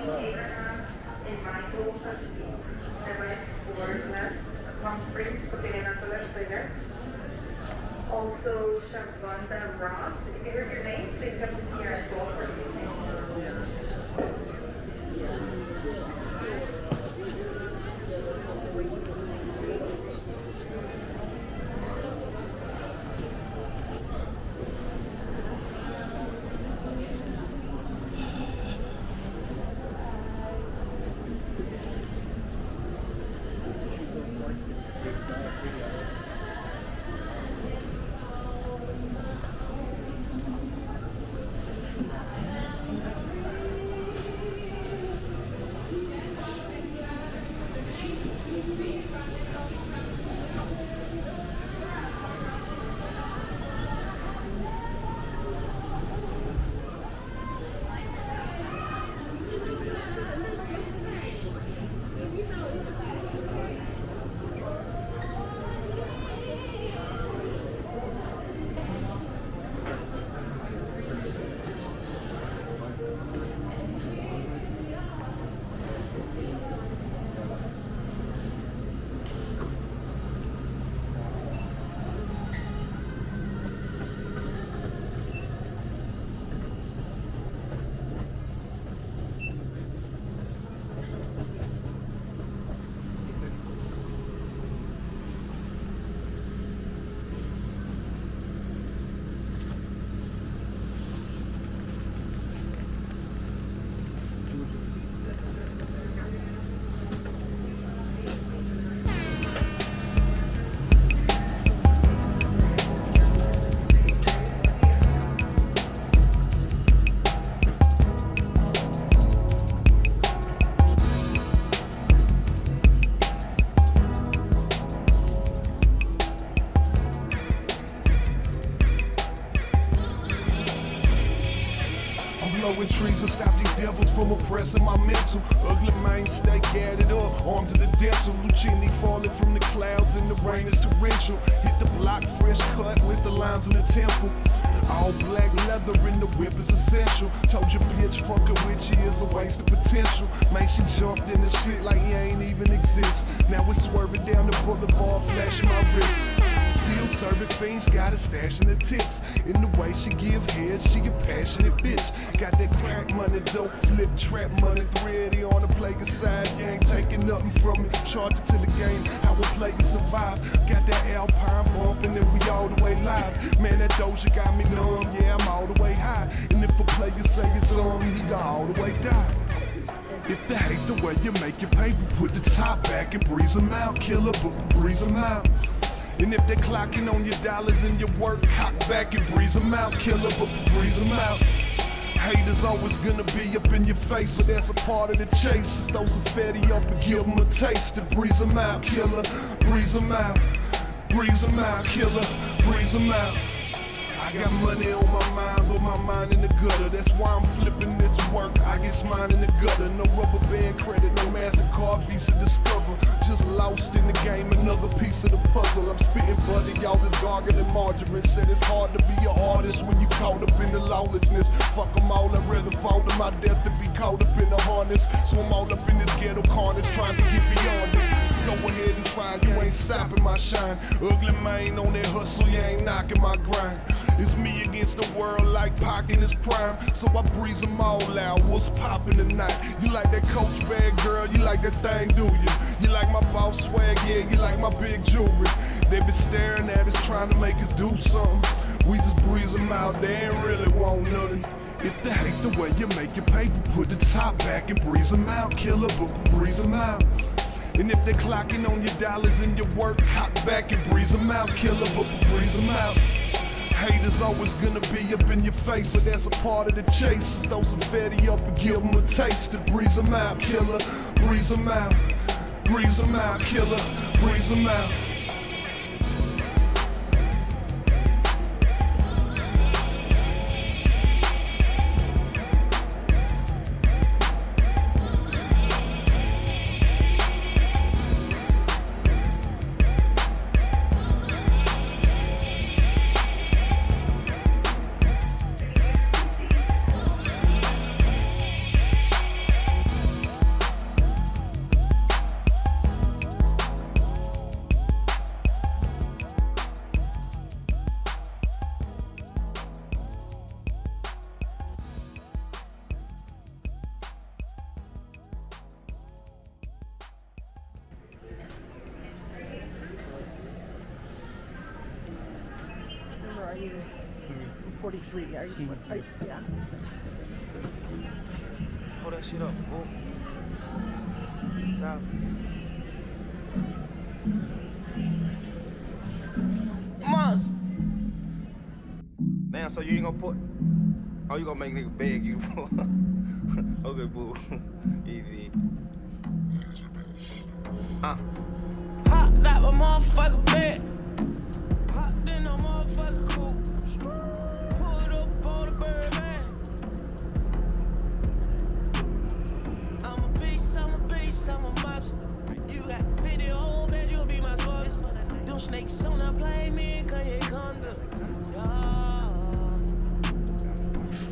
𝒏𝒊𝒄𝒌𝒔𝒕𝒓𝒆𝒂𝒎. Also, Shavonda Ross. If you heard your name, please come to here at 12:14. Blowing trees to stop these devils from oppressing my mental. Ugly mind stay gathered up, armed to the dental. Lucini falling from the clouds and the rain is torrential. Hit the block, fresh cut with the lines in the temple. All black leather in the whip is essential. Told your bitch fucking with you is a waste of potential. Man, she jumped in the shit like he ain't even exist. Now it's swerving down the boulevard, flashing my wrist. Still serving fiends, got a stash in the tits. In the way she give head, she a passionate bitch. Got that crack money, dope flip, trap money, thready on the player side. You ain't taking nothing from me. Charge it to the game, how a player survive. Got that Alpine bumping and we all the way live. Man, that Doja got me numb, yeah, I'm all the way high. And if a player say it's on, he gon' all the way die. If they hate the way you make your paper, put the top back and breeze them out. Killer, but breeze them out. And if they're clocking on your dollars and your work, cock back and breeze them out. Killer, but breeze them out. Haters always gonna be up in your face, but that's a part of the chase. Throw some fatty up and give them a taste to breeze them out. Killer, breeze them out. Breeze them out, killer, breeze them out. I got money on my mind, but my mind in the gutter. That's why I'm flipping this work. I get mine in the gutter. No rubber band credit, no MasterCard Visa Discover. Just lost in the game, another piece of the puzzle. I'm spitting butter, y'all just gargling and margarine. Said it's hard to be an artist when you caught up in the lawlessness. Fuck them all, I'd rather fall to my death than be caught up in the harness. So I'm all up in this ghetto carnage, trying to get beyond it. Go ahead and try, you ain't stopping my shine. Ugly man on that hustle, you ain't knocking my grind. It's me against the world like Pac in his prime. So I breeze them all out, what's poppin' tonight? You like that Coach bag, girl, you like that thing, do you? You like my boss swag, yeah, you like my big jewelry. They been staring at us, trying to make us do something. We just breeze them out, they ain't really want nothing. If they hate the way you make your paper, put the top back and breeze them out. Killer, but breeze them out. And if they're clocking on your dollars and your work, cock back and breeze them out. Killer, but breeze them out. Haters always gonna be up in your face, but that's a part of the chase. Throw some fatty up and give them a taste to breeze them out. Killer, breeze them out. Breeze them out, killer, breeze them out. you? 43. Are you? Yeah. Hold that shit up, fool. It's out. Monster! Damn, so you ain't gonna put... Oh, you gonna make nigga beg you for... Okay, boo. Easy. Hopped out my motherfucking bed. Hopped in a motherfucking coupe. Pulled up on the bird, man. I'm a beast, I'm a mobster. You got 50 whole bed, you'll be my sponsor. Them snakes on the plane, me and 𝒂𝒂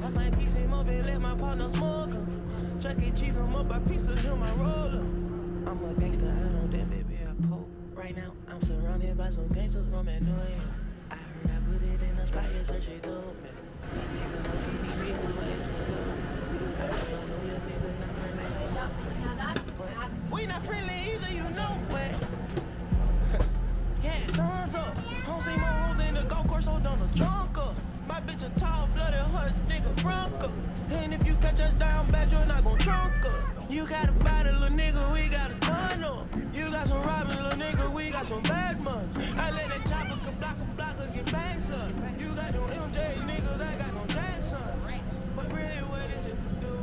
I might piece him up and let my partner smoke him. Chuck E. Cheese him up, I piece of him, I roll him. I'm a gangster, I don't that baby, I poke. Right now, I'm surrounded by some gangsters from Annoying. I heard I put it in a spot, yes sir, she told me. That nigga know he need me, cause why it's so low. I don't know your nigga not friendly like that. But we not friendly either, you know what? Yeah, thumbs up. Don't see my hoes in the golf course, hold on the trunk up. My bitch a tall, blooded horse, nigga Bronco. And if you catch us down bad, you're not gon' trunk up. You got a body, little nigga, we got a ton up. You got some robbing, little nigga, we got some bad ones. I let that chopper block get back, son. You got no MJ niggas, I got no Jackson. But really, what is it to do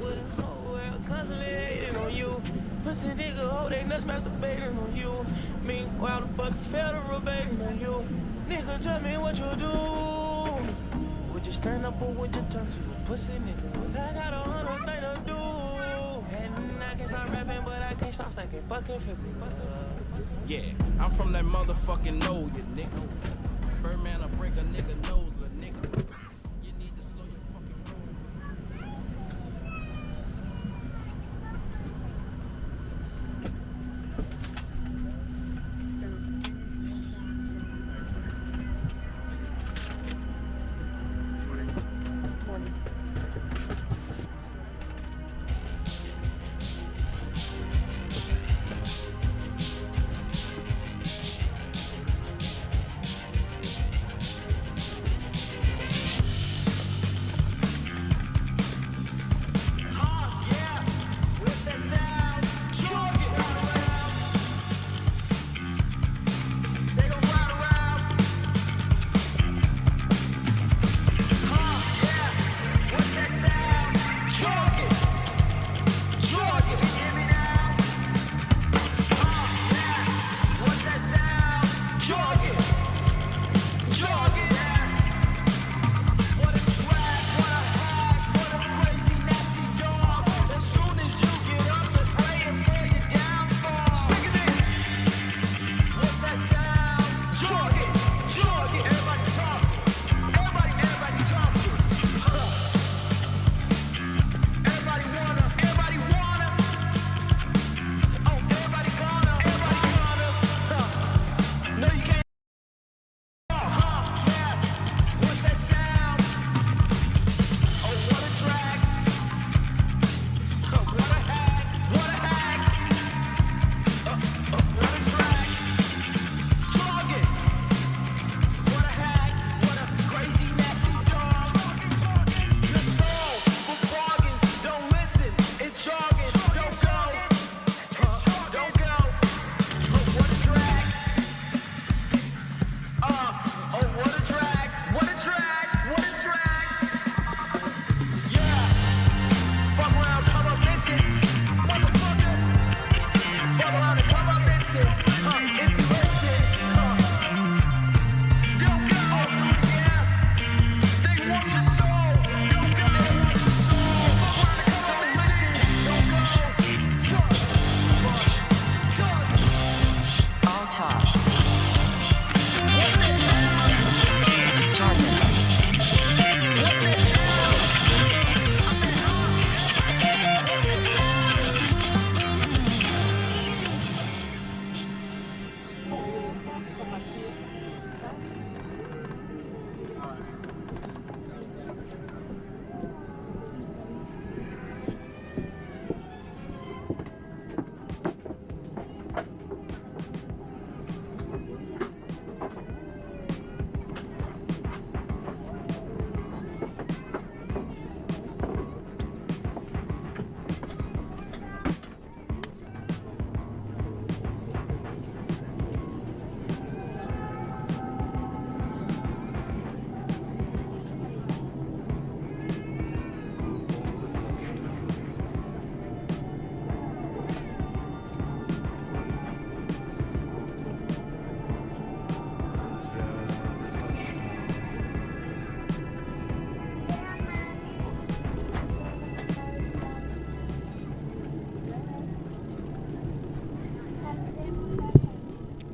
with a whole world constantly hating on you? Pussy nigga, hold they nuts masturbating on you. Meanwhile, the fucking federal baiting on you. Nigga, tell me what you do. Would you stand up or would you turn to a pussy nigga? Cause I got 100 things to do. And I can start rapping, but I can't stop stacking fucking figures. Yeah, I'm from that motherfucking know, you nigga. Birdman, I break a nigga nose, but nigga. You need to slow your fucking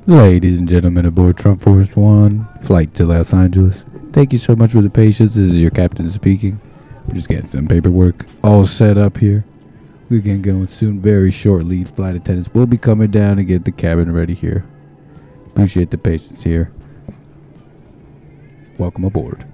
Ladies and gentlemen aboard Trump Force One, flight to Los Angeles. Thank you so much for the patience. This is your captain speaking. We're just getting some paperwork all set up here. We're getting going soon, very shortly. Flight attendants will be coming down to get the cabin ready here. Appreciate the patience here. Welcome aboard.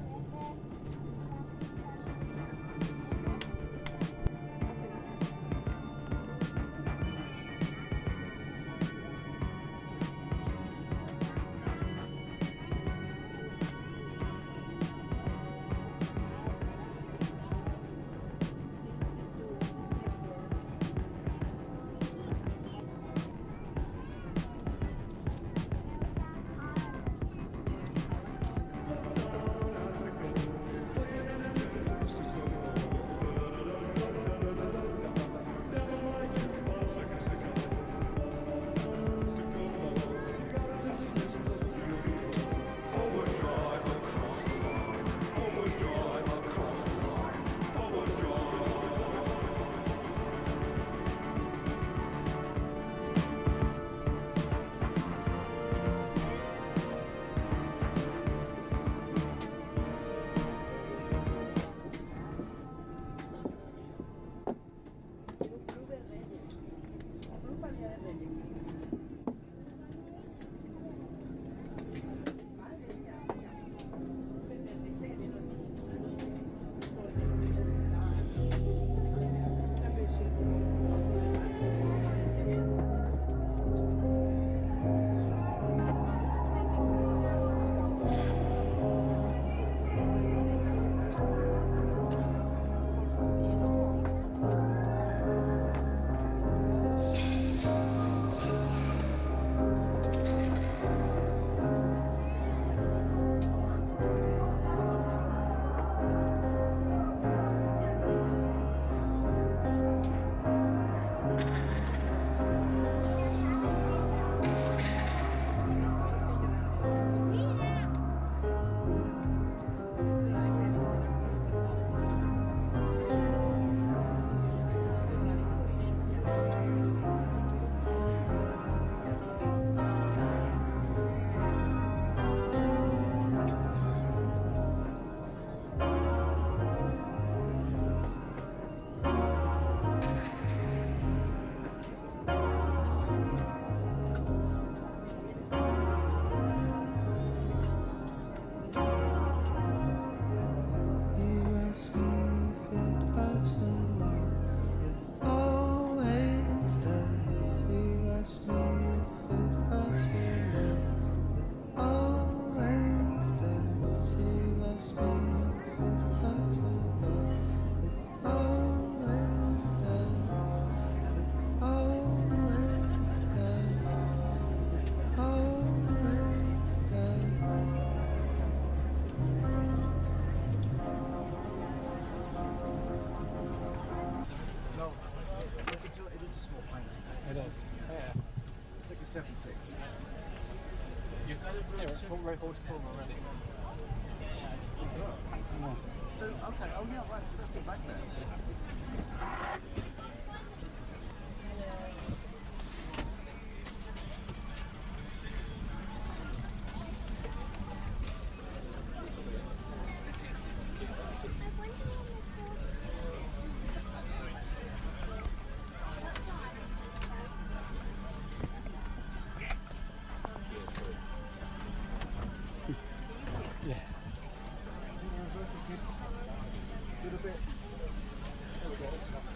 It is. Yeah. I think it's 7.6. Yeah, it's full already. So, okay, oh yeah, right, so that's the back there. Yeah. Little bit. There we go, that's enough.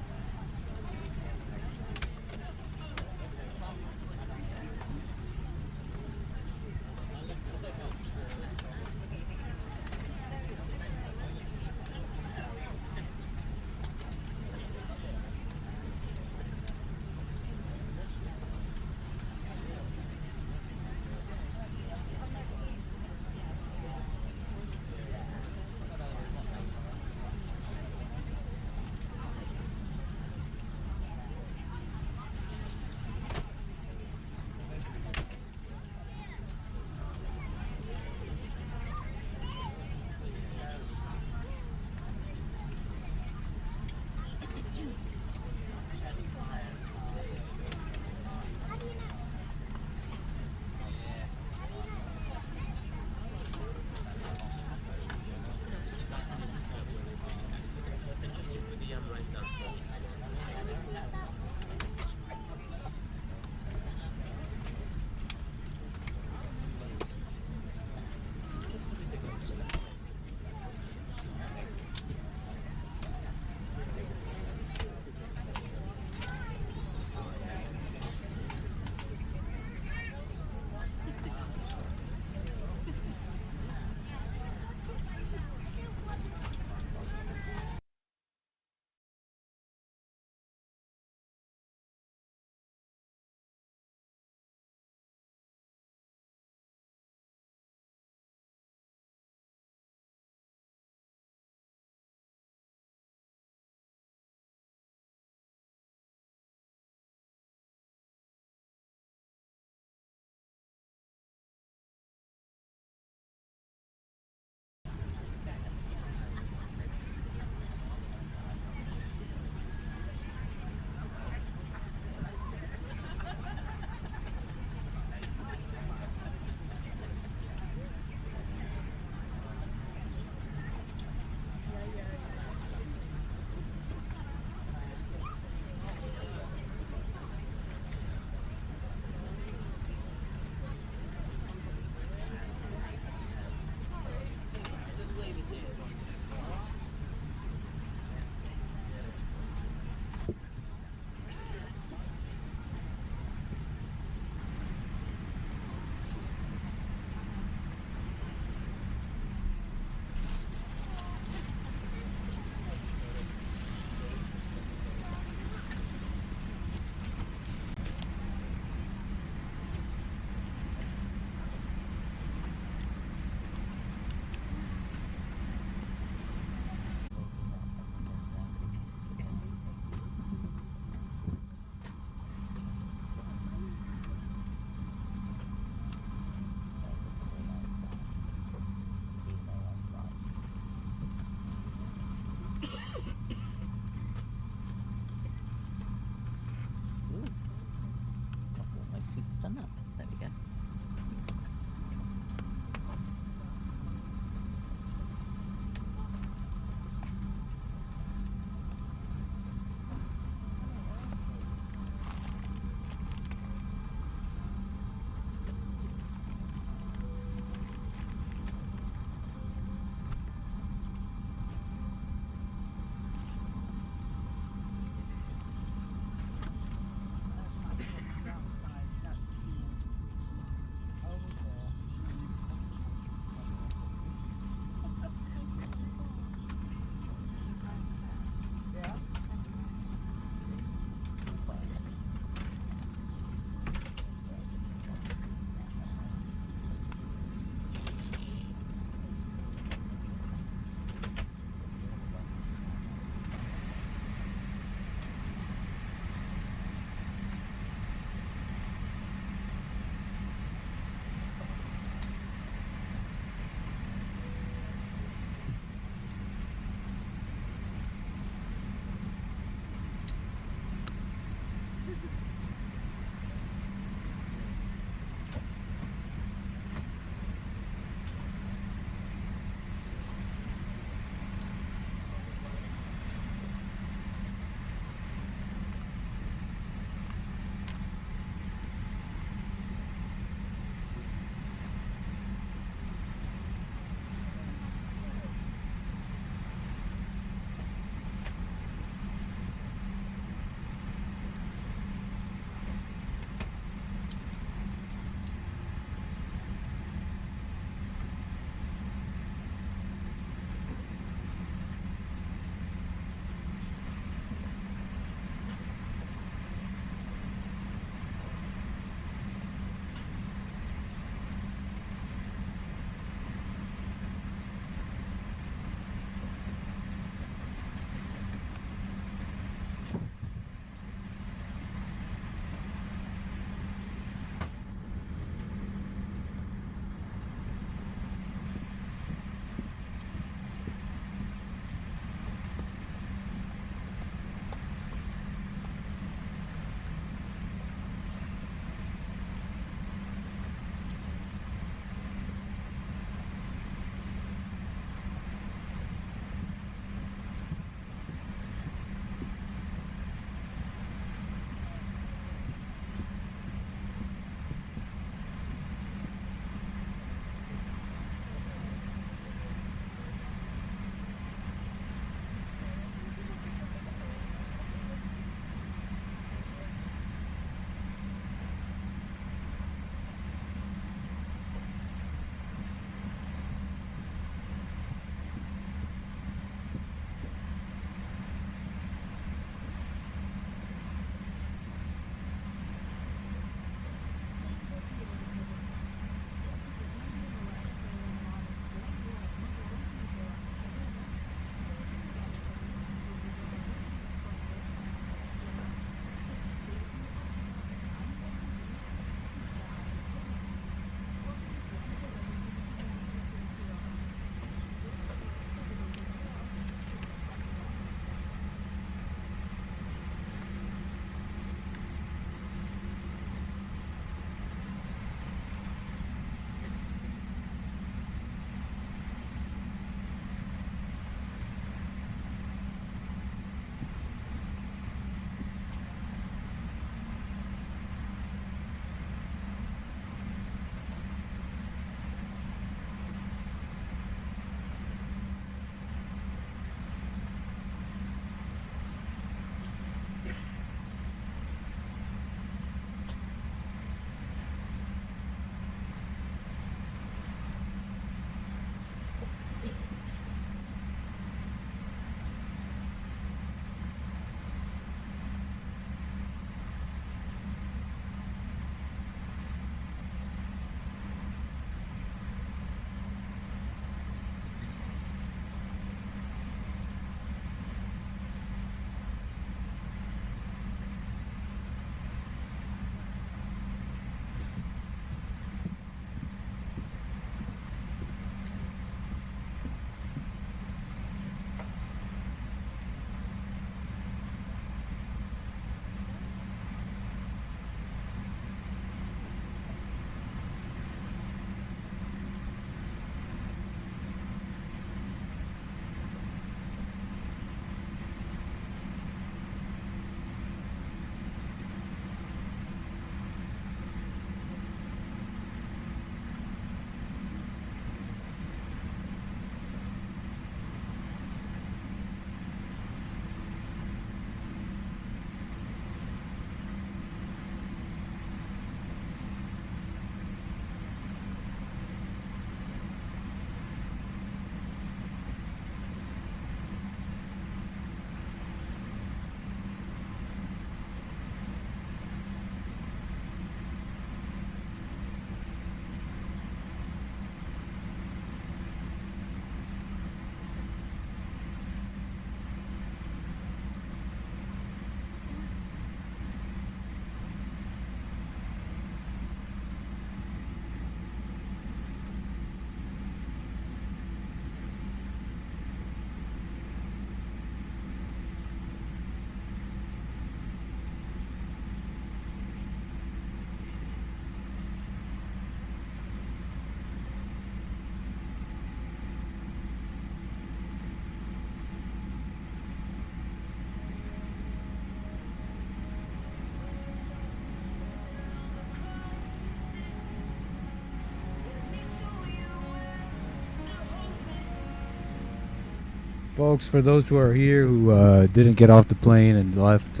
Folks, for those who are here who didn't get off the plane and left,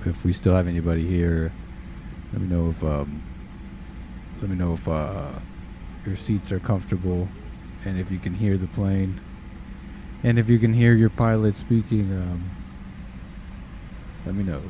if we still have anybody here, let me know if your seats are comfortable, and if you can hear the plane, and if you can hear your pilot speaking. Let me know.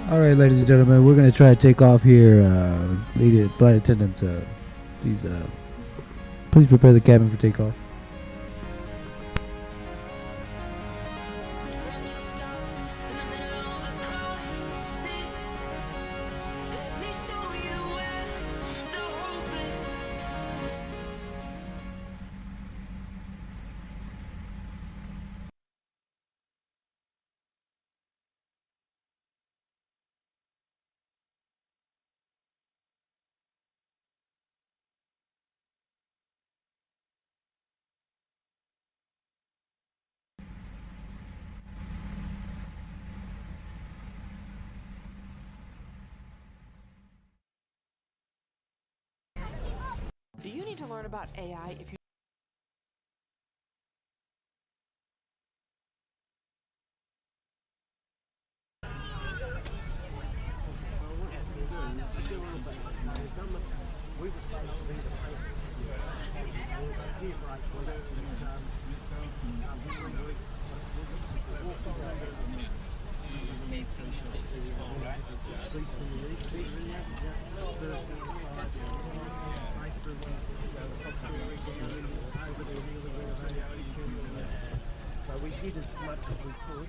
All right, ladies and gentlemen, we're going to try to take off here. Lady flight attendants, please prepare the cabin for takeoff. Do you need to learn about AI if you So we did as much as we could.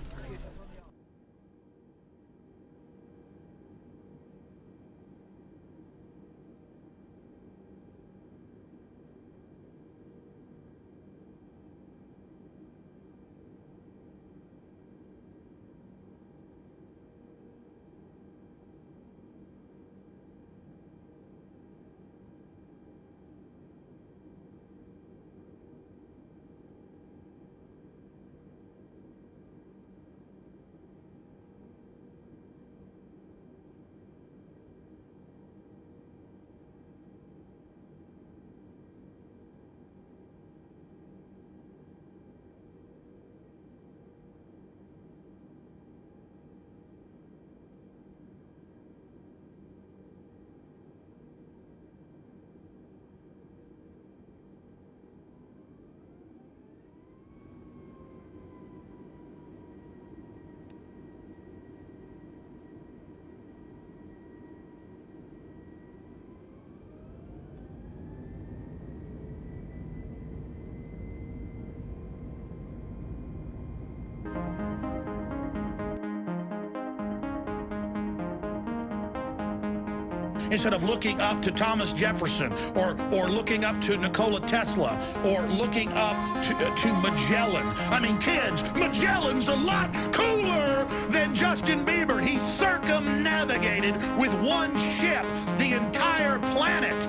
instead of looking up to Thomas Jefferson or looking up to Nikola Tesla or looking up to Magellan. I mean, kids, Magellan's a lot cooler than Justin Bieber. He circumnavigated with one ship the entire planet.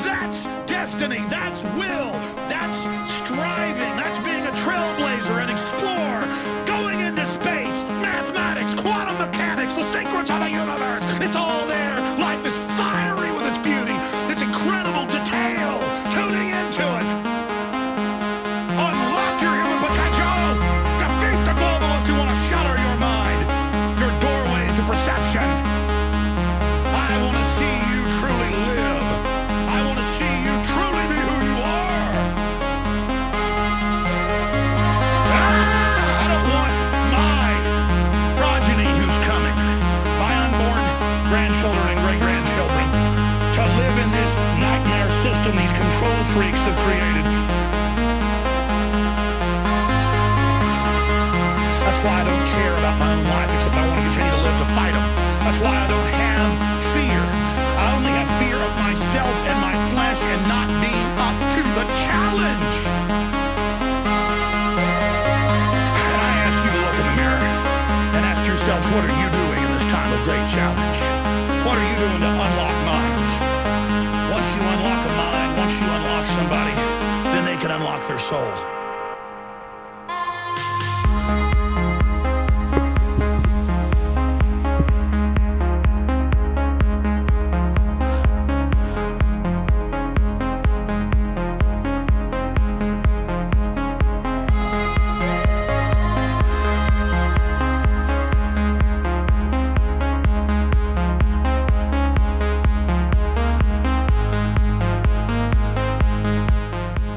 That's destiny, that's will, that's striving, that's being a trailblazer, an explorer, going into space, mathematics, quantum mechanics, the secrets of the universe. It's all there. Life is fiery with its beauty. It's incredible detail. Tuning into it. Unlock your human potential. Defeat the globalists who want to shutter your mind, your doorways to perception. I want to see you truly live. I want to see you truly be who you are. I don't want my progeny who's coming, my unborn grandchildren and great-grandchildren, to live in this nightmare system these control freaks have created. That's why I don't care about my own life, except I want to continue to live to fight them. That's why I don't have fear. I only have fear of myself and my flesh and not being up to the challenge. And I ask you to look in the mirror and ask yourselves, what are you doing in this time of great challenge? What are you doing to unlock minds? Once you unlock a mind, once you unlock somebody, then they can unlock their soul.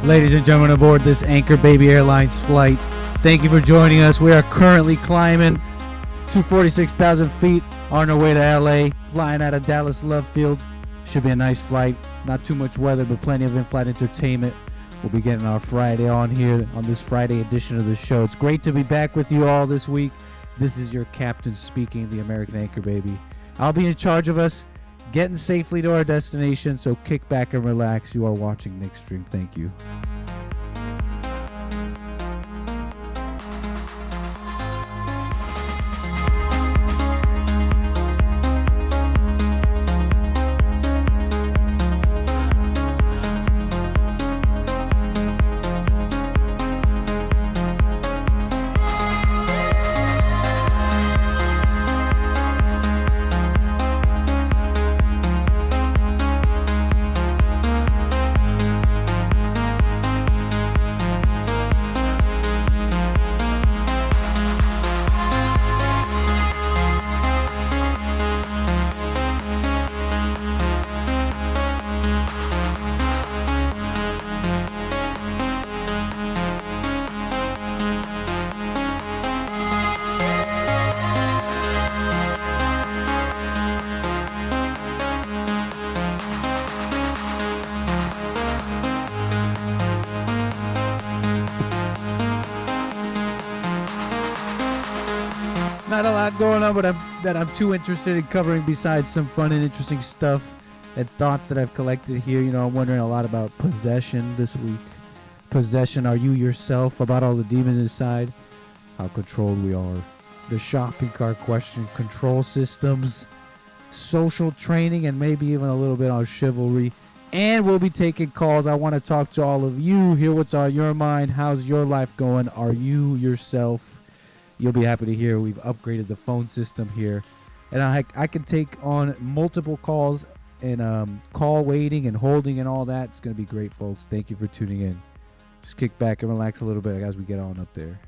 Ladies and gentlemen, aboard this Anchor Baby Airlines flight, thank you for joining us. We are currently climbing to 46,000 feet on our way to LA, flying out of Dallas Love Field. Should be a nice flight. Not too much weather, but plenty of in-flight entertainment. We'll be getting our Friday on here on this Friday edition of the show. It's great to be back with you all this week. This is your captain speaking, the American Anchor Baby. I'll be in charge of us getting safely to our destination, so kick back and relax. You are watching Nick Stream. Thank you. Not a lot going on, but I'm too interested in covering besides some fun and interesting stuff and thoughts that I've collected here. You know, I'm wondering a lot about possession this week. Possession, are you yourself? About all the demons inside, how controlled we are. The shopping cart question, control systems, social training, and maybe even a little bit on chivalry. And we'll be taking calls. I want to talk to all of you, hear what's on your mind. How's your life going? Are you yourself? You'll be happy to hear we've upgraded the phone system here. And I can take on multiple calls and call waiting and holding and all that. It's going to be great, folks. Thank you for tuning in. Just kick back and relax a little bit as we get on up there.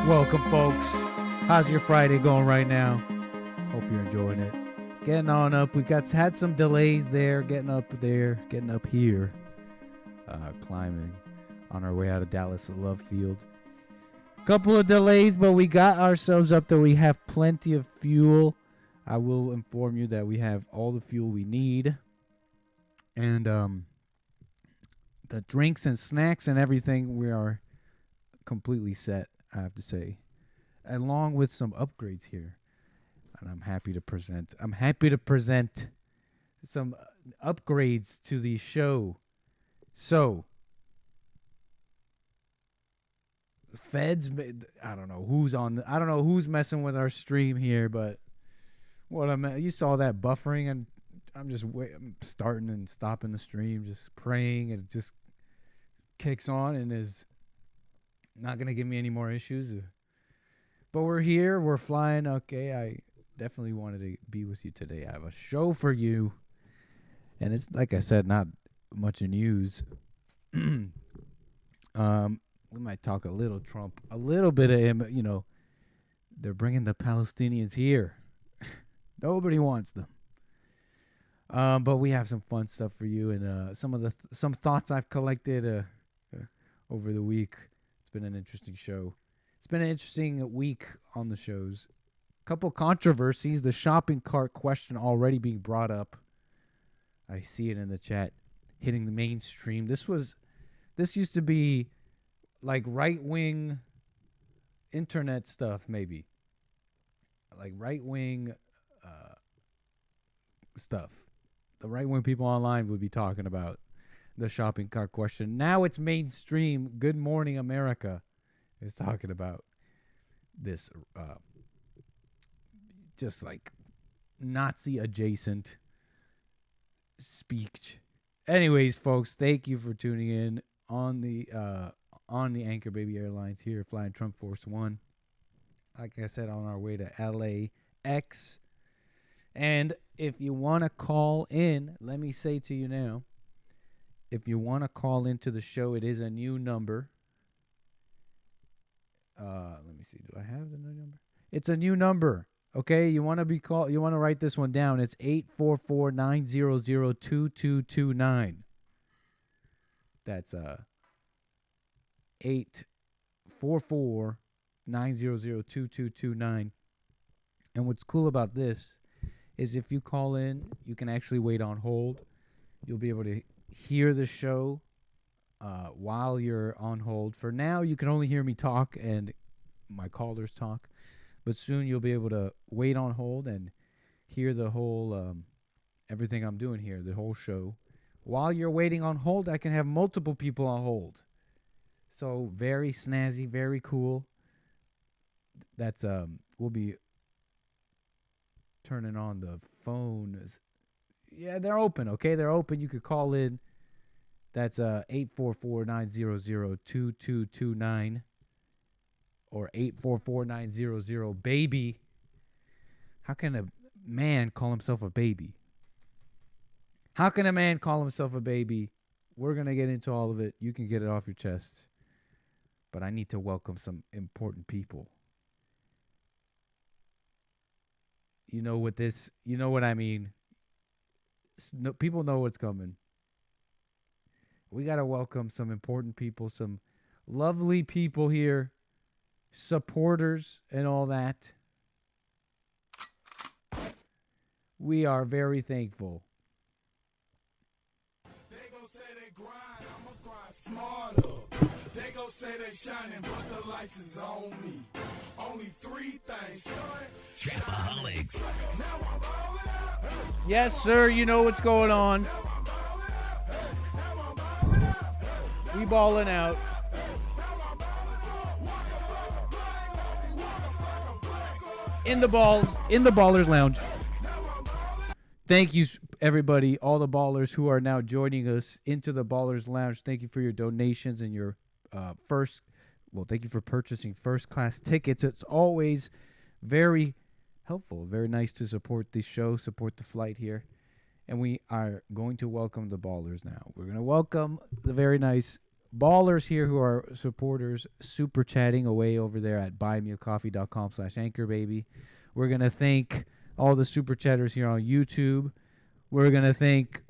Welcome, folks. How's your Friday going right now? Hope you're enjoying it. Getting on up. We had some delays there, getting up here, climbing on our way out of Dallas at Love Field. Couple of delays, but we got ourselves up there. We have plenty of fuel. I will inform you that we have all the fuel we need. And the drinks and snacks and everything, we are completely set, I have to say. Along with some upgrades here. And I'm happy to present some upgrades to the show. So, Feds, I don't know who's messing with our stream here, but you saw that buffering, and I'm starting and stopping the stream, just praying it just kicks on and is not going to give me any more issues. But we're here, we're flying. Okay, I definitely wanted to be with you today. I have a show for you, and it's, like I said, not much in news. We might talk a little Trump, a little bit of him. You know, they're bringing the Palestinians here. Nobody wants them. But we have some fun stuff for you, and some thoughts I've collected over the week. It's been an interesting show. It's been an interesting week on the shows. Couple controversies. The shopping cart question already being brought up. I see it in the chat, hitting the mainstream. This used to be like right-wing internet stuff, maybe. Like right-wing stuff. The right-wing people online would be talking about the shopping cart question. Now it's mainstream. Good Morning America is talking about this just like Nazi-adjacent speech. Anyways, folks, thank you for tuning in on the Anchor Baby Airlines here, flying Trump Force One. Like I said, on our way to LAX. And if you want to call in, let me say to you now, if you want to call into the show, it is a new number. Let me see. Do I have the new number? It's a new number. Okay, you want to write this one down. It's 844-900-2229. That's 844-900-2229. And what's cool about this is if you call in, you can actually wait on hold. You'll be able to hear the show while you're on hold. For now, you can only hear me talk and my callers talk. But soon you'll be able to wait on hold and hear the whole, everything I'm doing here, the whole show. While you're waiting on hold, I can have multiple people on hold. So very snazzy, very cool. That's, we'll be turning on the phones. Yeah, they're open, okay? They're open. You could call in. That's 844-900-2229 or 844-900-BABY. How can a man call himself a baby? How can a man call himself a baby? We're going to get into all of it. You can get it off your chest. But I need to welcome some important people. You know what I mean. People know what's coming. We got to welcome some important people, some lovely people here, supporters and all that. We are very thankful. They gon' say they grind, I'ma grind smarter. They gon' say they shining, but the lights is on me. Only three things. Trapaholics. Yes, sir. You know what's going on. We balling out. In the Ballers Lounge. Thank you, everybody, all the ballers who are now joining us into the Ballers Lounge. Thank you for your donations and your thank you for purchasing first-class tickets. It's always very helpful, very nice to support the show, support the flight here. And we are going to welcome the ballers now. We're going to welcome the very nice ballers here who are supporters super chatting away over there at buymeacoffee.com/anchor baby. We're going to thank all the super chatters here on YouTube. We're going to thank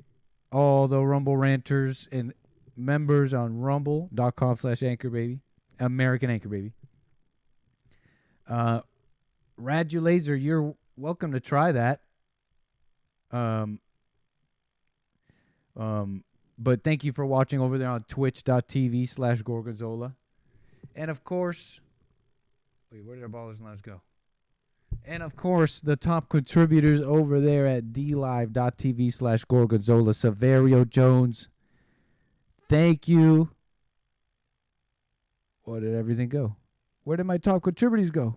all the Rumble ranters and members on rumble.com/anchor baby. American Anchor baby. Radulaser, you're welcome to try that. But thank you for watching over there on twitch.tv/Gorgonzola. And of course, wait, where did our Ballers Lounge go? And of course, the top contributors over there at dlive.tv/Gorgonzola. Saverio Jones, thank you. Where did everything go? Where did my top contributors go?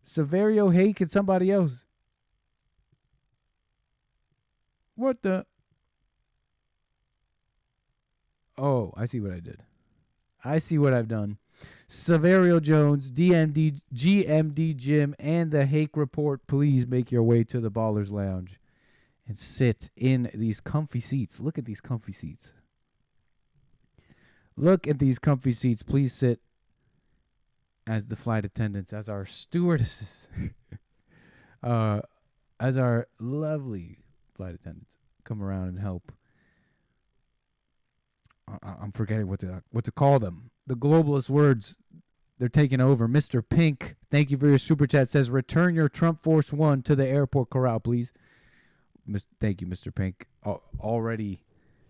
Saverio, Hake, and somebody else. What the? Oh, I see what I did. I see what I've done. Saverio Jones, DMD, GMD Jim, and the Hake Report, please make your way to the Ballers Lounge and sit in these comfy seats. Look at these comfy seats. Look at these comfy seats. Please sit as the flight attendants, as our stewardesses, as our lovely flight attendants come around and help. I'm forgetting what to call them. The globalist words, they're taking over. Mr. Pink, thank you for your super chat. Says, return your Trump Force 1 to the airport corral, please. Thank you, Mr. Pink. Already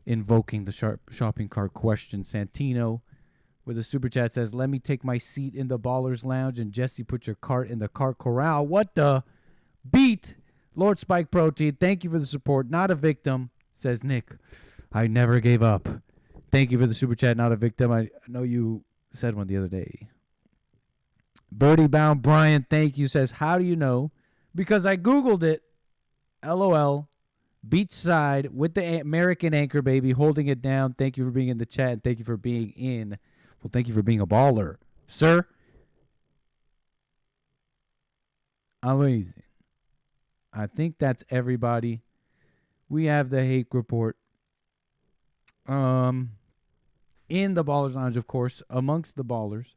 invoking the shopping cart question. Santino with a super chat says, let me take my seat in the Ballers Lounge, and Jesse, put your cart in the cart corral. What the beat? Lord Spike Protein, thank you for the support. Not a victim, says Nick. I never gave up. Thank you for the super chat. Not a victim. I know you said one the other day. Birdie Bound Brian, thank you, says, how do you know? Because I Googled it. LOL. Beachside with the American Anchor baby, holding it down. Thank you for being in the chat. And thank you for being in. Well, thank you for being a baller, sir. Amazing. I think that's everybody. We have the Hake Report. In the Ballers Lounge, of course, amongst the ballers.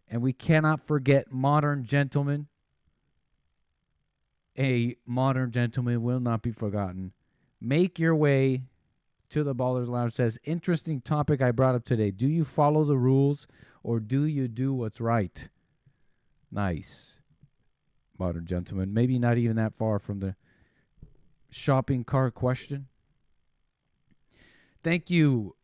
And we cannot forget Modern Gentleman. A modern gentleman will not be forgotten. Make your way to the Ballers Lounge. Says, interesting topic I brought up today. Do you follow the rules or do you do what's right? Nice. Modern gentleman. Maybe not even that far from the shopping cart question. Thank you,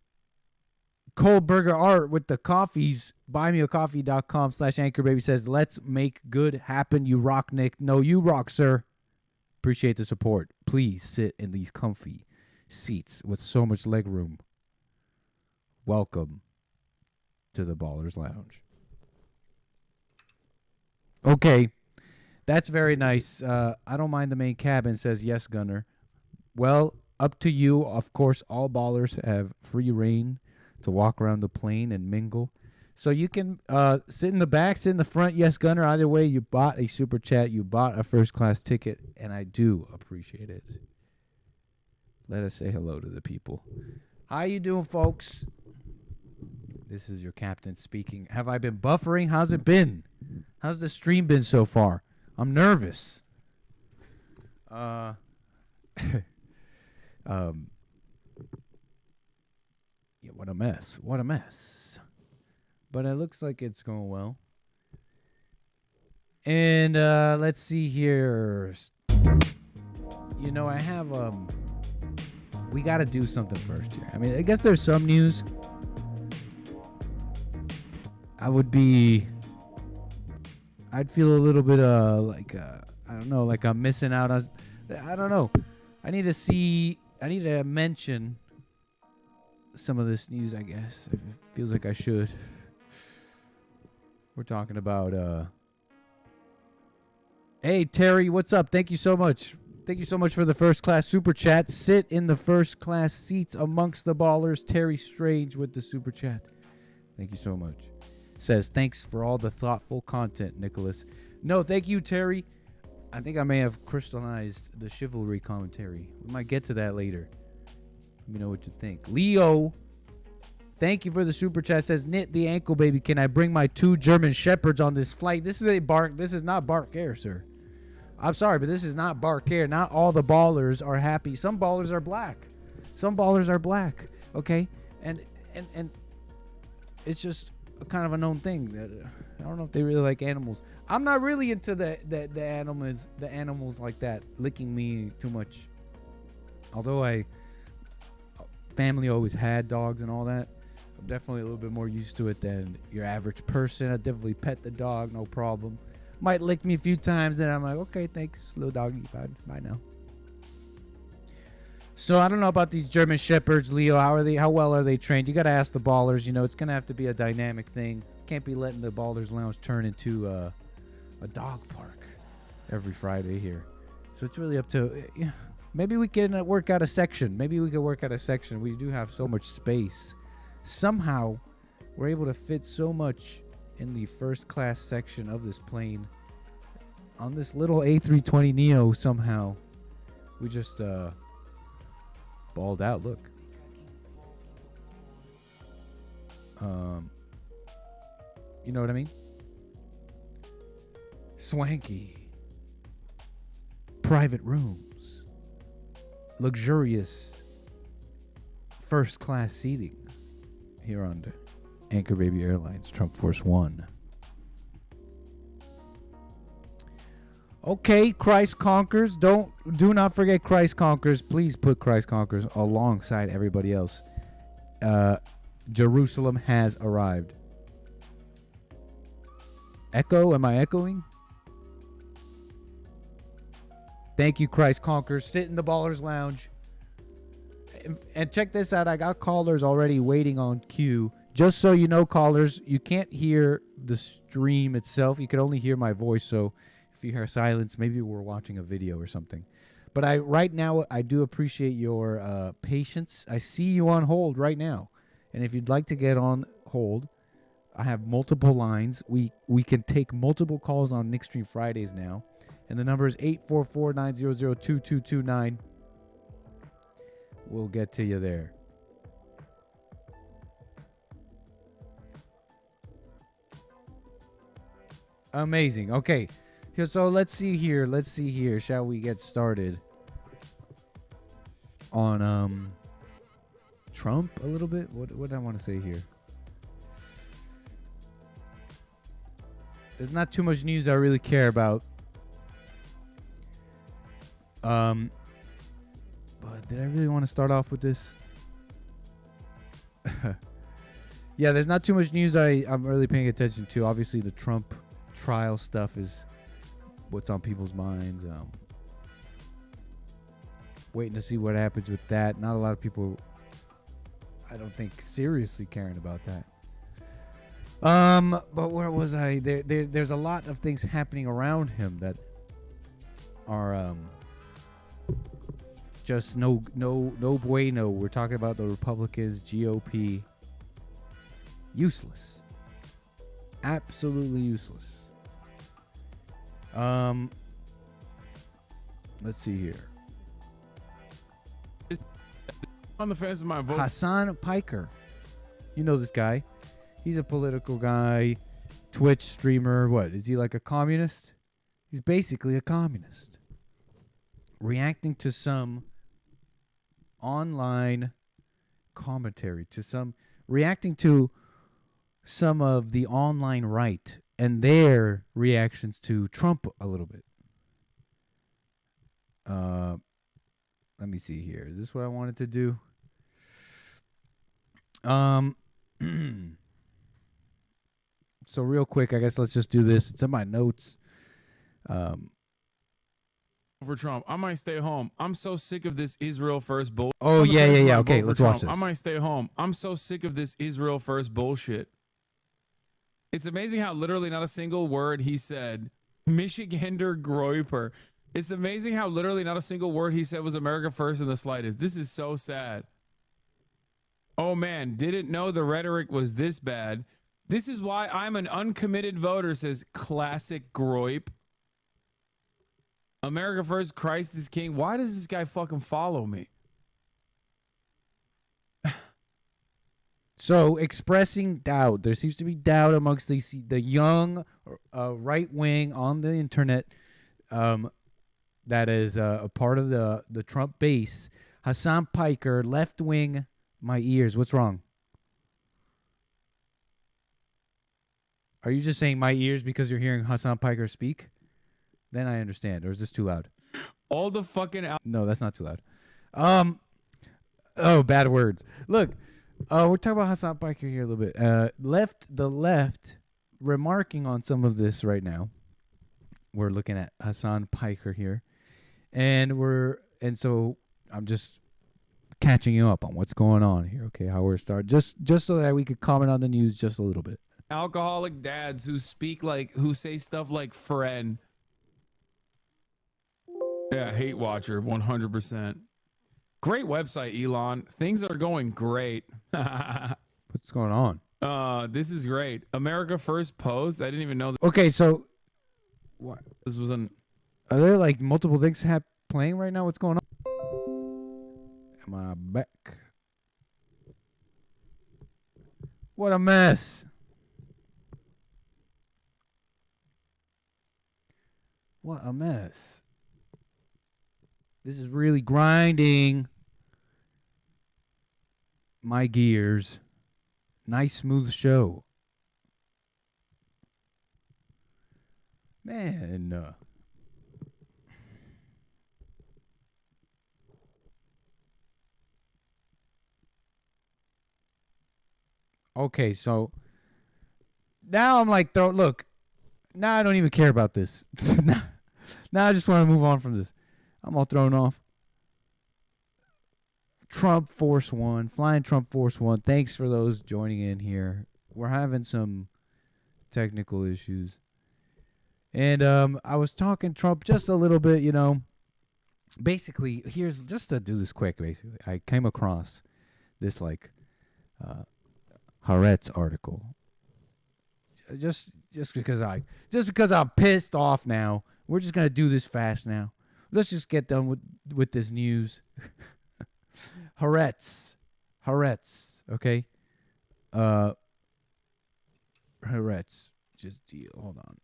Cold Burger Art with the coffees. Buymeacoffee.com/anchor baby says, let's make good happen. You rock, Nick. No, you rock, sir. Appreciate the support. Please sit in these comfy seats with so much leg room. Welcome to the Ballers Lounge. Okay, that's very nice. I don't mind the main cabin, says Yes Gunner. Well, up to you. Of course, all ballers have free reign to walk around the plane and mingle. So you can sit in the back, sit in the front. Yes, Gunner. Either way, you bought a super chat. You bought a first-class ticket, and I do appreciate it. Let us say hello to the people. How you doing, folks? This is your captain speaking. Have I been buffering? How's it been? How's the stream been so far? I'm nervous. Yeah, what a mess. What a mess. But it looks like it's going well. And let's see here. You know, I have we got to do something first here. I mean, I guess there's some news. I'd feel a little bit like I don't know, like I'm missing out on. I don't know. I need to mention some of this news, I guess. It feels like I should. We're talking about hey Terry, what's up? Thank you so much. Thank you so much for the first class super chat. Sit in the first class seats amongst the ballers. Terry Strange with the super chat. Thank you so much. Says, thanks for all the thoughtful content, Nicholas. No, thank you, Terry. I think I may have crystallized the chivalry commentary. We might get to that later. Let me know what you think. Leo Thank you for the super chat. Says Knit the ankle baby. Can I bring my 2 German shepherds on this flight? This is not Bark Air, sir. I'm sorry, but this is not Bark Air. Not all the ballers are happy. Some ballers are black. Some ballers are black. Okay, and it's just kind of a known thing that I don't know if they really like animals. I'm not really into the animals like that licking me too much. Although family always had dogs and all that. I'm definitely a little bit more used to it than your average person. I definitely pet the dog, no problem. Might lick me a few times, then I'm like, okay, thanks, little doggy. Bye now. So I don't know about these German shepherds, Leo. How well are they trained? You got to ask the ballers. You know, it's gonna have to be a dynamic thing. Can't be letting the ballers lounge turn into a dog park every Friday here. So it's really up to. Maybe we can work out a section. We do have so much space. Somehow, we're able to fit so much in the first class section of this plane. On this little A320neo, somehow, we just balled out. Look. You know what I mean? Swanky. Private rooms. Luxurious first class seating here on Anchor Baby Airlines Trump Force One. Okay, Christ Conquers. Do not forget Christ Conquers. Please put Christ Conquers alongside everybody else. Jerusalem has arrived. Echo? Am I echoing? Thank you, Christ Conquers. Sit in the Ballers Lounge. And check this out. I got callers already waiting on queue. Just so you know, callers, you can't hear the stream itself. You can only hear my voice. So if you hear silence, maybe we're watching a video or something. But right now, I do appreciate your patience. I see you on hold right now. And if you'd like to get on hold, I have multiple lines. We can take multiple calls on Nick Stream Fridays now. And the number is 844-900-2229. We'll get to you there. Amazing. Okay. So let's see here. Shall we get started on Trump a little bit? What do I want to say here? There's not too much news I really care about. But did I really want to start off with this? Yeah, there's not too much news I'm really paying attention to. Obviously, the Trump trial stuff is what's on people's minds. Waiting to see what happens with that. Not a lot of people, I don't think, seriously caring about that. But where was I? There's a lot of things happening around him that are just no bueno. We're talking about the Republicans, GOP. Useless. Absolutely useless. Let's see here. On the fence of my vote. Hassan Piker. You know this guy. He's a political guy, Twitch streamer. What? Is he like a communist? He's basically a communist. Reacting to some online commentary, reacting to some of the online right and their reactions to Trump a little bit. Let me see here. Is this what I wanted to do? So real quick, I guess let's just do this. It's in my notes. For Trump, I might stay home. I'm so sick of this Israel first bullshit. Oh, yeah. Okay, let's watch this. I might stay home. I'm so sick of this Israel first bullshit. It's amazing how literally not a single word he said, Michigander Groiper. It's amazing how literally not a single word he said was America first in the slightest. This is so sad. Oh, man, didn't know the rhetoric was this bad. This is why I'm an uncommitted voter, says classic Groip. America first, Christ is king. Why does this guy fucking follow me? So expressing doubt. There seems to be doubt amongst the young right wing on the internet that is a part of the Trump base. Hassan Piker, left wing, my ears. What's wrong? Are you just saying my ears because you're hearing Hassan Piker speak? Then I understand. Or is this too loud? All the fucking No, that's not too loud. Oh, bad words. Look, we're talking about Hassan Piker here a little bit. The left, remarking on some of this right now. We're looking at Hassan Piker here, and so I'm just catching you up on what's going on here. Okay, how we're starting, just so that we could comment on the news just a little bit. alcoholic dads who say stuff like friend. Yeah, hate watcher, 100%. Great website, Elon. Things are going great. What's going on? This is great. America First Post. I didn't even know. Okay, so what? This was an. Are there like multiple things playing right now? What's going on? Am I back? What a mess. What a mess. This is really grinding my gears. Nice, smooth show. Man, okay, so now I'm like, look, now I don't even care about this. now I just want to move on from this. I'm all thrown off. Trump Force One, flying Trump Force One. Thanks for those joining in here. We're having some technical issues. And I was talking Trump just a little bit, you know. Basically, here's just to do this quick, basically. I came across this like Haaretz article. Just because I'm pissed off now. We're just gonna do this fast now. Let's just get done with this news. Haaretz, okay? Haaretz, just deal. Hold on.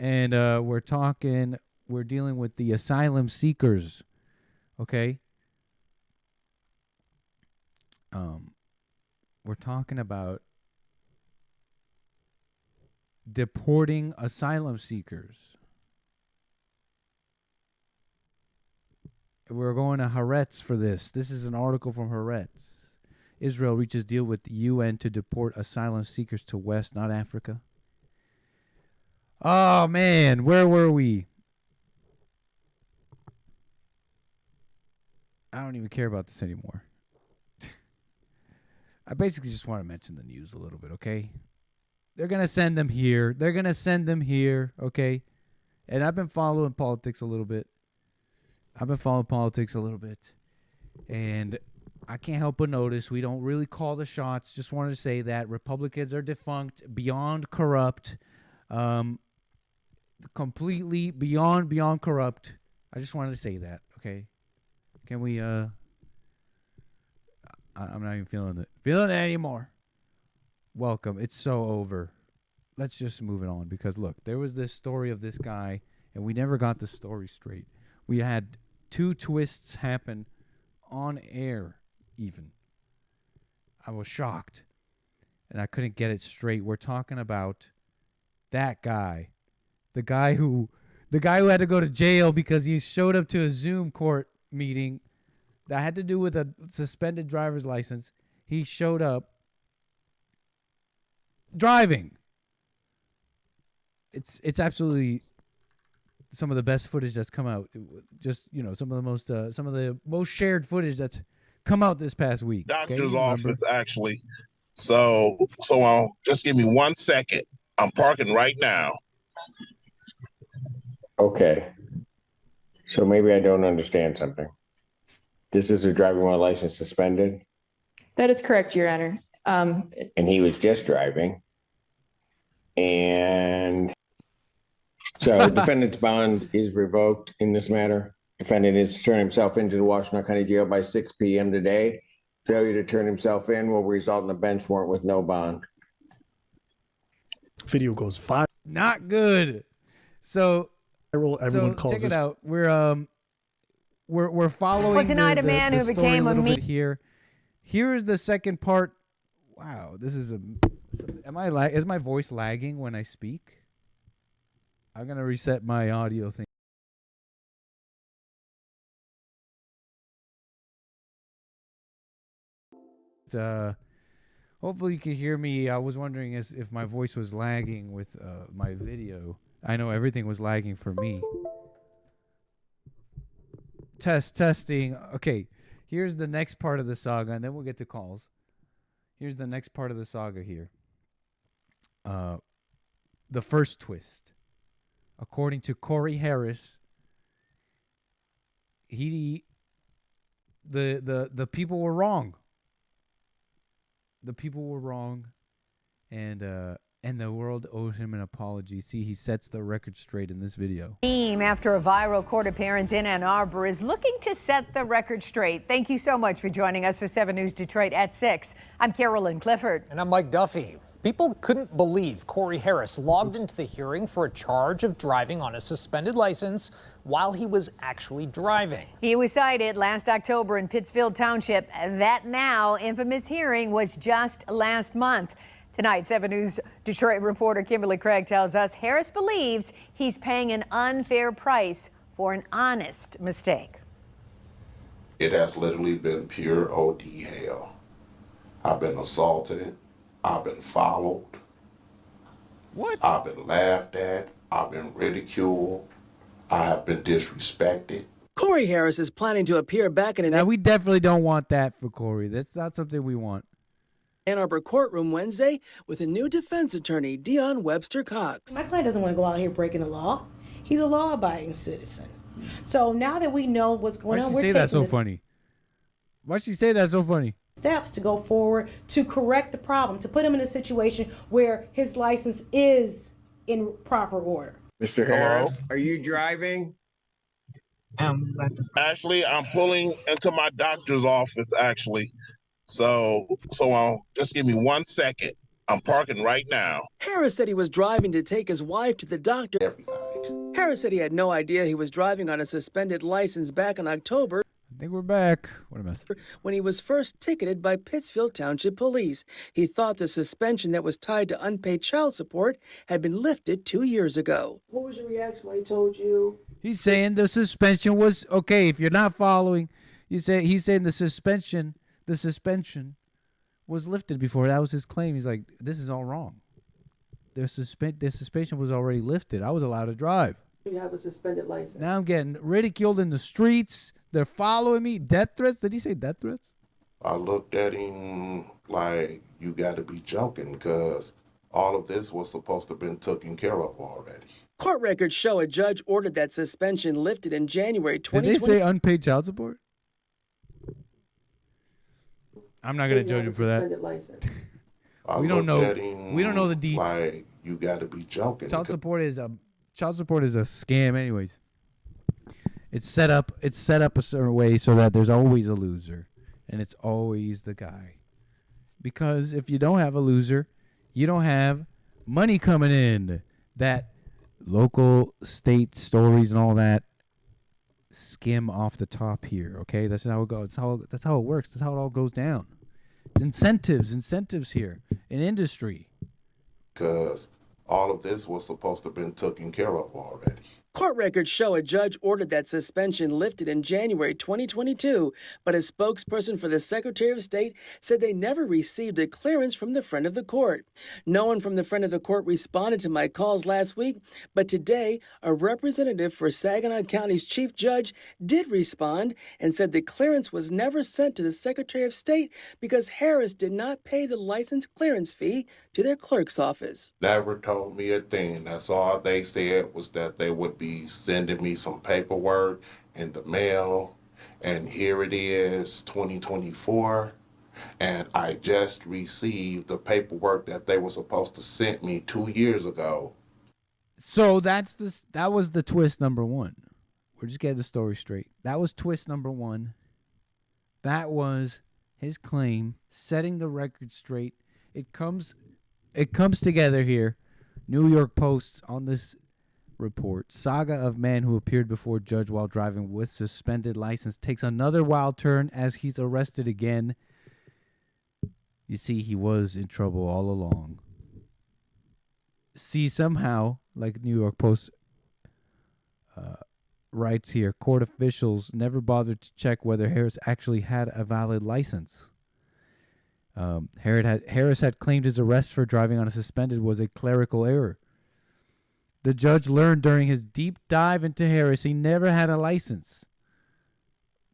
And we're dealing with the asylum seekers, okay? We're talking about deporting asylum seekers. We're going to Haaretz for this. This is an article from Haaretz. Israel reaches deal with the UN to deport asylum seekers to West, not Africa. Oh, man. Where were we? I don't even care about this anymore. I basically just want to mention the news a little bit, okay? They're going to send them here. Okay? And I've been following politics a little bit. And I can't help but notice we don't really call the shots. Just wanted to say that Republicans are defunct, beyond corrupt, completely beyond corrupt. I just wanted to say that, okay? Can we, I'm not even feeling it anymore. Welcome. It's so over. Let's just move it on because, look, there was this story of this guy, and we never got the story straight. We had 2 twists happen on air, even. I was shocked, and I couldn't get it straight. We're talking about that guy, the guy who had to go to jail because he showed up to a Zoom court meeting that had to do with a suspended driver's license. He showed up driving. It's absolutely some of the best footage that's come out. Just, you know, some of the most shared footage that's come out this past week. Doctor's office, actually. So just give me 1 second. I'm parking right now. Okay. So maybe I don't understand something. This is a driver while license suspended? That is correct, Your Honor. And he was just driving. And so defendant's bond is revoked in this matter. Defendant is turning himself into the Washington County Jail by 6 p.m. today. Failure to turn himself in will result in a bench warrant with no bond. Video goes viral. Not good. So Everyone calls check this. it out. We're following Well, tonight, a man the who story became a a little bit here. Here is the second part. Wow, this is a. Is my voice lagging when I speak? I'm gonna reset my audio thing. Hopefully you can hear me. I was wondering if my voice was lagging with my video. I know everything was lagging for me. Testing. Okay, here's the next part of the saga, and then we'll get to calls. Here's the next part of the saga here. The first twist. According to Corey Harris, the people were wrong. The people were wrong, and the world owed him an apology. See, he sets the record straight in this video. Team, after a viral court appearance in Ann Arbor, is looking to set the record straight. Thank you so much for joining us for 7 News Detroit at 6. I'm Carolyn Clifford. And I'm Mike Duffy. People couldn't believe Corey Harris logged into the hearing for a charge of driving on a suspended license while he was actually driving. He was cited last October in Pittsfield Township. That now infamous hearing was just last month. Tonight, 7 News Detroit reporter 𝒏𝒊𝒄𝒌𝒔𝒕𝒓𝒆𝒂𝒎 tells us Harris believes he's paying an unfair price for an honest mistake. It has literally been pure OD hell. I've been assaulted. I've been followed. What? I've been laughed at. I've been ridiculed. I have been disrespected. Corey Harris is planning to appear back in an Now, we definitely don't want that for Corey. That's not something we want. Ann Arbor courtroom Wednesday with a new defense attorney, 𝒏𝒊𝒄𝒌𝒔𝒕𝒓𝒆𝒂𝒎. My client doesn't want to go out here breaking the law. He's a law-abiding citizen. So now that we know what's going on, Why'd she say that so funny? Why'd she say that so funny? Steps to go forward to correct the problem, to put him in a situation where his license is in proper order. Mr. Harris, are you driving? Actually, I'm pulling into my doctor's office, actually. So just give me 1 second. I'm parking right now. Harris said he was driving to take his wife to the doctor. Harris said he had no idea he was driving on a suspended license back in October. I think we're back. What a mess. When he was first ticketed by Pittsfield Township Police. He thought the suspension that was tied to unpaid child support had been lifted 2 years ago. What was your reaction when he told you? He's saying the suspension was okay. If you're not following, he's saying the suspension was lifted before. That was his claim. He's like, this is all wrong. The suspension was already lifted. I was allowed to drive. You have a suspended license. Now I'm getting ridiculed in the streets. They're following me. Death threats? Did he say death threats? I looked at him like, you got to be joking, because all of this was supposed to have been taken care of already. Court records show a judge ordered that suspension lifted in January 2020. Did they say unpaid child support? I'm not going to judge him for that. We don't know. We don't know the deets. Like, you got to be joking. Child support is a scam, anyways. It's set up a certain way so that there's always a loser, and it's always the guy. Because if you don't have a loser, you don't have money coming in. That local, state stories and all that skim off the top here. Okay, that's how it goes. That's how it works. That's how it all goes down. It's incentives here in industry. Because all of this was supposed to have been taken care of already. Court records show a judge ordered that suspension lifted in January 2022, but a spokesperson for the Secretary of State said they never received a clearance from the friend of the court. No one from the friend of the court responded to my calls last week, but today, a representative for Saginaw County's chief judge did respond and said the clearance was never sent to the Secretary of State because Harris did not pay the license clearance fee to their clerk's office. Never told me a thing. That's all they said was that they would be sending me some paperwork in the mail, and here it is, 2024, and I just received the paperwork that they were supposed to send me 2 years ago. So that was the twist number one. We're just getting the story straight. That was twist number one. That was his claim, setting the record straight. It comes together here. New York Post on this report. Saga of man who appeared before judge while driving with suspended license takes another wild turn as he's arrested again. You see, he was in trouble all along. See, somehow, like New York Post writes here, court officials never bothered to check whether Harris actually had a valid license. Harris had claimed his arrest for driving on a suspended was a clerical error. The judge learned during his deep dive into Harris he never had a license.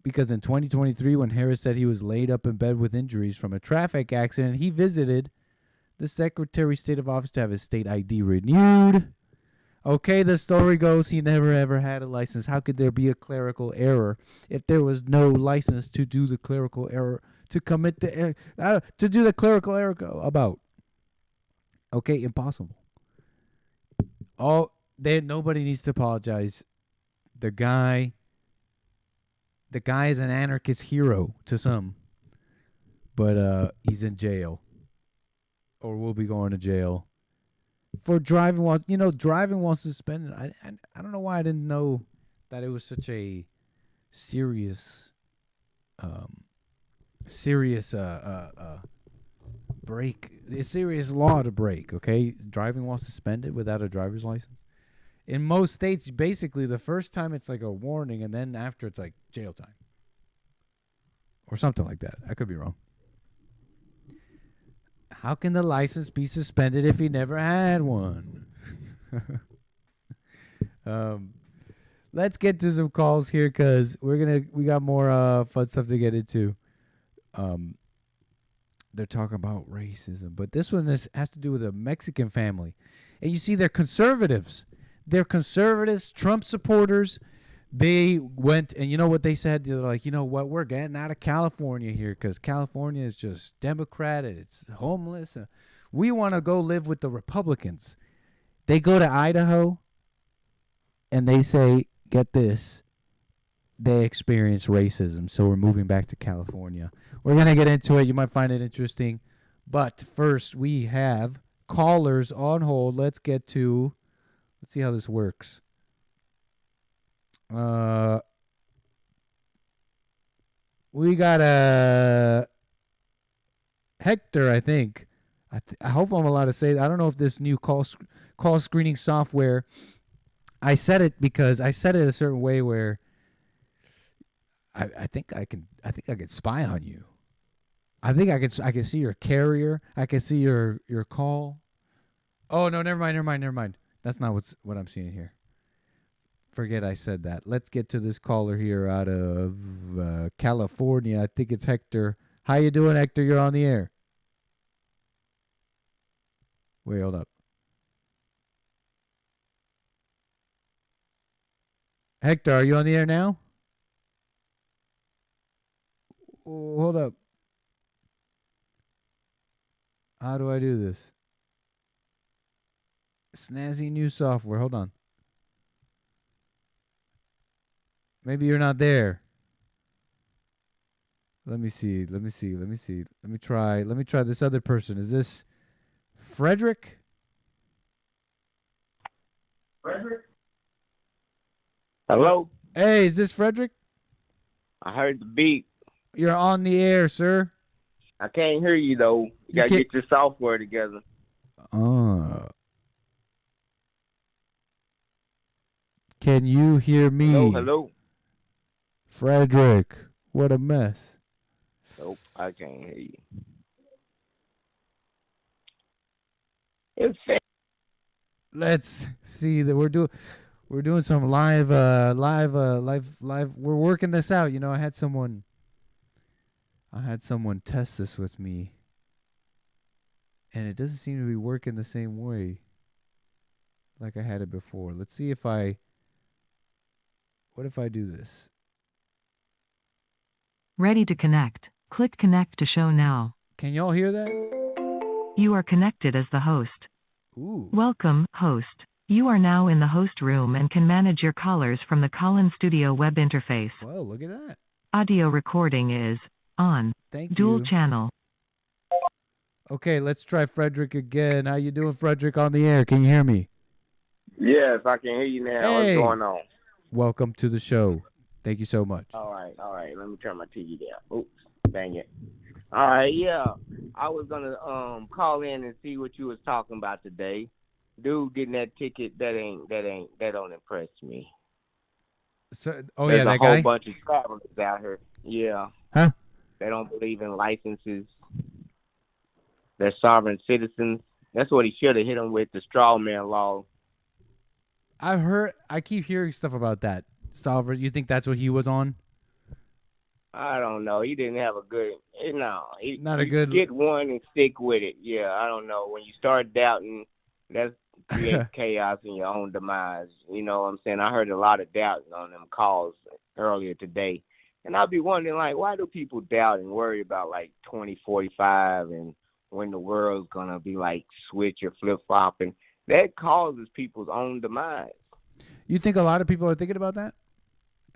Because in 2023, when Harris said he was laid up in bed with injuries from a traffic accident, he visited the Secretary of State of Office to have his state ID renewed. Okay, the story goes he never ever had a license. How could there be a clerical error if there was no license to do the clerical error, to commit the to do the clerical error about? Okay, impossible. Nobody needs to apologize. The guy is an anarchist hero to some, but he's in jail, or will be going to jail for driving while suspended. I don't know why I didn't know that it was such a serious break, a serious law to break. Okay, driving while suspended without a driver's license. In most states, basically the first time it's like a warning, and then after it's like jail time or something like that. I could be wrong. How can the license be suspended if he never had one? Let's get to some calls here because we got more fun stuff to get into. They're talking about racism, but this one has to do with a Mexican family, and you see they're conservatives. They're conservatives, Trump supporters. They went, and you know what they said? They're like, you know what? We're getting out of California here because California is just Democrat and it's homeless. We want to go live with the Republicans. They go to Idaho, and they say, get this, they experience racism, so we're moving back to California. We're going to get into it. You might find it interesting. But first, we have callers on hold. Let's see how this works. We got a Hector, I think. I hope I'm allowed to say that. I don't know if this new call screening software, I set it because I set it a certain way where I think I can spy on you. I think I can see your carrier. I can see your call. Oh no, never mind. That's not what I'm seeing here. Forget I said that. Let's get to this caller here out of California. I think it's Hector. How you doing, Hector? You're on the air. Wait, hold up. Hector, are you on the air now? Oh, hold up. How do I do this? Snazzy new software. Hold on. Maybe you're not there. Let me see. Let me try this other person. Is this Frederick? Hello? Hey, is this Frederick? I heard the beep. You're on the air, sir. I can't hear you, though. You got to get your software together. Can you hear me? Hello? Frederick, what a mess. Nope, I can't hear you. It's Let's see that we're doing some live. We're working this out. You know, I had someone test this with me, and it doesn't seem to be working the same way like I had it before. Let's see what if I do this? Ready to connect. Click connect to show now. Can y'all hear that? You are connected as the host. Ooh. Welcome, host. You are now in the host room and can manage your callers from the Call-in Studio web interface. Whoa, look at that. Audio recording is On. Thank Dual you. channel. Okay, let's try Frederick again. How you doing, Frederick, on the air? Can you hear me? Yes, I can hear you now. Hey. What's going on? Welcome to the show. Thank you so much. All right. Let me turn my TV down. Oops, dang it. All right, yeah. I was gonna call in and see what you was talking about today. Dude getting that ticket, that don't impress me. So, There's that a whole guy? bunch of travelers out here. Yeah. Huh? They don't believe in licenses. They're sovereign citizens. That's what he should have hit them with, the straw man law. I keep hearing stuff about that. Sovereign, you think that's what he was on? I don't know. He didn't have a good. No, Not a good. Get one and stick with it. Yeah, I don't know. When you start doubting, that's creates chaos in your own demise. You know what I'm saying? I heard a lot of doubt on them calls earlier today, and I'll be wondering, like, why do people doubt and worry about like 2045 and when the world's gonna be like switch or flip flop, and that causes people's own demise. You think a lot of people are thinking about that?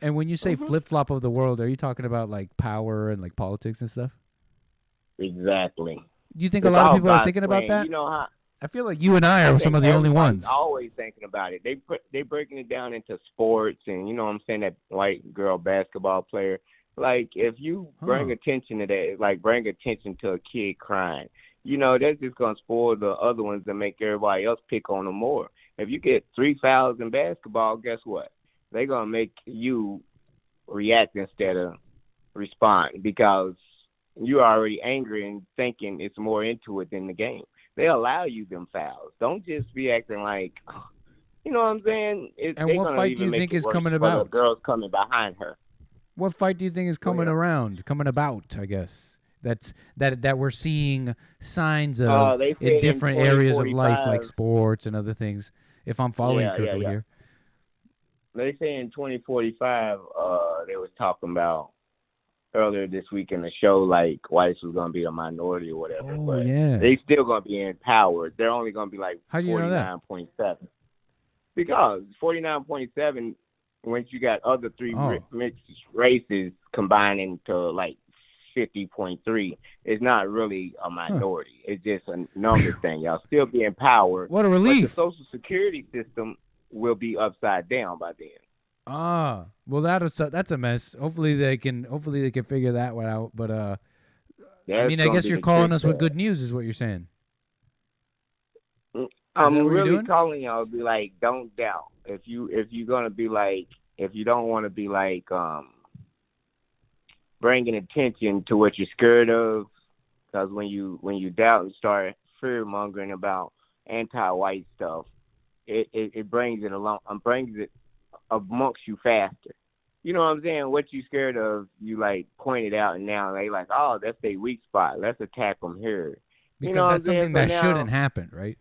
And when you say flip-flop of the world, are you talking about like power and like politics and stuff? Exactly. Do you think a lot of people are thinking about that? You know how? I feel like you and I are some of the only ones. Always thinking about it. They breaking it down into sports, and you know what I'm saying, that white girl basketball player. Like, if you bring attention to that, like bring attention to a kid crying, you know, that's just gonna spoil the other ones and make everybody else pick on them more. If you get 3 fouls in basketball, guess what? They're going to make you react instead of respond because you're already angry and thinking it's more into it than the game. They allow you them fouls. Don't just be acting like, you know what I'm saying? And what fight do you think is coming about? The girls coming behind her. What fight do you think is coming about, I guess? That we're seeing signs of in different areas of life, like sports and other things, if I'm following correctly here. They say in 2045, they was talking about earlier this week in the show, like whites was going to be a minority or whatever. Oh, but yeah. they still going to be empowered. They're only going to be like 49.7. Because 49.7, once you got other three mixed races combining to like 50.3, it's not really a minority. It's just a number thing. Y'all still be empowered. What a relief. But the Social Security system will be upside down by then. Well, that's a mess. Hopefully they can figure that one out. But I mean, I guess you're calling us with good news, is what you're saying. I'm really calling y'all to be like, don't doubt. If you don't want to be like bringing attention to what you're scared of, because when you doubt and start fear mongering about anti-white stuff, it brings it along, brings it amongst you faster. You know what I'm saying? What you scared of, you like pointed out, and now they like, oh, that's their weak spot. Let's attack them here. Because you know that's something that shouldn't happen, right?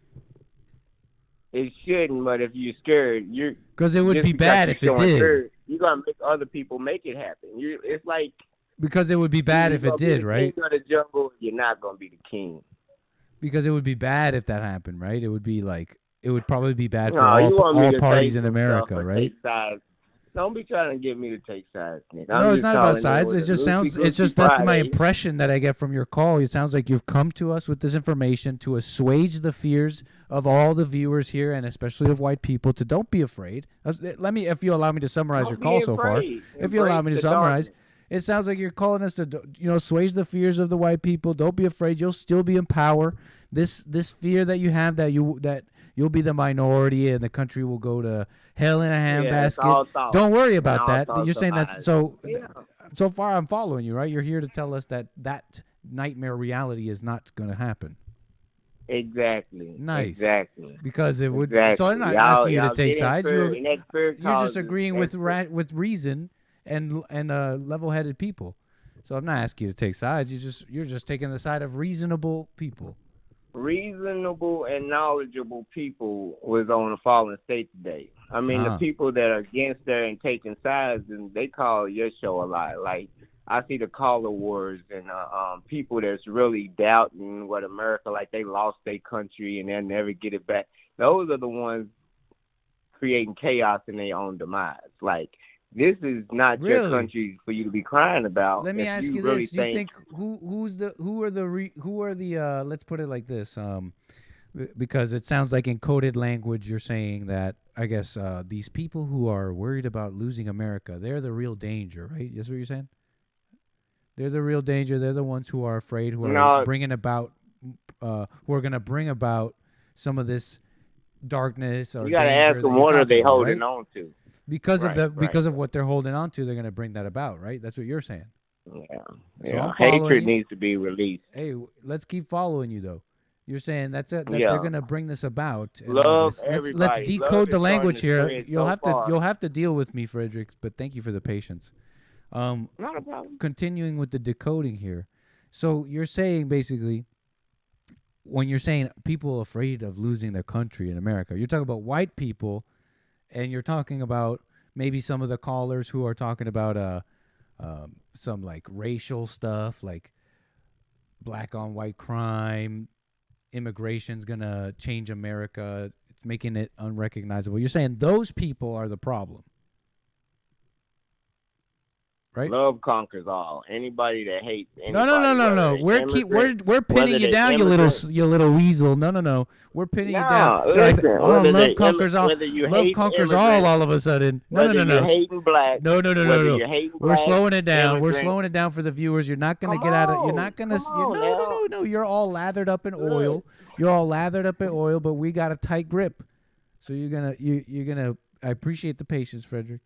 It shouldn't, but if you're scared, you're because it would be bad if it did. You're gonna make other people make it happen. It's like because it would be bad if it did, right? King of the jungle, you're not gonna be the king. Because it would be bad if that happened, right? It would be like it would probably be bad for all parties in America, right? Don't be trying to get me to take sides, Nick. No, it's not about sides. It just sounds. It's just that's my impression that I get from your call. It sounds like you've come to us with this information to assuage the fears of all the viewers here, and especially of white people. To don't be afraid. If you allow me to summarize your call so far. If you allow me to summarize, it sounds like you're calling us to, assuage the fears of the white people. Don't be afraid. You'll still be in power. This fear that you have that you'll be the minority and the country will go to hell in a handbasket. Don't worry about that. You're saying that's so. Yeah. So far, I'm following you, right? You're here to tell us that nightmare reality is not going to happen. Exactly. Nice. Exactly. Because it would. Exactly. So I'm not asking you to take sides. You're just agreeing with reason and level-headed people. So I'm not asking you to take sides. You're just taking the side of reasonable people. Reasonable and knowledgeable people was on the fallen state today. I mean, the people that are against there and taking sides, and they call your show a lot. Like, I see the caller wars and people that's really doubting what America, like they lost their country and they'll never get it back. Those are the ones creating chaos in their own demise. Like, this is not your Really? country for you to be crying about. Let me If ask you really this: do you think who are the let's put it like this, because it sounds like in coded language you're saying that I guess these people who are worried about losing America, they're the real danger, right? That's what you're saying. They're the real danger. They're the ones who are afraid, who are bringing about, who are going to bring about some of this darkness or you gotta danger ask them that you're what are talking they about, holding right? on to. Because of Right, because of what they're holding on to, they're going to bring that about, right? That's what you're saying. Yeah, So I'm following hatred you. needs to be released. Hey, let's keep following you though. You're saying that they're going to bring this about. And all Love this. everybody. Let's decode Love the is language starting to here. spread You'll have to deal with me, Fredericks. But thank you for the patience. Not a problem. Continuing with the decoding here. So you're saying basically, when you're saying people afraid of losing their country in America, you're talking about white people, and you're talking about maybe some of the callers who are talking about some like racial stuff, like black on white crime, immigration's gonna change America, it's making it unrecognizable. You're saying those people are the problem, right? Love conquers all. Anybody that hates anybody. No. We're pinning you down, you little weasel. No. We're pinning you down. Listen, love conquers all. Love conquers all of a sudden. No. You're hating black. No. You're hating We're black, slowing it down. We're immigrant. slowing it down for the viewers. You're not gonna get out of. You're not gonna. No. You're all lathered up in oil. You're all lathered up in oil, but we got a tight grip. So you're gonna. I appreciate the patience, Frederick.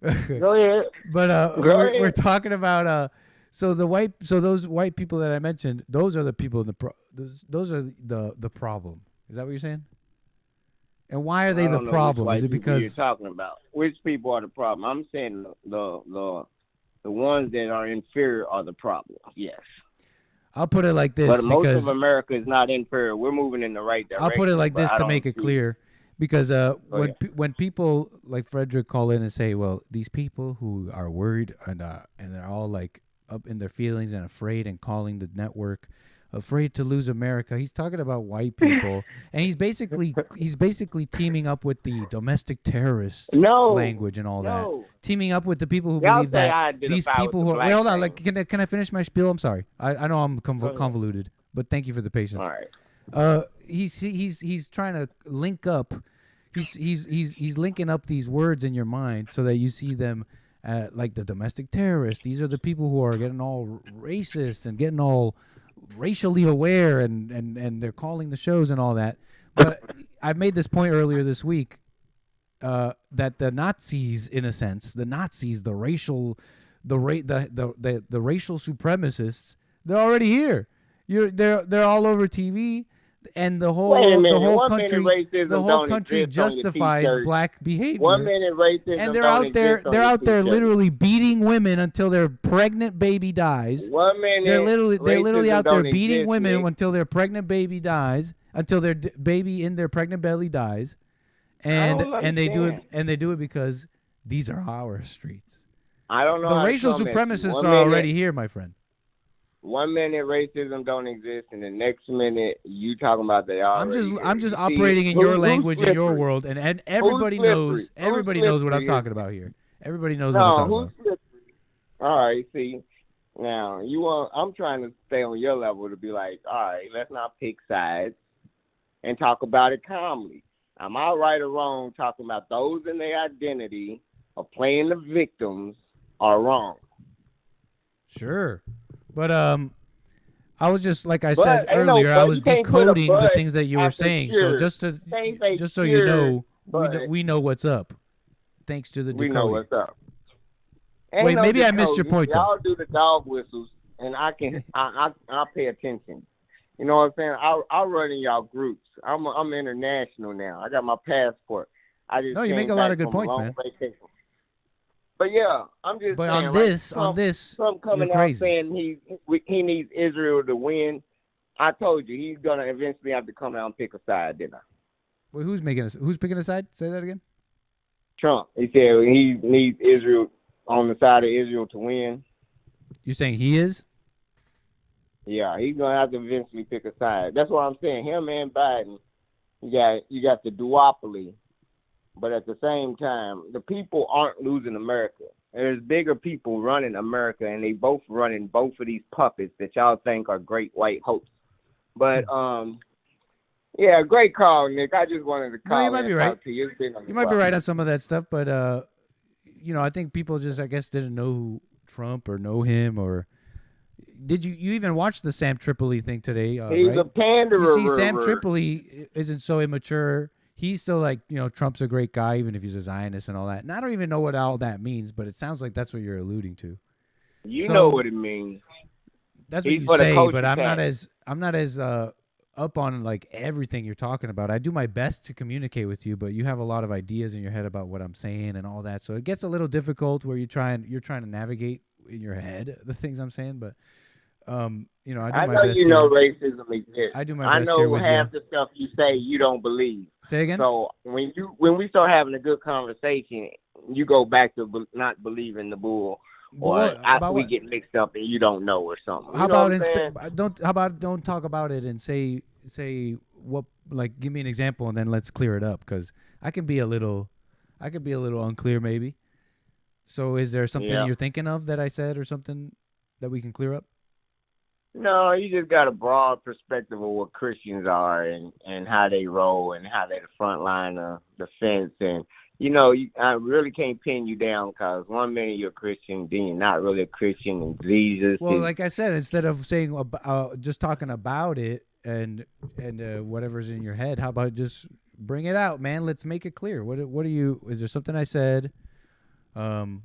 Go ahead. But we're talking about so those white people that I mentioned, those are the people in those are the problem. Is that what you're saying? And why are they the problem? Is it because you're talking about which people are the problem? I'm saying the ones that are inferior are the problem. Yes. I'll put it like this, but most because of America is not inferior. We're moving in the right direction. I'll put it like this to make it clear. Because when people like Frederick call in and say, well, these people who are worried and they're all like up in their feelings and afraid and calling the network afraid to lose America, he's talking about white people, and he's basically teaming up with the domestic terrorist language and all that, teaming up with the people who believe that these people who are wait, hold on, like can I finish my spiel? I'm sorry, I know I'm convoluted, but thank you for the patience. All right. He's trying to link up. He's linking up these words in your mind so that you see them like the domestic terrorists. These are the people who are getting all racist and getting all racially aware, and they're calling the shows and all that. But I've made this point earlier this week that the Nazis, in a sense, the racial supremacists, they're already here. They're all over TV. And the whole country justifies black behavior. 1 minute racism, and they're out there literally beating women until their pregnant baby dies. 1 minute. They're literally out there beating women until their pregnant baby dies, until their baby in their pregnant belly dies, and they do it because these are our streets. I don't know. The racial supremacists are already here, my friend. 1 minute racism don't exist, and the next minute you talking about they are. I'm just operating in your language, in your world, and everybody knows what I'm talking about here. Everybody knows what I'm talking about. All right, see, now I'm trying to stay on your level to be like, all right, let's not pick sides and talk about it calmly. Am I right or wrong talking about those in their identity of playing the victims are wrong? Sure. But I was just, like I said earlier, I was decoding the things that you were saying. So just so you know, we know what's up, thanks to the decoding. We know what's up. Wait, maybe I missed your point though. Y'all do the dog whistles, and I pay attention. You know what I'm saying? I'll run in y'all groups. I'm international now. I got my passport. You make a lot of good points, man. Vacation. But yeah, I'm just saying. But on this, Trump coming out saying he needs Israel to win. I told you he's gonna eventually have to come out and pick a side, didn't I? Wait, who's picking a side? Say that again. Trump. He said he needs Israel on the side of Israel to win. You saying he is? Yeah, he's gonna have to eventually pick a side. That's what I'm saying. Him and Biden, you got the duopoly but at the same time, the people aren't losing America. There's bigger people running America, and they both running both of these puppets that y'all think are great white hosts. But yeah, great call, Nick. I just wanted to call No, you might be right. talk to you. It's been a You might be while. right on some of that stuff, but I think people just, I guess, didn't know who Trump or know him. Or did you even watch the Sam Tripoli thing today? He's right? a panderer. You see, Sam Tripoli isn't so immature. He's still like, Trump's a great guy, even if he's a Zionist and all that. And I don't even know what all that means, but it sounds like that's what you're alluding to. You know what it means. That's what He's you for the say, culture but I'm not as tag. up on like everything you're talking about. I do my best to communicate with you, but you have a lot of ideas in your head about what I'm saying and all that. So it gets a little difficult where you're trying to navigate in your head the things I'm saying, but I do my I know best. you know racism exists. I do my best I here know with half you. the stuff you say you don't believe. Say again? So when we start having a good conversation, you go back to not believing the bull, or after we get mixed up and you don't know or something. How about instead? Don't talk about it and say what, like, give me an example and then let's clear it up, because I can be a little unclear maybe. So is there something you're thinking of that I said or something that we can clear up? No, you just got a broad perspective of what Christians are and how they roll and how they're the front line of defense. And, I really can't pin you down, because 1 minute you're a Christian, then you're not really a Christian, and Jesus. Well, like I said, instead of saying just talking about it and whatever's in your head, how about just bring it out, man? Let's make it clear. What are you? Is there something I said? These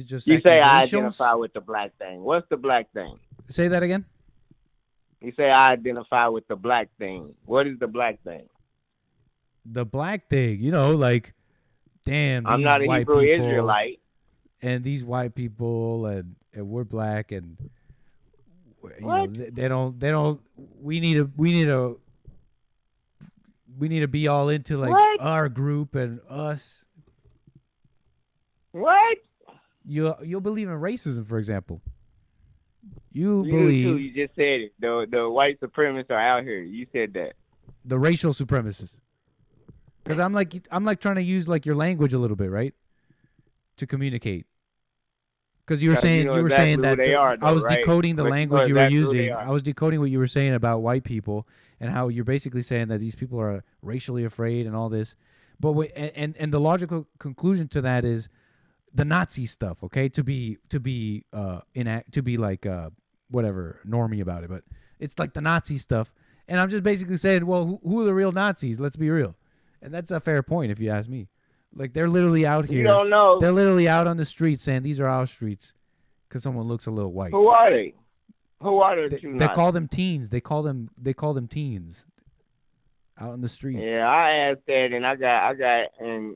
just you say I identify with the black thing. What's the black thing? Say that again. You say I identify with the black thing. What is the black thing? The black thing, like, damn, I'm these not a white Hebrew people, Israelite. and these white people, and we're black, and they don't. We need to be all into like our group and us. What? You'll believe in racism, for example. You do believe too. You just said it. The white supremacists are out here. You said that. The racial supremacists. Because I'm like trying to use like your language a little bit, right? To communicate. Because you were saying that I was decoding the language you were using. I was decoding what you were saying about white people and how you're basically saying that these people are racially afraid and all this. But and the logical conclusion to that is the Nazi stuff, okay? To be like whatever normie about it, but it's like the Nazi stuff. And I'm just basically saying, well, who are the real Nazis? Let's be real. And that's a fair point if you ask me. Like, they're literally out here. You don't know. They're literally out on the streets saying these are our streets because someone looks a little white. Who are they? Who are the two They call them teens. They call them teens out on the streets. Yeah, I asked that, and I got, and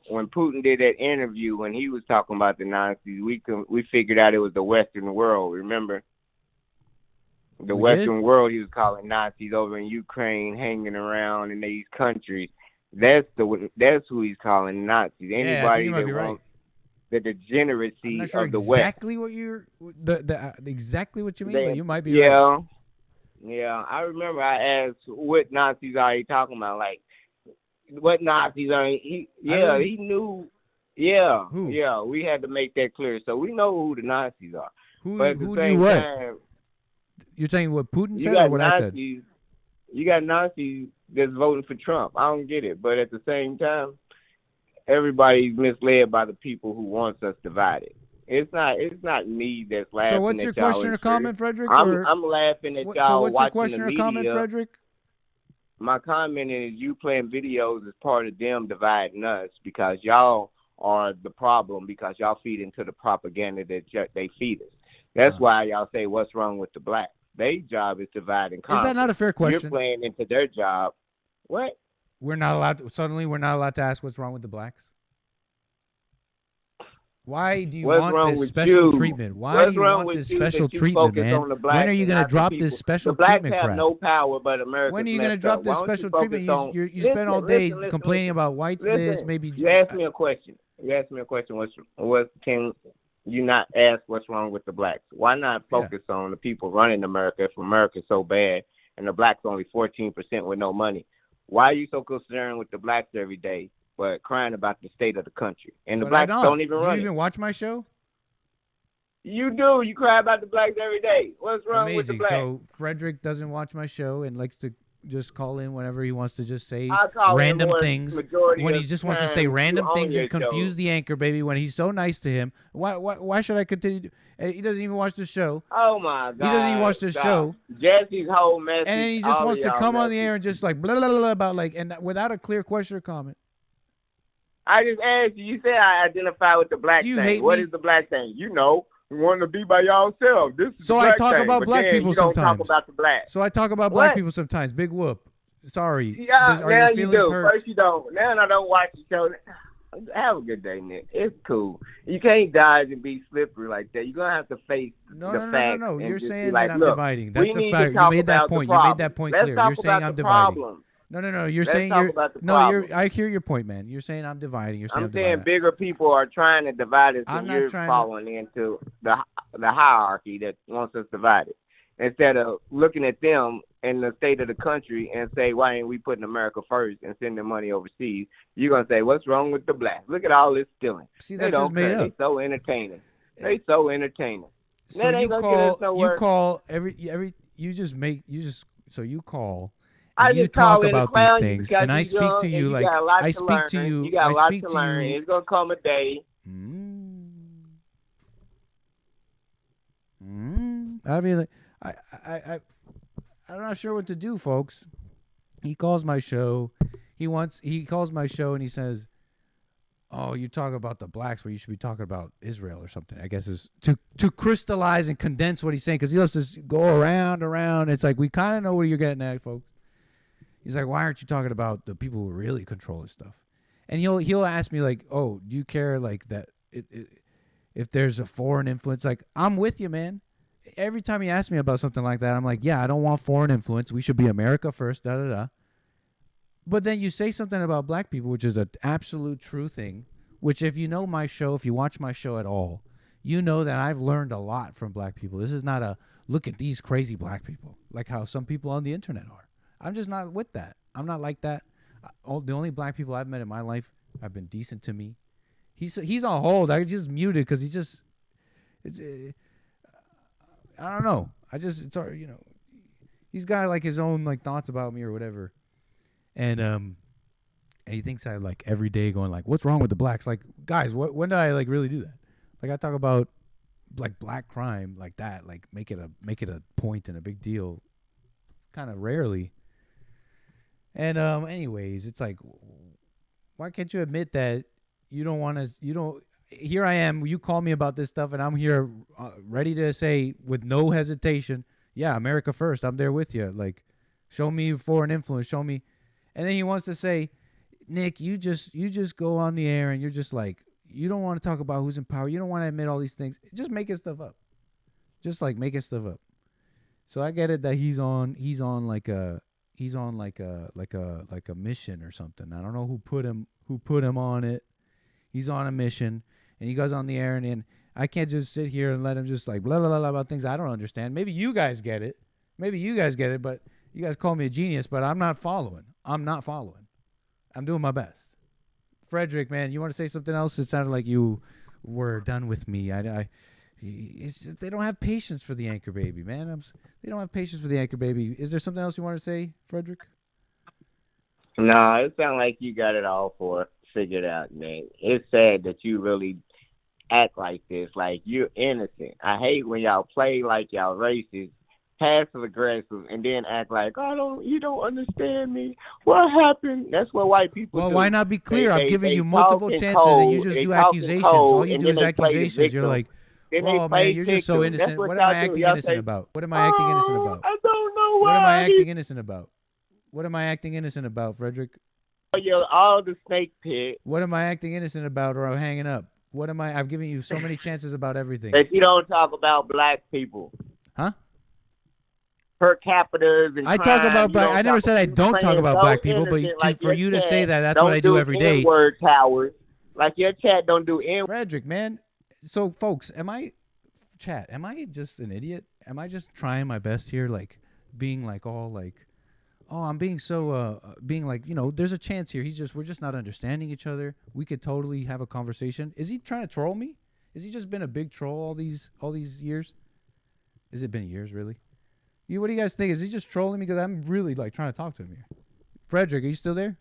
when Putin did that interview, when he was talking about the Nazis, we figured out it was the Western world. Remember? The Western world, he was calling Nazis over in Ukraine, hanging around in these countries. That's who he's calling Nazis. Anybody that wants the degeneracy I'm not sure of the exactly West. what you're exactly what you mean, but you might be right. Yeah. I remember I asked what Nazis are you talking about? Like, what Nazis are he knew. Yeah. Who? Yeah, we had to make that clear. So we know who the Nazis are. Who knew what? Time, you're saying what Putin said or what Nazis, I said? You got Nazis that's voting for Trump. I don't get it. But at the same time, everybody's misled by the people who wants us divided. It's not me that's laughing. So what's your question or comment, Frederick? I'm laughing at y'all. So what's your watching question the or media. comment, Frederick? My comment is you playing videos as part of them dividing us because y'all are the problem because y'all feed into the propaganda that they feed us. That's why y'all say what's wrong with the blacks. Their job is divide and conquer. Is that not a fair question? You're playing into their job. What? We're not allowed to ask what's wrong with the blacks. Why do you want this special treatment? Why do you want this special treatment, man? When are you going to drop this special treatment crap? The blacks have no power, but America. When are you going to drop this special treatment? You spend all day complaining about whites. This maybe. You asked me a question. Can you not ask what's wrong with the blacks? Why not focus on the people running America if America's so bad and the blacks only 14% with no money? Why are you so concerned with the blacks every day, but crying about the state of the country? And the But I blacks don't even Do run you it. even watch my show? You do. You cry about the blacks every day. What's wrong with the Amazing. blacks? So Frederick doesn't watch my show and likes to just call in whenever he wants to just say I call in random more things. majority When he of just the wants to say time random you own things and your confuse show. the anchor baby when he's so nice to him. Why should I continue? He doesn't even watch the show. Oh my God! He doesn't even watch the Stop. show. Jesse's whole message. And then he just all wants of to y'all come on the message. air and just like blah, blah, blah, blah about like, and without a clear question or comment. I just asked you. You said I identify with the black You thing. hate What me? is the black thing? You know, we want to be by yourself. This is So the I black talk thing. about But black then people you don't sometimes. talk about the black. So I talk about black What? people sometimes. Big whoop. Sorry. Yeah, Are now your you feelings do. hurt? First you don't. Now I don't watch the show. Have a good day, Nick. It's cool. You can't dodge and be slippery like that. You're gonna have to face No, the no, no, facts. no, no. and You're just saying be like, that I'm look, dividing. we That's a need to fact. You talk made that about the point. You made that problem. point Let's clear. talk You're saying about I'm the dividing. problem. No, no, no. You're Let's saying talk you're about the no. problem. I hear your point, man. You're saying I'm dividing. You're saying I'm I'm saying dividing. bigger people are trying to divide us, I'm and not you're trying to- falling into the hierarchy that wants us divided. Instead of looking at them and the state of the country and say, why ain't we putting America first and sending money overseas? You're gonna say, what's wrong with the blacks? Look at all this stealing. See, They that's just don't made care. up. They so entertaining. They so entertaining. So That ain't you gonna get us call nowhere. every you just so you call I and you just call talk in to about these clown you things because and I you're speak young to and you you like got a lot I to speak learn. to you. You got I a lot speak to to learn. you. It's gonna come a day. I mean, like, I'm not sure what to do, folks. He calls my show. He calls my show and he says, "Oh, you talk about the blacks, but you should be talking about Israel or something." I guess is to crystallize and condense what he's saying because he lets us go around. It's like we kind of know what you're getting at, folks. He's like, "Why aren't you talking about the people who really control this stuff?" And he'll ask me like, "Oh, do you care like that if there's a foreign influence?" Like, I'm with you, man. Every time he asks me about something like that, I'm like, yeah, I don't want foreign influence. We should be America first, da-da-da. But then you say something about black people, which is an absolute true thing, which if you know my show, if you watch my show at all, you know that I've learned a lot from black people. This is not a look at these crazy black people, like how some people on the internet are. I'm just not with that. I'm not like that. The only black people I've met in my life have been decent to me. He's on hold. I just muted because I don't know. It's he's got like his own like thoughts about me or whatever, and he thinks I like every day going like, what's wrong with the blacks? Like, guys, when do I like really do that? Like, I talk about like black crime like that, like make it a point and a big deal, kind of rarely. And anyways, it's like, why can't you admit that you don't want to? You don't. Here I am. You call me about this stuff, and I'm here ready to say with no hesitation, yeah, America first. I'm there with you. Like, show me foreign influence. Show me. And then he wants to say, Nick, you just go on the air and you're just like, you don't want to talk about who's in power. You don't want to admit all these things. Just making stuff up. Just like making stuff up. So I get it that he's on like a mission or something. I don't know who put him on it. He's on a mission. And he goes on the air, and I can't just sit here and let him just like blah, blah, blah about things I don't understand. Maybe you guys get it. But you guys call me a genius, but I'm not following. I'm doing my best. Frederick, man, you want to say something else? It sounded like you were done with me. It's just, they don't have patience for the anchor baby, man. They don't have patience for the anchor baby. Is there something else you want to say, Frederick? No, it sounds like you got it all figured out, man. It's sad that you really act like this, like you're innocent. I hate when y'all play like y'all racist, passive aggressive, and then act like, you don't understand me. What happened? That's what white people do. Well, why not be clear? I'm giving you multiple chances, and you just do accusations. All you do is accusations. You're like, oh man, you're just so innocent. What am I acting innocent about? What am I acting innocent about? I don't know why. What am I acting innocent about? What am I acting innocent about, Frederick? You're all the snake pit. What am I acting innocent about, or I'm hanging up? What am I? I've given you so many chances about everything. That you don't talk about black people. Huh? Per capita. I talk about black. I never said I don't talk about black people, but for you to say that, that's what I do every day. Word towers. Like your chat don't do N. Frederick, man. So, folks, am I just an idiot? Am I just trying my best here, like being like all like, oh, I'm being so being like, there's a chance here. We're just not understanding each other. We could totally have a conversation. Is he trying to troll me? Has he just been a big troll all these years? Has it been years, really? What do you guys think? Is he just trolling me? Because I'm really like trying to talk to him here. Frederick, are you still there?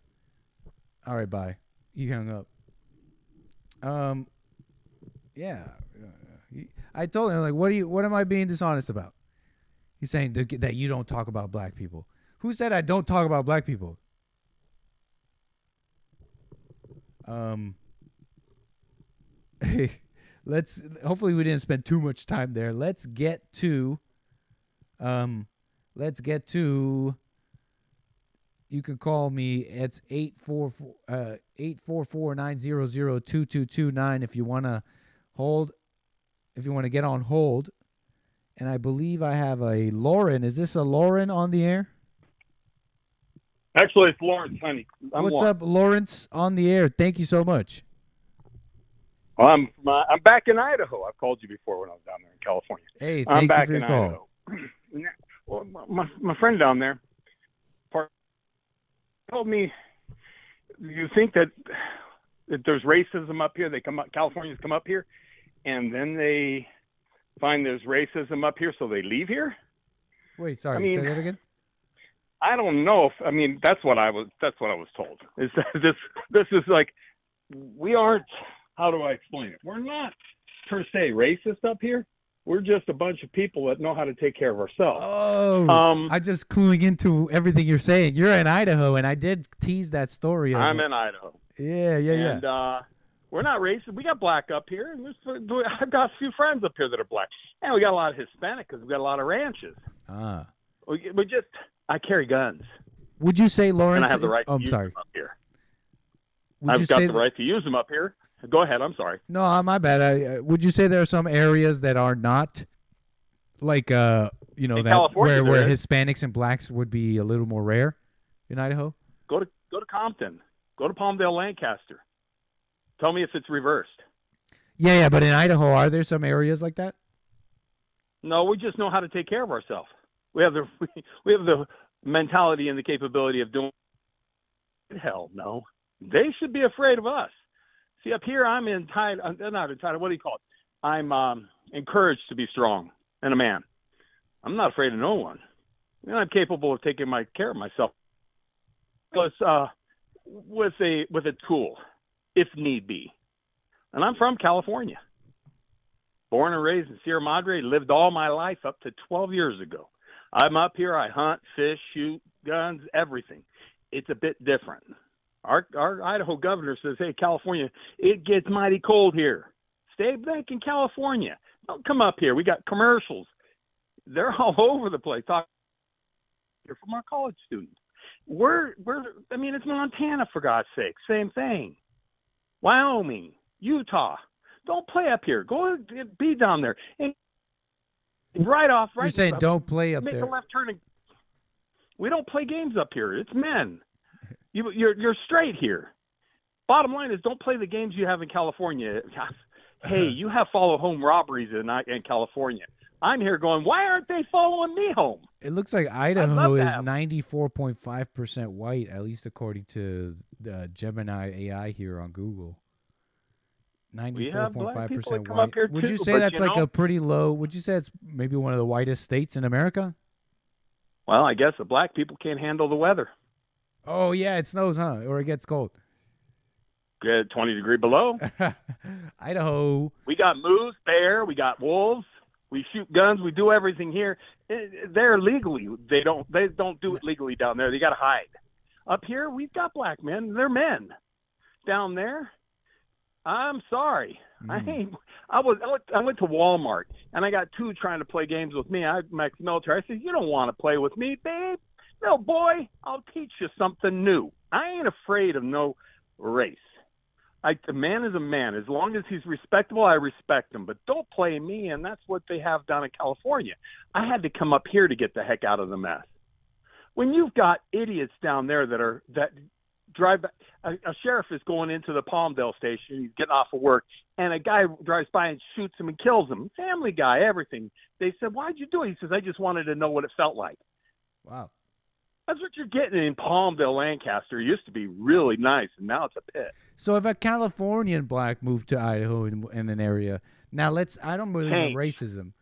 All right, bye. You hung up. Yeah. I told him, like, what am I being dishonest about? He's saying that you don't talk about black people. Who said I don't talk about black people? Hopefully we didn't spend too much time there. Let's get to you can call me. It's 844-900-22229 if you want to hold, if you want to get on hold. And I believe I have a Lauren. Is this a Lauren on the air? Actually, it's Lawrence, honey. What's up, Lawrence, on the air? Thank you so much. I'm back in Idaho. I've called you before when I was down there in California. Hey, I'm thank back you for your in call. Idaho. Well, my friend down there told me, you think that there's racism up here? Californians come up here, and then they find there's racism up here, so they leave here? Wait, sorry, say that again? I don't know if that's what I was told. Is that this is like, we aren't, how do I explain it? We're not per se racist up here. We're just a bunch of people that know how to take care of ourselves. Oh, I'm just cluing into everything you're saying. You're in Idaho, and I did tease that story. I'm in Idaho. Yeah. And we're not racist. We got black up here, and I've got a few friends up here that are black, and we got a lot of Hispanic because we got a lot of ranches. I carry guns. Would you say, Lawrence? And I have the right to use them up here. I've got the right to use them up here. Go ahead. I'm sorry. No, my bad. Would you say there are some areas that are not like that where Hispanics and blacks would be a little more rare in Idaho? Go to Compton. Go to Palmdale, Lancaster. Tell me if it's reversed. Yeah, but in Idaho, are there some areas like that? No, we just know how to take care of ourselves. We have the mentality and the capability of doing. Hell no, they should be afraid of us. See, up here, I'm entitled. Not entitled. What do you call it? I'm encouraged to be strong and a man. I'm not afraid of no one. I'm capable of taking care of myself. With a tool, if need be. And I'm from California. Born and raised in Sierra Madre. Lived all my life up to 12 years ago. I'm up here. I hunt, fish, shoot, guns, everything. It's a bit different. Our Idaho governor says, hey, California, it gets mighty cold here. Stay back in California. Don't come up here. We got commercials. They're all over the place. They're from our college students. It's Montana, for God's sake. Same thing. Wyoming, Utah. Don't play up here. Go be down there. And You're saying don't play up make there. A left turn. We don't play games up here. It's men. You're straight here. Bottom line is, don't play the games you have in California. Hey, you have follow home robberies in California. I'm here going, why aren't they following me home? It looks like Idaho is 94.5% white, at least according to the Gemini AI here on Google. 94.5% white. Would you say that's like a pretty low? Would you say it's maybe one of the whitest states in America? Well, I guess the black people can't handle the weather. Oh, yeah, it snows, huh? Or it gets cold. Get 20 degrees below. Idaho. We got moose, bear, we got wolves. We shoot guns. We do everything here. They're legally. They don't do it legally down there. They got to hide. Up here, we've got black men. They're men. Down there, I'm sorry. I went to Walmart, and I got two trying to play games with me. I'm ex-military. I said, you don't want to play with me, babe. No, boy, I'll teach you something new. I ain't afraid of no race. A man is a man. As long as he's respectable, I respect him. But don't play me, and that's what they have down in California. I had to come up here to get the heck out of the mess. When you've got idiots down there that drive, a sheriff is going into the Palmdale station, he's getting off of work, and a guy drives by and shoots him and kills him. Family Guy, everything. They said, why'd you do it? He says, I just wanted to know what it felt like. Wow. That's what you're getting in Palmdale, Lancaster. It used to be really nice, and now it's a pit. So if a Californian black moved to Idaho in an area, now I don't believe in racism.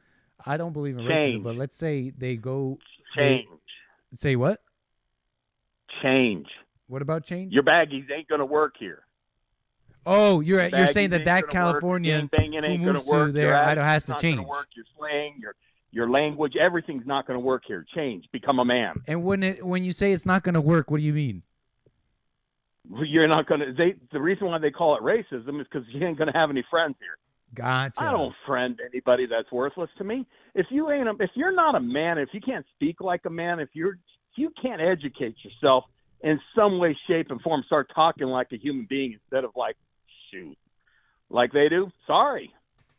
I don't believe in racism, but let's say they go. Change. Say what? Change. What about change? Your baggies ain't going to work here. Oh, you're saying that Californian who moves to there Idaho has to change. Work. Your slang, your language, everything's not going to work here. Change. Become a man. And when you say it's not going to work, what do you mean? You're not going to. The reason why they call it racism is because you ain't going to have any friends here. Gotcha. I don't friend anybody that's worthless to me. If you're not a man, if you can't speak like a man, if you can't educate yourself in some way, shape, and form, start talking like a human being instead of like they do. Sorry,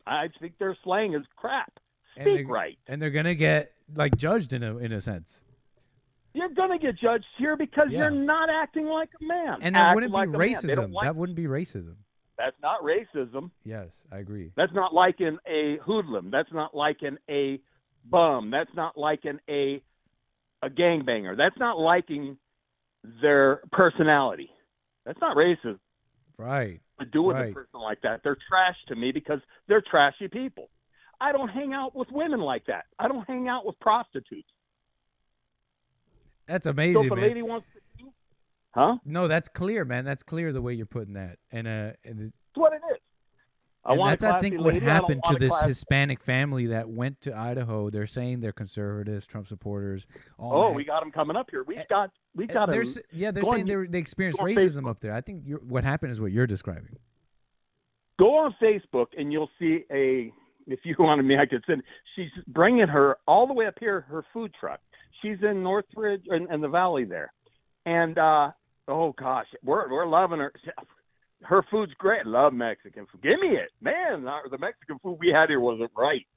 I think their slang is crap. Speak right, and they're gonna get like judged in a sense. You're gonna get judged here because you're not acting like a man. And that wouldn't be racism. That wouldn't be racism. That's not racism. Yes, I agree. That's not liking a hoodlum. That's not liking a bum. That's not liking a gangbanger. That's not liking their personality. That's not racism. Right. To do with a person like that. They're trash to me because they're trashy people. I don't hang out with women like that. I don't hang out with prostitutes. That's amazing, so if a man. lady wants to do, huh? No, that's clear, man. That's clear the way you're putting that. And that's what it is. I think what happened to this Hispanic family that went to Idaho. They're saying they're conservatives, Trump supporters. We got them coming up here. We've got them. They're saying they experienced racism up there. I think what happened is what you're describing. Go on Facebook and you'll see if you wanted me, I could send. She's bringing her all the way up here, her food truck. She's in Northridge and the valley there. And, oh, gosh, we're loving her. Her food's great. I love Mexican food. Give me it. Man, the Mexican food we had here wasn't right.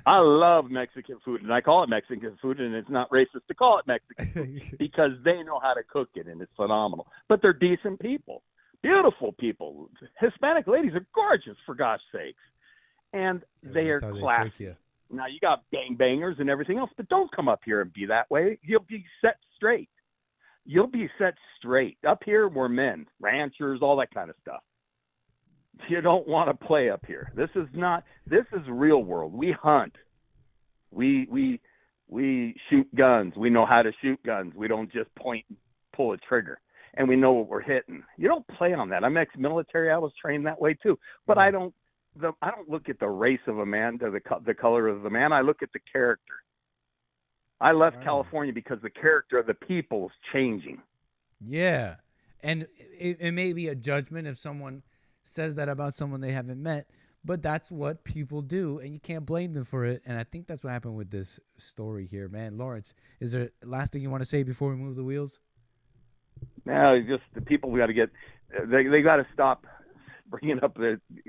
I love Mexican food, and I call it Mexican food, and it's not racist to call it Mexican food because they know how to cook it, and it's phenomenal. But they're decent people, beautiful people. Hispanic ladies are gorgeous, for gosh sakes. And they are classy. Now, you got gangbangers and everything else, but don't come up here and be that way. You'll be set straight. You'll be set straight. Up here, we're men, ranchers, all that kind of stuff. You don't want to play up here. This is real world. We hunt. We shoot guns. We know how to shoot guns. We don't just point and pull a trigger. And we know what we're hitting. You don't play on that. I'm ex-military. I was trained that way too. But I don't look at the race of a man, to the color of the man. I look at the character. I left California because the character of the people is changing. Yeah. And it may be a judgment if someone says that about someone they haven't met, but that's what people do, and you can't blame them for it. And I think that's what happened with this story here, man. Lawrence, is there last thing you want to say before we move the wheels? No, just the people we got to get, they got to stop bringing up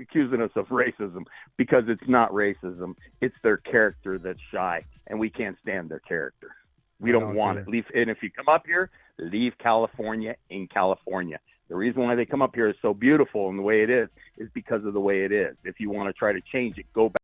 accusing us of racism, because it's not racism. It's their character that's shy, and we can't stand their character. We don't want it. And if you come up here, leave California in California. The reason why they come up here is so beautiful and the way it is because of the way it is. If you want to try to change it, go back.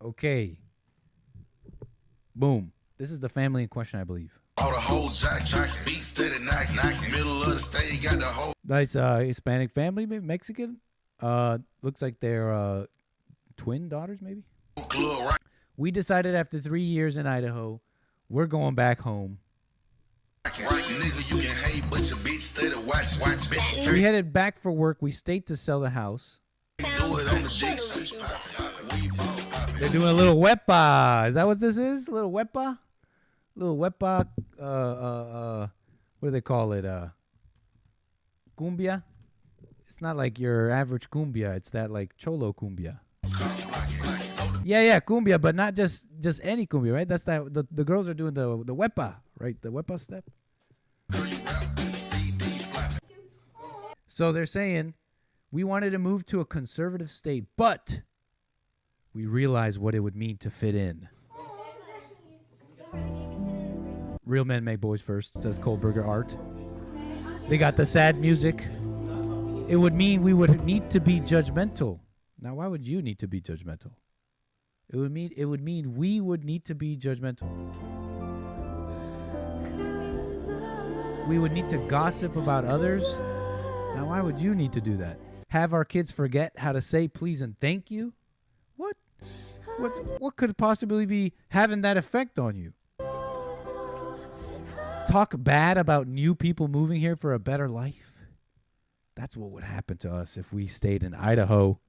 Okay. Boom. This is the family in question, I believe. All the whole jack, beat steady, knock, middle of the stage, got the whole. Nice Hispanic family, maybe Mexican. Looks like they're twin daughters, maybe. We decided after 3 years in Idaho, we're going back home. We headed back for work. We stayed to sell the house. They're doing a little wepa. Is that what this is? A little wepa? Little wepa. What do they call it? Cumbia. It's not like your average cumbia. It's that like cholo cumbia. Yeah, cumbia, but not just any cumbia, right? That's that. The girls are doing the wepa, right? The wepa step. So they're saying we wanted to move to a conservative state, but we realized what it would mean to fit in. Real men make boys first, says Kohlberger Art. They got the sad music. It would mean we would need to be judgmental. Now, why would you need to be judgmental? It would mean we would need to be judgmental. We would need to gossip about others. Now, why would you need to do that? Have our kids forget how to say please and thank you? What could possibly be having that effect on you? Talk bad about new people moving here for a better life? That's what would happen to us if we stayed in Idaho.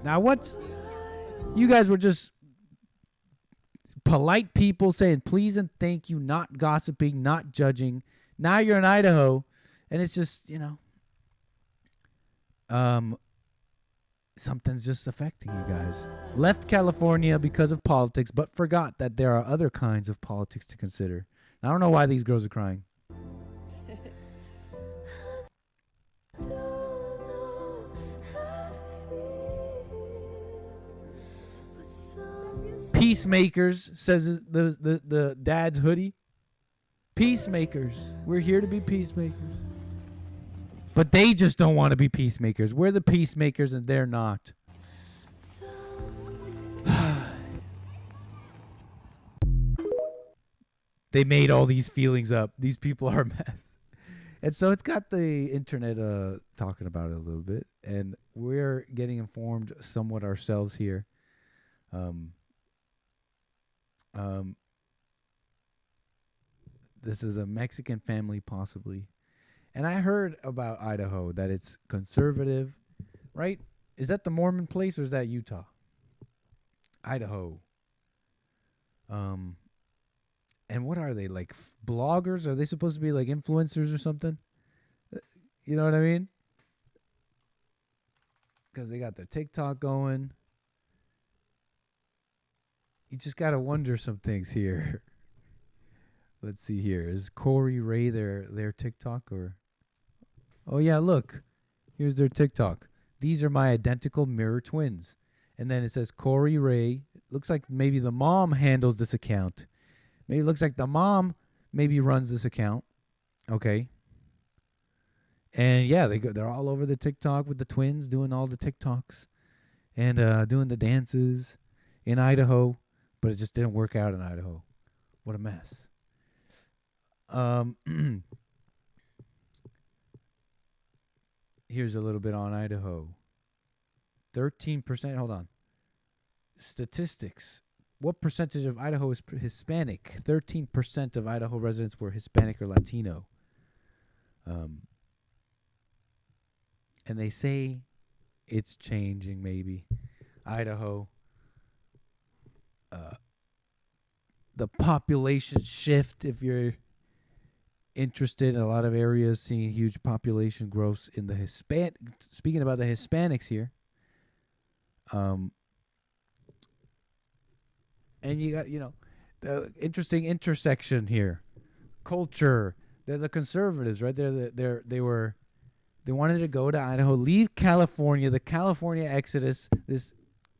Now, you guys were just polite people saying please and thank you, not gossiping, not judging. Now you're in Idaho, and it's just, something's just affecting you guys. Left California because of politics, but forgot that there are other kinds of politics to consider. I don't know why these girls are crying. Peacemakers, says the dad's hoodie. Peacemakers. We're here to be peacemakers. But they just don't want to be peacemakers. We're the peacemakers and they're not. They made all these feelings up. These people are a mess. And so it's got the internet talking about it a little bit. And we're getting informed somewhat ourselves here. This is a Mexican family, possibly. And I heard about Idaho, that it's conservative, right? Is that the Mormon place or is that Utah? Idaho. And what are they, like bloggers? Are they supposed to be like influencers or something? You know what I mean? Because they got their TikTok going. You just got to wonder some things here. Let's see here. Is Corey Ray their TikTok or? Oh yeah, look. Here's their TikTok. These are my identical mirror twins. And then it says Corey Ray. It looks like maybe the mom handles this account. Maybe it looks like the mom maybe runs this account. Okay. And yeah, they're all over the TikTok with the twins doing all the TikToks and doing the dances in Idaho, but it just didn't work out in Idaho. What a mess. Here's a little bit on Idaho. 13%. Hold on. Statistics. What percentage of Idaho is Hispanic? 13% of Idaho residents were Hispanic or Latino. And they say it's changing, maybe. Idaho. The population shift, if you're interested in a lot of areas, seeing huge population growth in the speaking about the Hispanics here. And you got, the interesting intersection here. Culture. They're the conservatives, right? They wanted to go to Idaho, leave California, the California exodus, this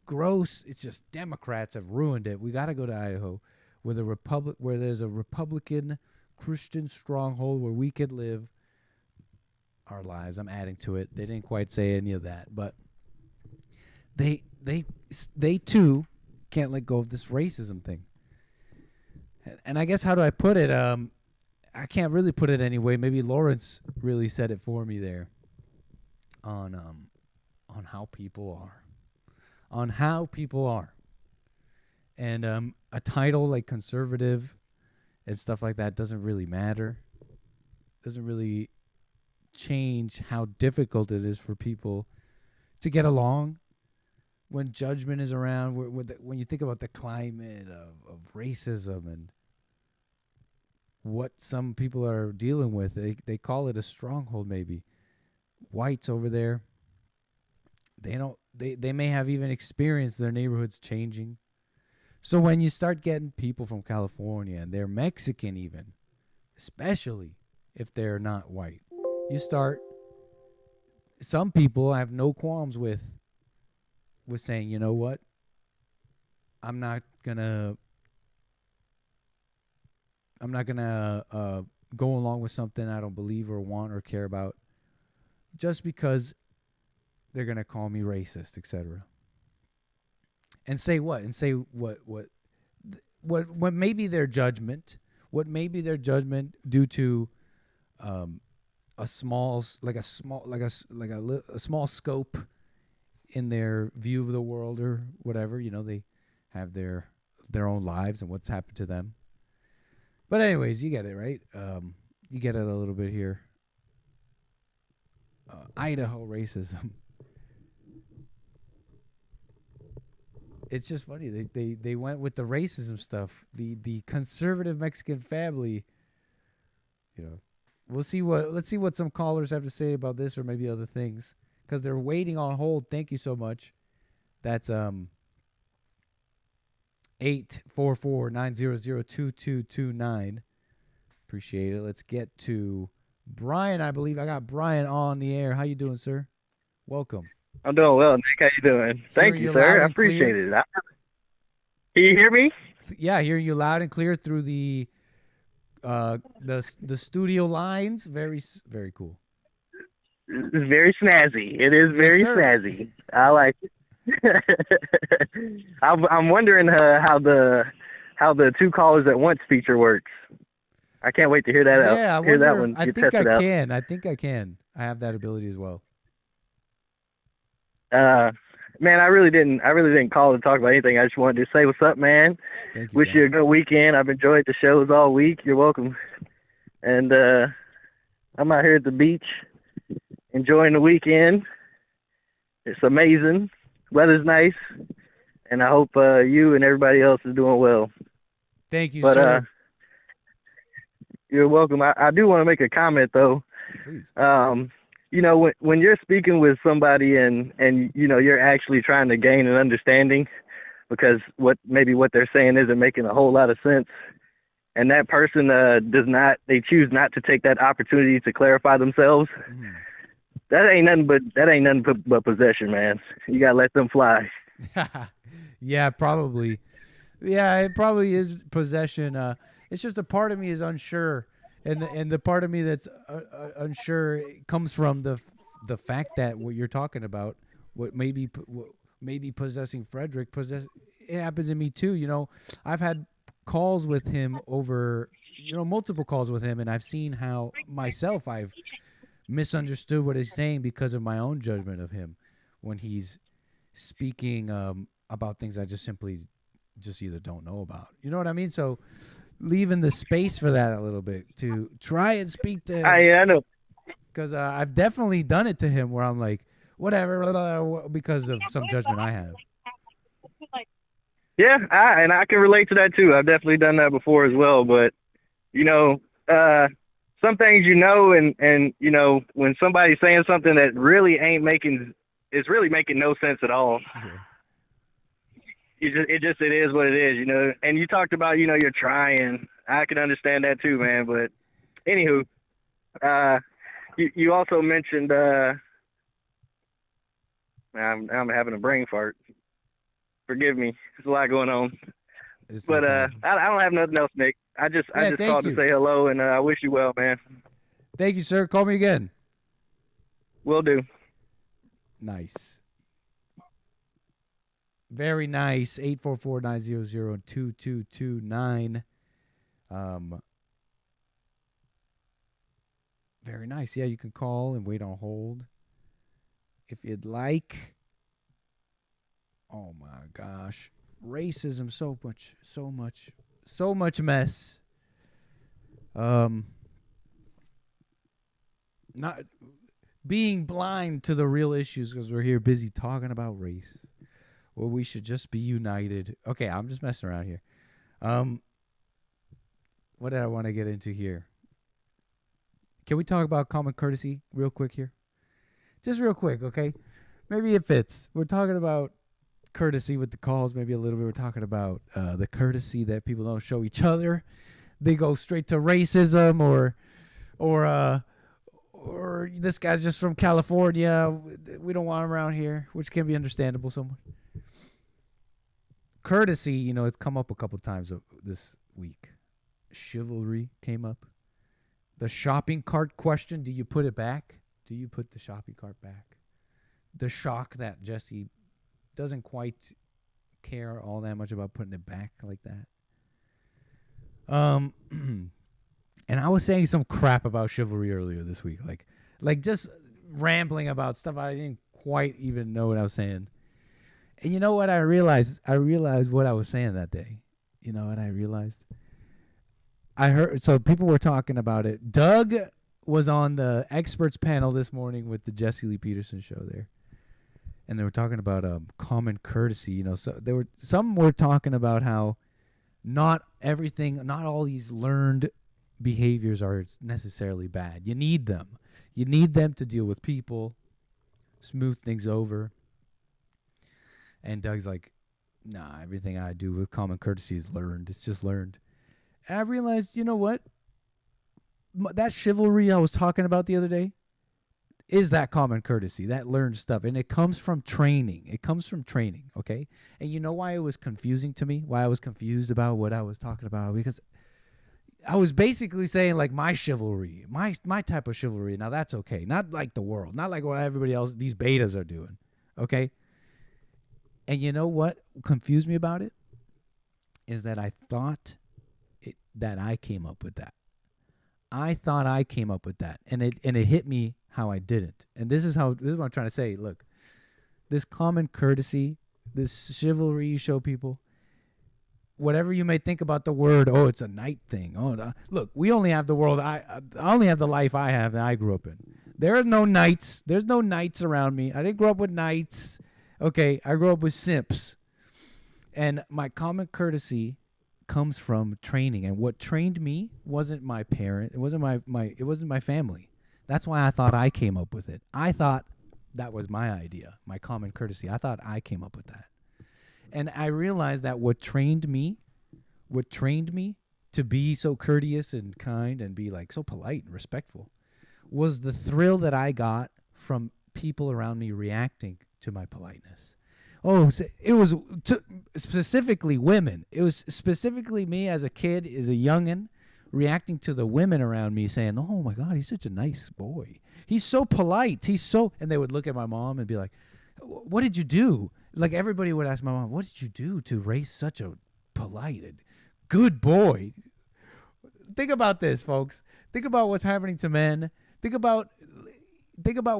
gross, it's just Democrats have ruined it. We got to go to Idaho where there's a Republican Christian stronghold where we could live our lives. I'm adding to it. They didn't quite say any of that, but they too can't let go of this racism thing. And I guess, how do I put it? I can't really put it anyway. Maybe Lawrence really said it for me there on how people are. On how people are. And a title like conservative and stuff like that doesn't really matter. Doesn't really change how difficult it is for people to get along when judgment is around. When you think about the climate of racism and what some people are dealing with, they call it a stronghold. Maybe whites over there, they may have even experienced their neighborhoods changing. So when you start getting people from California, and they're Mexican even, especially if they're not white, some people have no qualms with saying, you know what, I'm not gonna go along with something I don't believe or want or care about just because they're gonna call me racist, etc. And say what may be their judgment, due to a small scope in their view of the world or whatever. They have their own lives and what's happened to them. But anyways, you get it, right? You get it a little bit here. Idaho racism. It's just funny. They went with the racism stuff. The conservative Mexican family. Let's see what some callers have to say about this, or maybe other things, because they're waiting on hold. Thank you so much. That's 844-900-2229. Appreciate it. Let's get to Brian. I believe I got Brian on the air. How you doing, sir? Welcome. I'm doing well, Nick. How you doing? Thank you, sir. I appreciate it. Can you hear me? Yeah, I hear you loud and clear through the studio lines. Very, very cool. It's very snazzy. It is very snazzy. I like it. I'm wondering how the two callers at once feature works. I can't wait to hear that out. Yeah, hear that one. I think I can. I think I can. I have that ability as well. Man, I really didn't call to talk about anything. I just wanted to say what's up, man. Thank you. Wish you a good weekend. I've enjoyed the shows all week. You're welcome. And I'm out here at the beach enjoying the weekend. It's amazing. Weather's nice. And I hope you and everybody else is doing well. Thank you, sir. You're welcome. I do want to make a comment, though. Please. When you're speaking with somebody and you're actually trying to gain an understanding, because what they're saying isn't making a whole lot of sense, and that person they choose not to take that opportunity to clarify themselves. That ain't nothing but possession, man. You gotta let them fly. Yeah, probably. Yeah, it probably is possession. It's just a part of me is unsure. And the part of me that's unsure comes from the fact that what you're talking about, what maybe possessing Frederick, it happens to me too. I've had calls with him over, multiple calls with him, and I've seen how myself I've misunderstood what he's saying because of my own judgment of him when he's speaking about things I just simply either don't know about. You know what I mean? So leaving the space for that a little bit to try and speak to him. I know. Because I've definitely done it to him where I'm like, whatever, blah, blah, blah, because of some judgment I have. Yeah, I can relate to that too. I've definitely done that before as well. But, some things and when somebody's saying something that really it's really making no sense at all. Yeah. It is what it is, And you talked about, you're trying. I can understand that too, man. But anywho, you also mentioned. I'm having a brain fart. Forgive me. There's a lot going on. But I don't have nothing else, Nick. I just called to say hello, and I wish you well, man. Thank you, sir. Call me again. Will do. Nice. Very nice. 844-900-2229. Very nice. Yeah, you can call and wait on hold if you'd like. Oh my gosh. Racism, so much mess. Not being blind to the real issues because we're here busy talking about race. Well, we should just be united. Okay, I'm just messing around here. What did I want to get into here? Can we talk about common courtesy real quick here? Just real quick, okay? Maybe it fits. We're talking about courtesy with the calls. Maybe a little bit. We're talking about the courtesy that people don't show each other. They go straight to racism or this guy's just from California. We don't want him around here, which can be understandable somewhat. Courtesy, you know, it's come up a couple times this week. Chivalry came up. The shopping cart question, do you put it back? Do you put the shopping cart back? The shock that Jesse doesn't quite care all that much about putting it back like that. And I was saying some crap about chivalry earlier this week, like just rambling about stuff I didn't quite even know what I was saying. And you know what I realized? I realized what I was saying that day. You know what I realized? I heard, so people were talking about it. Doug was on the experts panel this morning with the Jesse Lee Peterson show there. And they were talking about common courtesy, you know. So some were talking about how not all these learned behaviors are necessarily bad. You need them. You need them to deal with people, smooth things over. And Doug's like, nah, everything I do with common courtesy is learned. It's just learned. And I realized, you know what? That chivalry I was talking about the other day is that common courtesy, that learned stuff. And it comes from training. Okay? And you know why it was confusing to me? Why I was confused about what I was talking about? Because I was basically saying, like, my chivalry, my type of chivalry. Now, that's okay. Not like the world. Not like what everybody else, these betas are doing. Okay? And you know what confused me about it? Is that I thought that I came up with that. I thought I came up with that. And it hit me how I didn't. And this is what I'm trying to say. Look, this common courtesy, this chivalry you show people, whatever you may think about the word, oh, it's a knight thing. Oh, look, we only have the world. I only have the life I have that I grew up in. There are no knights. There's no knights around me. I didn't grow up with knights. Okay, I grew up with simps. And my common courtesy comes from training. And what trained me wasn't my parent. It wasn't it wasn't my family. That's why I thought I came up with it. I thought that was my idea, my common courtesy. I thought I came up with that. And I realized that what trained me to be so courteous and kind and be like so polite and respectful was the thrill that I got from people around me reacting to my politeness. Oh, it was specifically women. It was specifically me as a kid, as a youngin', reacting to the women around me saying, oh my God, he's such a nice boy. He's so polite. And they would look at my mom and be like, what did you do? Like everybody would ask my mom, what did you do to raise such a polite and good boy? Think about this, folks. Think about what's happening to men. Think about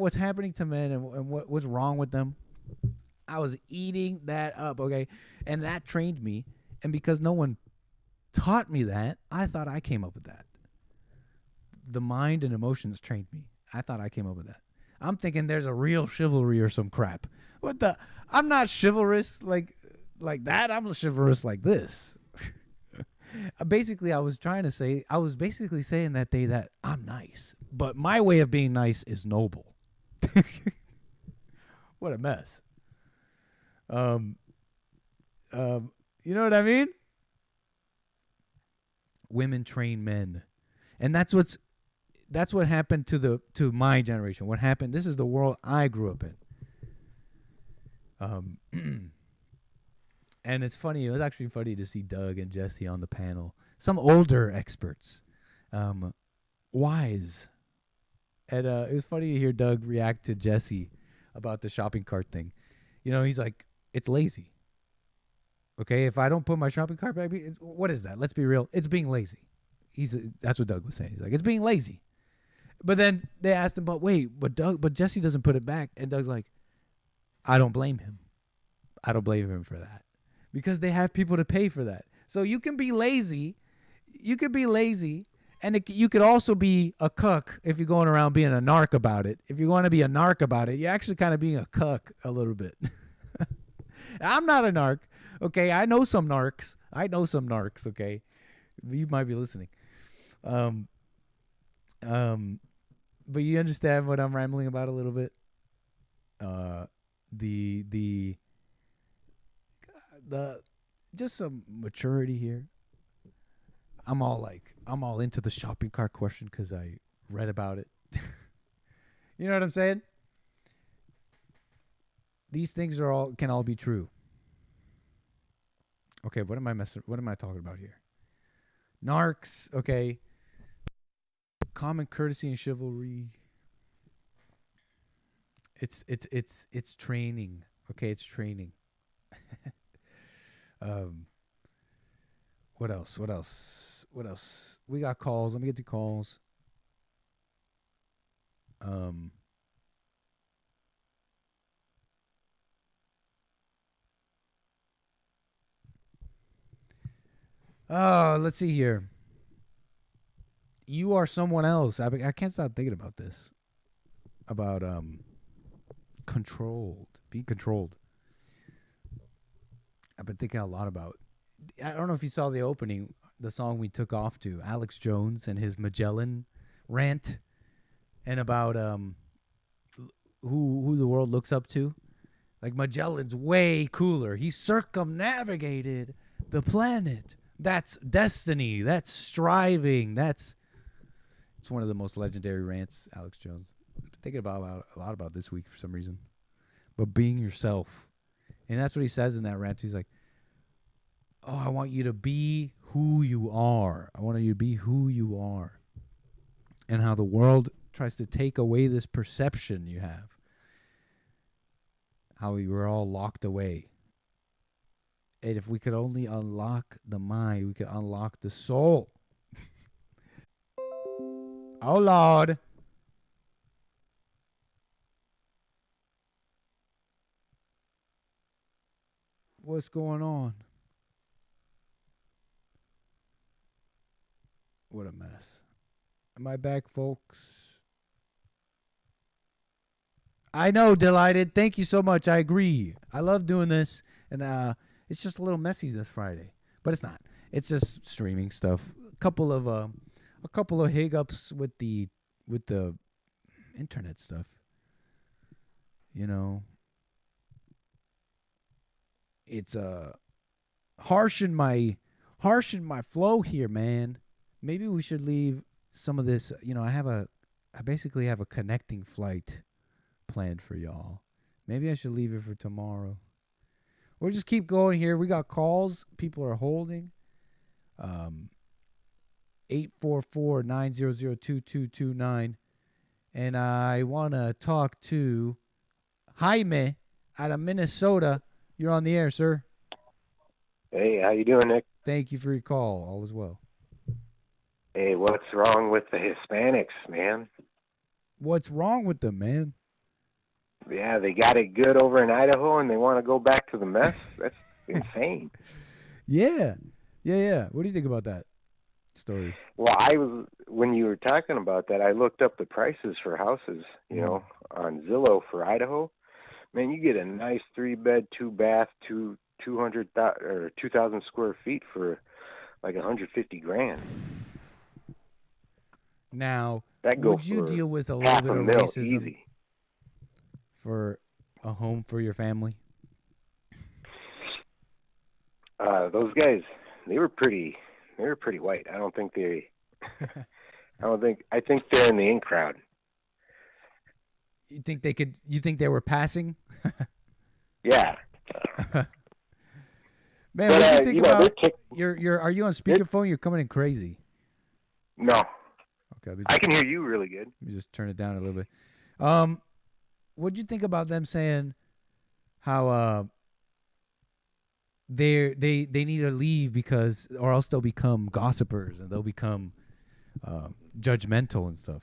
what's happening to men and what's wrong with them. I was eating that up, okay? And that trained me. And because no one taught me that, I thought I came up with that. The mind and emotions trained me. I thought I came up with that. I'm thinking there's a real chivalry or some crap. I'm not chivalrous like that. I'm chivalrous like this. Basically, I was basically saying that day that I'm nice. But my way of being nice is noble. What a mess. You know what I mean? Women train men. And that's what happened to my generation. What happened? This is the world I grew up in. And it's funny. It was actually funny to see Doug and Jesse on the panel. Some older experts, wise. And it was funny to hear Doug react to Jesse about the shopping cart thing. You know, he's like, it's lazy. Okay, if I don't put my shopping cart back, what is that? Let's be real. It's being lazy. That's what Doug was saying. He's like, it's being lazy. But then they asked him, but Jesse doesn't put it back. And Doug's like, I don't blame him. I don't blame him for that. Because they have people to pay for that. So you can be lazy. You could be lazy. And you could also be a cuck if you're going around being a narc about it. If you want to be a narc about it, you're actually kind of being a cuck a little bit. I'm not a narc. Okay, I know some narcs. Okay, you might be listening. But you understand what I'm rambling about a little bit. The just some maturity here. I'm all into the shopping cart question because I read about it. You know what I'm saying? These things can all be true. Okay, what am I talking about here? Narcs, okay. Common courtesy and chivalry. It's training. Okay, it's training. What else? We got calls. Let me get the calls. Let's see here. You are someone else. I can't stop thinking about this. About being controlled. I've been thinking a lot about. I don't know if you saw the opening, the song we took off to, Alex Jones and his Magellan rant, and about who the world looks up to. Like Magellan's way cooler. He circumnavigated the planet. That's destiny. That's striving. It's one of the most legendary rants, Alex Jones. I've been thinking about a lot about this week for some reason. But being yourself. And that's what he says in that rant. He's like, oh, I want you to be who you are. I want you to be who you are. And how the world tries to take away this perception you have. How we were all locked away. And if we could only unlock the mind, we could unlock the soul. Oh, Lord. What's going on? What a mess. Am I back, folks? I know, Delighted. Thank you so much. I agree. I love doing this. And it's just a little messy this Friday. But it's not. It's just streaming stuff. A couple of hiccups with the internet stuff. You know. It's harsh in my flow here, man. Maybe we should leave some of this. You know, I basically have a connecting flight planned for y'all. Maybe I should leave it for tomorrow. We'll just keep going here. We got calls. People are holding. 844-900-2229. And I want to talk to Jaime out of Minnesota. You're on the air, sir. Hey, how you doing, Nick? Thank you for your call. All is well. Hey, what's wrong with the Hispanics, man? What's wrong with them, man? Yeah, they got it good over in Idaho, and they want to go back to the mess? That's insane. Yeah. What do you think about that story? Well, when you were talking about that, I looked up the prices for houses, you know, on Zillow for Idaho. Man, you get a nice 3-bed, 2-bath, 2,000 square feet for like $150,000. Now, that would you deal with a little bit of racism easy for a home for your family? Those guys, they were pretty white. I think they're in the in crowd. You think they were passing? Yeah. Man, what do you think about are you on speakerphone? You're coming in crazy. No. Okay. I can hear you really good. Let me just turn it down a little bit. What'd you think about them saying how they need to leave because, or else they'll become gossipers and they'll become judgmental and stuff.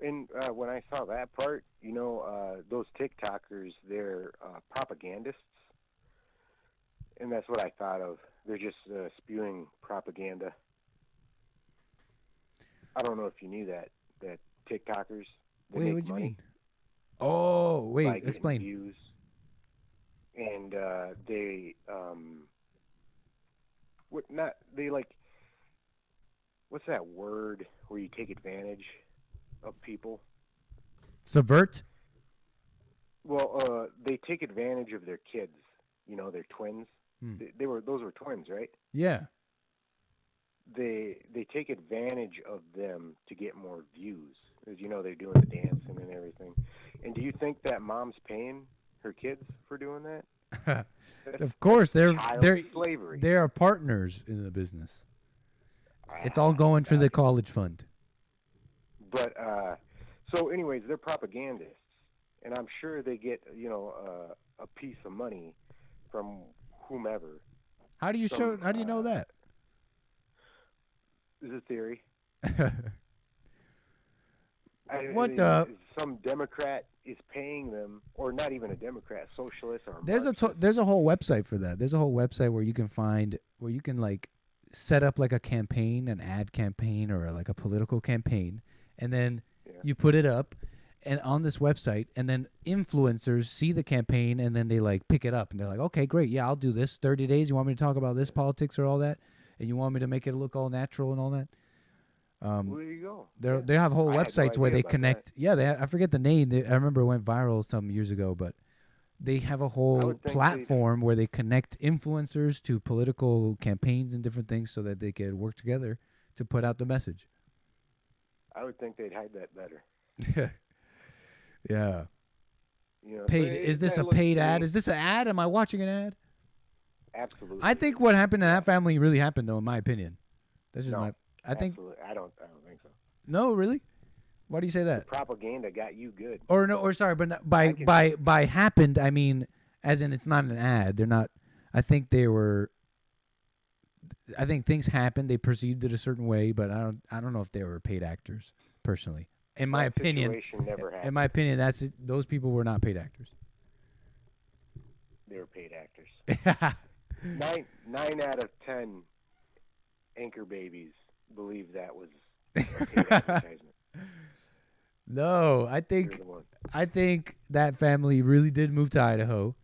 And when I saw that part, those TikTokers, they're propagandists, and that's what I thought of. They're just spewing propaganda. I don't know if you knew that TikTokers, they Wait, make what do you money mean? Oh, by wait, getting explain. views. And what's that word where you take advantage of people? Subvert? Well, they take advantage of their kids. They're twins. Those were twins, right? Yeah. They take advantage of them to get more views. As they're doing the dancing and everything. And do you think that mom's paying her kids for doing that? Of course, they're slavery. They are partners in the business. It's all going for the college fund. But so, anyways, they're propagandists, and I'm sure they get a piece of money from whomever. How do you know that? Is a theory. Some Democrat is paying them, or not even a Democrat, socialist or there's a whole website for that. There's a whole website where you can like set up like a campaign, an ad campaign, or like a political campaign, and then you put it up and on this website, and then influencers see the campaign and then they like pick it up and they're like, okay, great, yeah, I'll do this. 30 days. You want me to talk about this politics or all that, and you want me to make it look all natural and all that. Well, there you go. They have whole websites where they connect. That. Yeah, I forget the name. I remember it went viral some years ago, but they have a whole platform where they connect influencers to political campaigns and different things so that they can work together to put out the message. I would think they'd hide that better. Yeah. Paid? Is this a paid ad? Is this an ad? Am I watching an ad? Absolutely. I think what happened to that family really happened, though, in my opinion. That's just I think. Absolutely. I don't think so. No, really? Why do you say that? The propaganda got you good. Sorry, but by happened, I mean, as in it's not an ad. They're not. I think things happened. They perceived it a certain way, but I don't know if they were paid actors personally. In my opinion, those people were not paid actors. They were paid actors. 9 out of 10 anchor babies believe that was a paid advertisement. No, I think that family really did move to Idaho,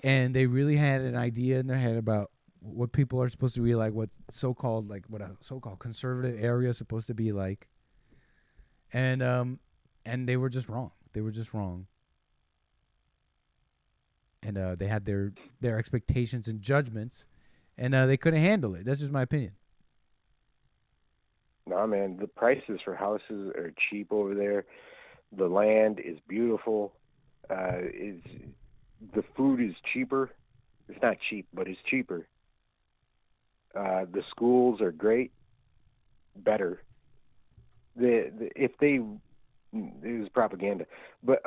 and they really had an idea in their head about what people are supposed to be like, what a so-called conservative area is supposed to be like, and they were just wrong. They were just wrong, and they had their expectations and judgments, and they couldn't handle it. That's just my opinion. No, man, the prices for houses are cheap over there. The land is beautiful. The food is cheaper. It's not cheap, but it's cheaper. The schools are great, better. It was propaganda, but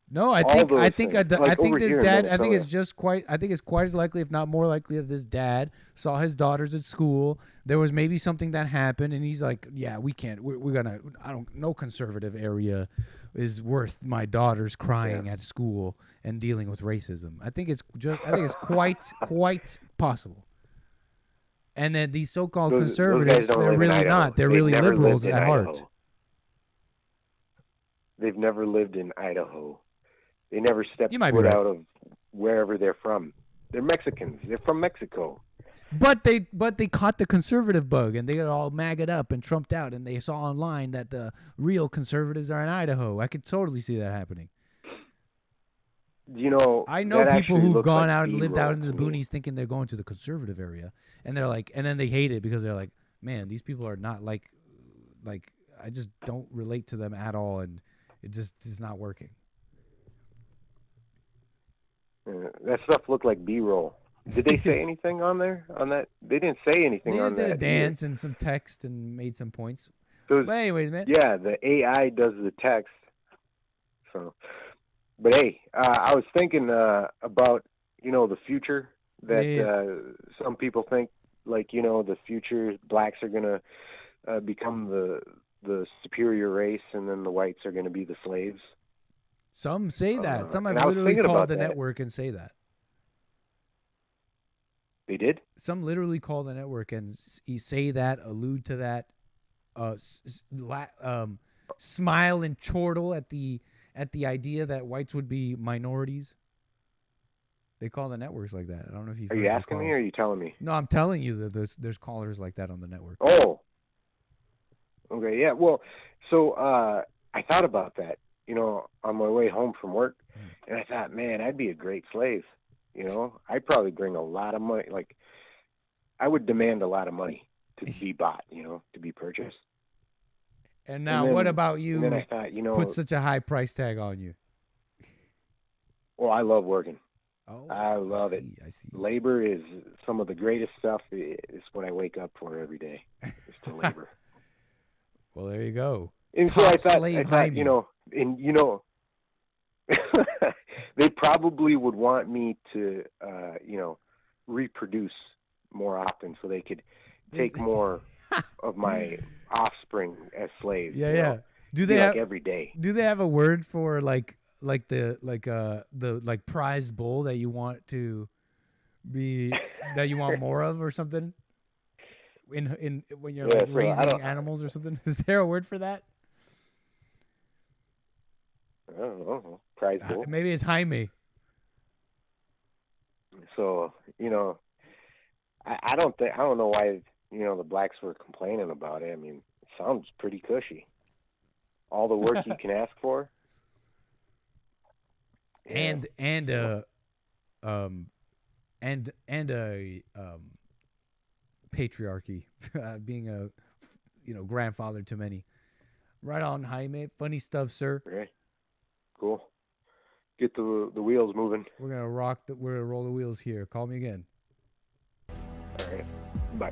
no, I think this dad. I think it's quite as likely, if not more likely, that this dad saw his daughters at school. There was maybe something that happened, and he's like, "Yeah, we can't. We're gonna. No conservative area is worth my daughters crying at school and dealing with racism." I think it's quite possible. And then these so-called conservatives, they're really not. They're really liberals at heart. They've never lived in Idaho. They never stepped foot out of wherever they're from. They're Mexicans. They're from Mexico. But they caught the conservative bug, and they got all magged up and trumped out, and they saw online that the real conservatives are in Idaho. I could totally see that happening. I know people who've gone out and lived out into the boonies thinking they're going to the conservative area, and they're like, and then they hate it because they're like, man, these people are not like I just don't relate to them at all, and it just is not working. That stuff looked like B-roll. Did they say anything on there? On that, they didn't say anything. They on just that. did a dance and some text and made some points. So but anyways, man. Yeah, the AI does the text. So, But hey, I was thinking about, the future that some people think, like, the future blacks are going to become the superior race, and then the whites are going to be the slaves. Some say that. Some have and I was literally thinking called about the that. network and say that. They did? Some literally call the network and say that, allude to that, smile and chortle at the idea that whites would be minorities. They call the networks like that. I don't know if you've heard Are you asking me or are you telling me? No, I'm telling you that there's callers like that on the network. Oh. Okay, yeah. Well, so I thought about that, on my way home from work, and I thought, man, I'd be a great slave. I'd probably bring a lot of money. Like, I would demand a lot of money to be bought, to be purchased. And now, what about you? And then I thought, put such a high price tag on you. Well, I love working. Oh, I love it. I see. Labor is some of the greatest stuff. It's what I wake up for every day. Is to labor. Well, there you go. And Top so I thought, slave they probably would want me to, reproduce more often so they could take more of my offspring as slaves. Yeah. Do they have every day? Do they have a word for the prized bull that you want to be that you want more of or something? In when you're raising animals or something, is there a word for that? I don't know. Prize bull. Maybe it's Jaime. So I don't know why the blacks were complaining about it. I mean, it sounds pretty cushy. All the work you can ask for. And a patriarchy, being a grandfather to many. Right on, Jaime. Funny stuff, sir. Okay. Cool. Get the wheels moving. We're gonna roll the wheels here. Call me again. All right. Bye.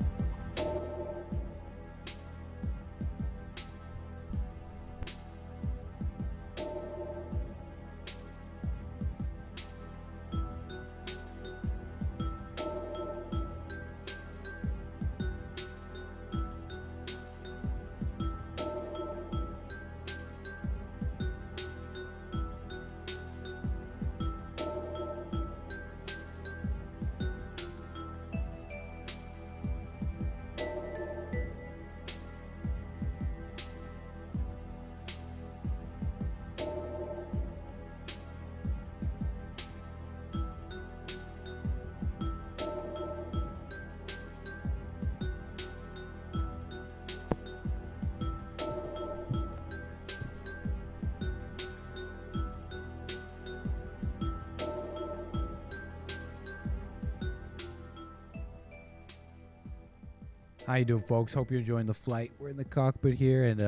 How you doing, folks? Hope you're enjoying the flight. We're in the cockpit here, and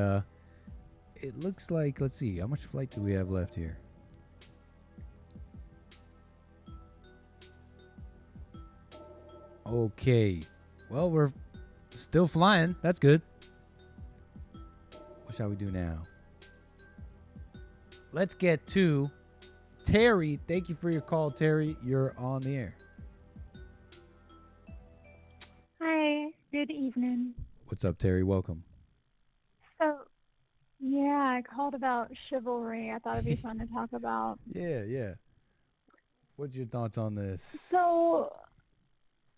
it looks like, let's see, how much flight do we have left here? Okay. Well, we're still flying. That's good. What shall we do now? Let's get to Terry. Thank you for your call, Terry. You're on the air. Hi, good evening. What's up, Terry? Welcome. So, yeah, I called about chivalry. I thought it'd be fun to talk about. Yeah. What's your thoughts on this? So,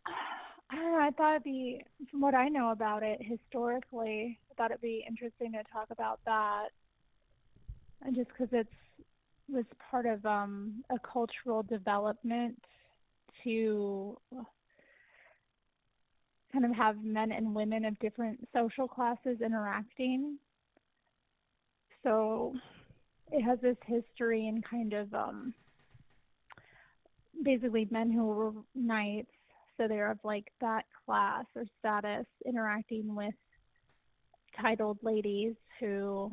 I don't know. I thought it'd be, from what I know about it historically, I thought it'd be interesting to talk about that. And just because it was part of a cultural development to kind of have men and women of different social classes interacting. So it has this history in kind of basically men who were knights, so they're of like that class or status, interacting with titled ladies who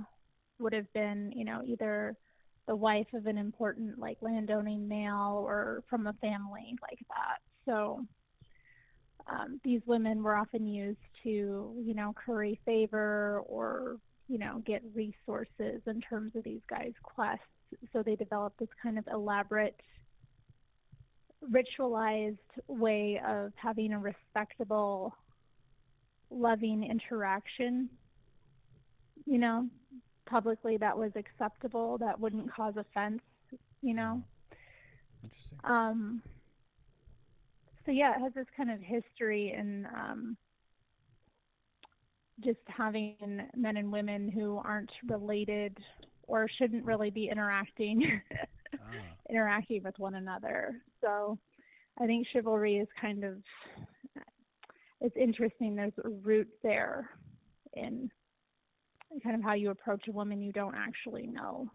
would have been, either the wife of an important like landowning male or from a family like that. So these women were often used to, curry favor or, get resources in terms of these guys' quests. So they developed this kind of elaborate, ritualized way of having a respectable, loving interaction, you know, publicly that was acceptable, that wouldn't cause offense, you know. Interesting. So yeah, it has this kind of history in just having men and women who aren't related or shouldn't really be interacting interacting with one another. So I think chivalry is kind of, it's interesting. There's a root there in kind of how you approach a woman you don't actually know.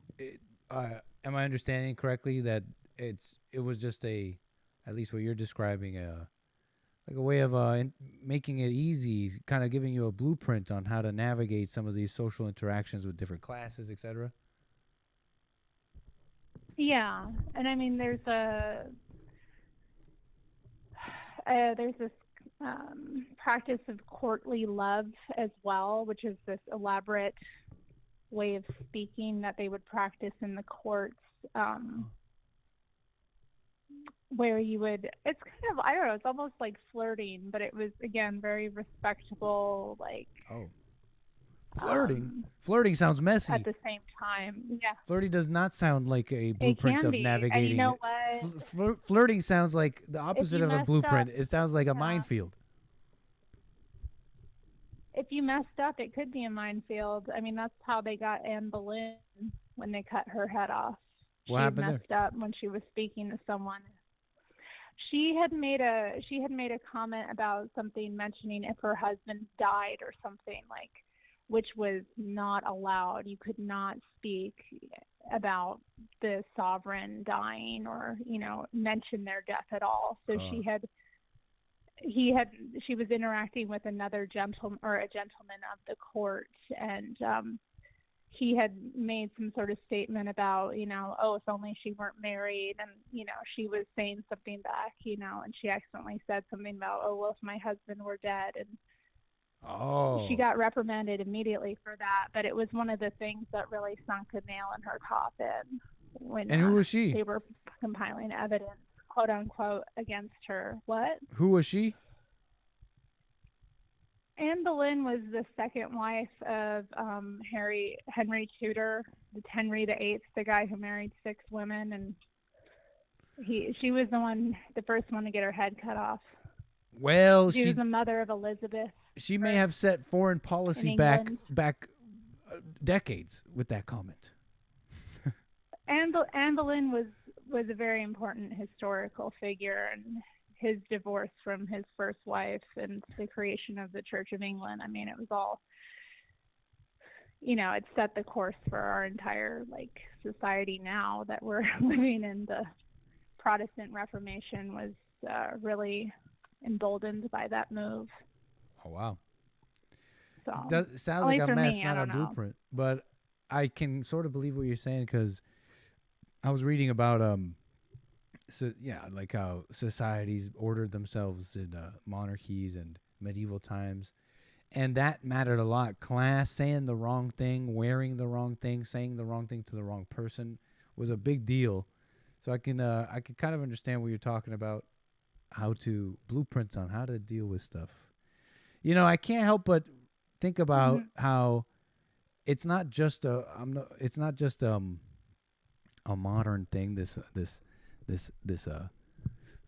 Am I understanding correctly that it was just at least what you're describing, like a way of making it easy, kind of giving you a blueprint on how to navigate some of these social interactions with different classes, etc.? Yeah, and I mean, there's this practice of courtly love as well, which is this elaborate way of speaking that they would practice in the courts, where you would, it's kind of, I don't know, it's almost like flirting, but it was, again, very respectable, like... Oh. Flirting sounds messy. At the same time, yeah. Flirting does not sound like a blueprint of navigating. And you know what? Flirting sounds like the opposite of a blueprint. It sounds like a minefield. If you messed up, it could be a minefield. I mean, that's how they got Anne Boleyn when they cut her head off. What happened there? She messed up when she was speaking to someone. She had made a comment about something, mentioning if her husband died or something, like, which was not allowed. You could not speak about the sovereign dying or, you know, mention their death at all. So she was interacting with another gentleman or a gentleman of the court, and he had made some sort of statement about, you know, oh, if only she weren't married, and, you know, she was saying something back, you know, and she accidentally said something about, oh, well, if my husband were dead, and she got reprimanded immediately for that. But it was one of the things that really sunk a nail in her coffin when And who was she? They were compiling evidence, quote unquote, against her. What? Who was she? Anne Boleyn was the second wife of Henry Tudor, Henry VIII, the guy who married 6 women, and she was the first one to get her head cut off. Well, she was the mother of Elizabeth. She may have set foreign policy back decades with that comment. Anne Boleyn was a very important historical figure, and his divorce from his first wife and the creation of the Church of England. I mean, it was all, you know, it set the course for our entire, like, society now that we're living in. The Protestant Reformation was really emboldened by that move. Oh, wow. So, it sounds like a mess, not a blueprint. But I can sort of believe what you're saying, because I was reading about like how societies ordered themselves in monarchies and medieval times, and that mattered a lot. Class, saying the wrong thing, wearing the wrong thing, saying the wrong thing to the wrong person was a big deal. So I can kind of understand what you're talking about, blueprints on how to deal with stuff. You know, I can't help but think about how it's not just a modern thing. This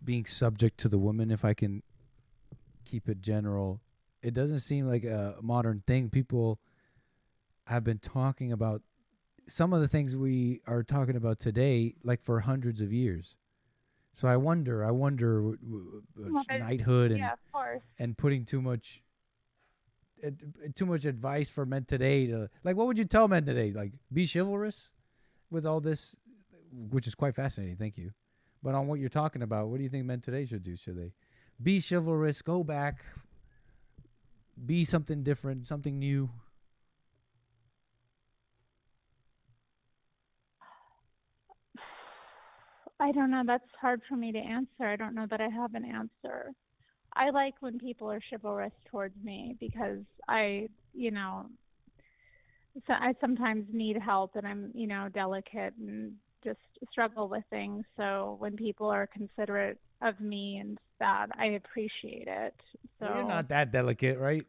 being subject to the woman, if I can keep it general, it doesn't seem like a modern thing. People have been talking about some of the things we are talking about today, like for hundreds of years. So I wonder knighthood and putting too much advice for men today to, like, what would you tell men today? Like, be chivalrous with all this, which is quite fascinating. Thank you. But on what you're talking about, what do you think men today should do? Should they be chivalrous, go back, be something different, something new? I don't know. That's hard for me to answer. I don't know that I have an answer. I like when people are chivalrous towards me, because I, you know, so I sometimes need help, and I'm, you know, delicate and just struggle with things. So when people are considerate of me and that, I appreciate it. So Well, you're not that delicate, right?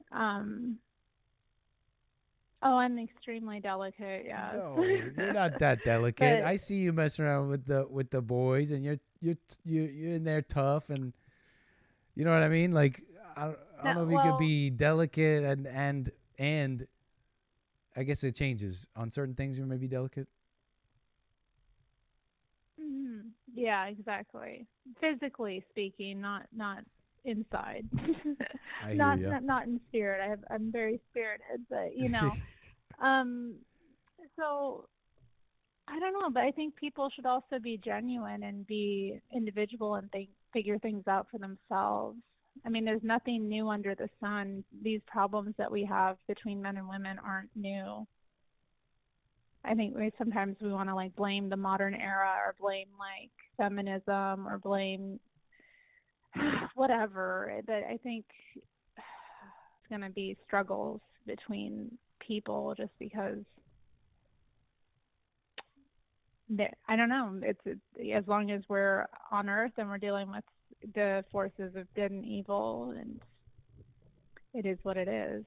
Oh, I'm extremely delicate. Yes. No, you're not that delicate. But I see you messing around with the boys, and you're in there tough, and you know what I mean. Like I don't know if you could be delicate and I guess it changes on certain things. You may be delicate. yeah, exactly. Physically speaking, not inside. I hear not, ya. not in spirit. I'm very spirited, but you know. So I don't know, but I think people should also be genuine and be individual and figure things out for themselves. I mean, there's nothing new under the sun. These problems that we have between men and women aren't new. I think sometimes we want to like blame the modern era or blame like feminism or blame whatever. But I think it's going to be struggles between people just because I don't know. It's as long as we're on Earth and we're dealing with the forces of good and evil, and it is what it is.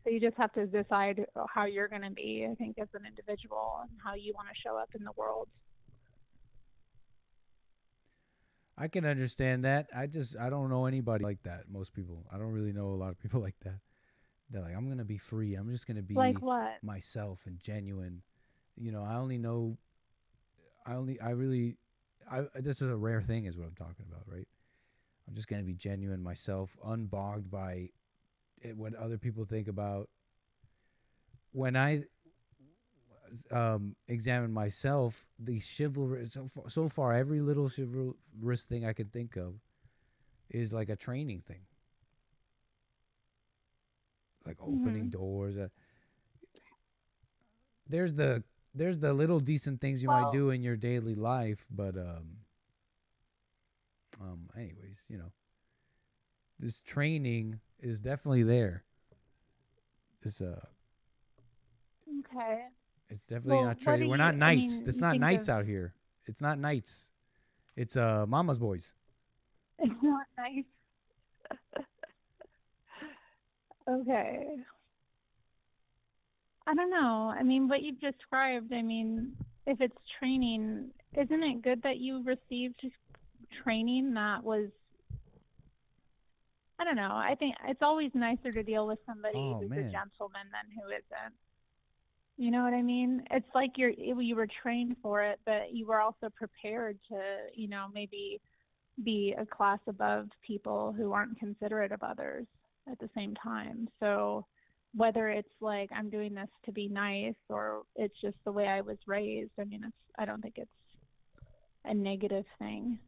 So you just have to decide how you're going to be, I think, as an individual and how you want to show up in the world. I can understand that. I don't know anybody like that. Most people. I don't really know a lot of people like that. They're like, I'm going to be free. I'm just going to be like what? myself and genuine. You know, this is a rare thing is what I'm talking about, right? I'm just going to be genuine myself, unbogged by what other people think about. When I examine myself, the chivalry, so far, every little chivalrous thing I can think of is like a training thing. Like opening doors. There's the little decent things you might do in your daily life, but anyways, you know, this training is definitely there. Okay. It's definitely not training. We're not knights. It's not knights out here. It's not knights. It's mama's boys. It's not nice. Okay. I don't know. I mean, what you've described, I mean, if it's training, isn't it good that you received training that was, I don't know. I think it's always nicer to deal with somebody who's a gentleman than who isn't. You know what I mean? It's like you were trained for it, but you were also prepared to, you know, maybe be a class above people who aren't considerate of others at the same time. So whether it's like I'm doing this to be nice or it's just the way I was raised, I mean, I don't think it's a negative thing.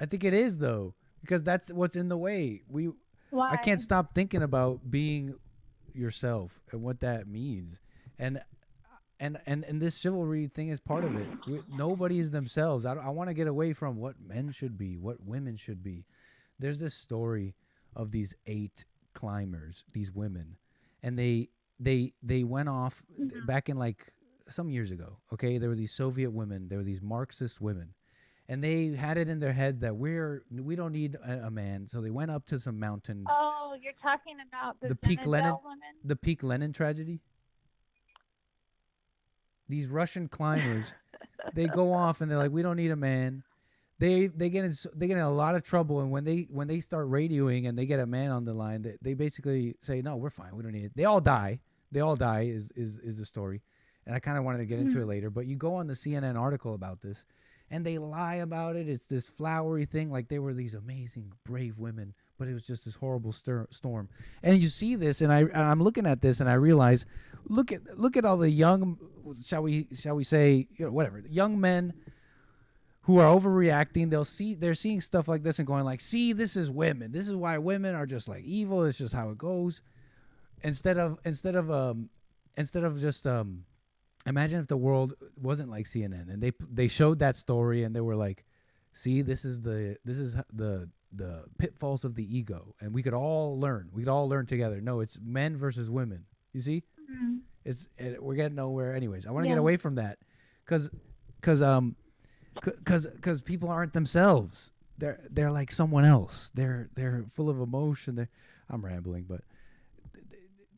I think it is though, because that's what's in the way. Why? I can't stop thinking about being yourself and what that means. And this chivalry thing is part of it. Nobody is themselves. I want to get away from what men should be, what women should be. There's this story of these 8 climbers, these women, and they went off back in like some years ago. Okay, there were these Soviet women, there were these Marxist women, and they had it in their heads that we don't need a man. So they went up to some mountain. Oh, you're talking about the Peak Lenin, women? the Peak Lenin tragedy. These Russian climbers, they go off and they're like, we don't need a man. They get in a lot of trouble, and when they start radioing and they get a man on the line, they basically say, no, we're fine, we don't need it. They all die. Is the story, and I kind of wanted to get into it later. But you go on the CNN article about this, and they lie about it. It's this flowery thing, like they were these amazing, brave women, but it was just this horrible storm. And you see this, and I'm looking at this, and I realize, look at all the young, shall we say, you know, whatever, young men who are overreacting. They're seeing stuff like this and going like, see, this is women. This is why women are just like evil. It's just how it goes. Instead of just imagine if the world wasn't like CNN and they showed that story and they were like, see, this is the pitfalls of the ego, and we could all learn. We'd all learn together. No, it's men versus women. You see? We're getting nowhere. Anyways, I want to get Yeah. away from that, because people aren't themselves. They're like someone else. They're full of emotion. I'm rambling, but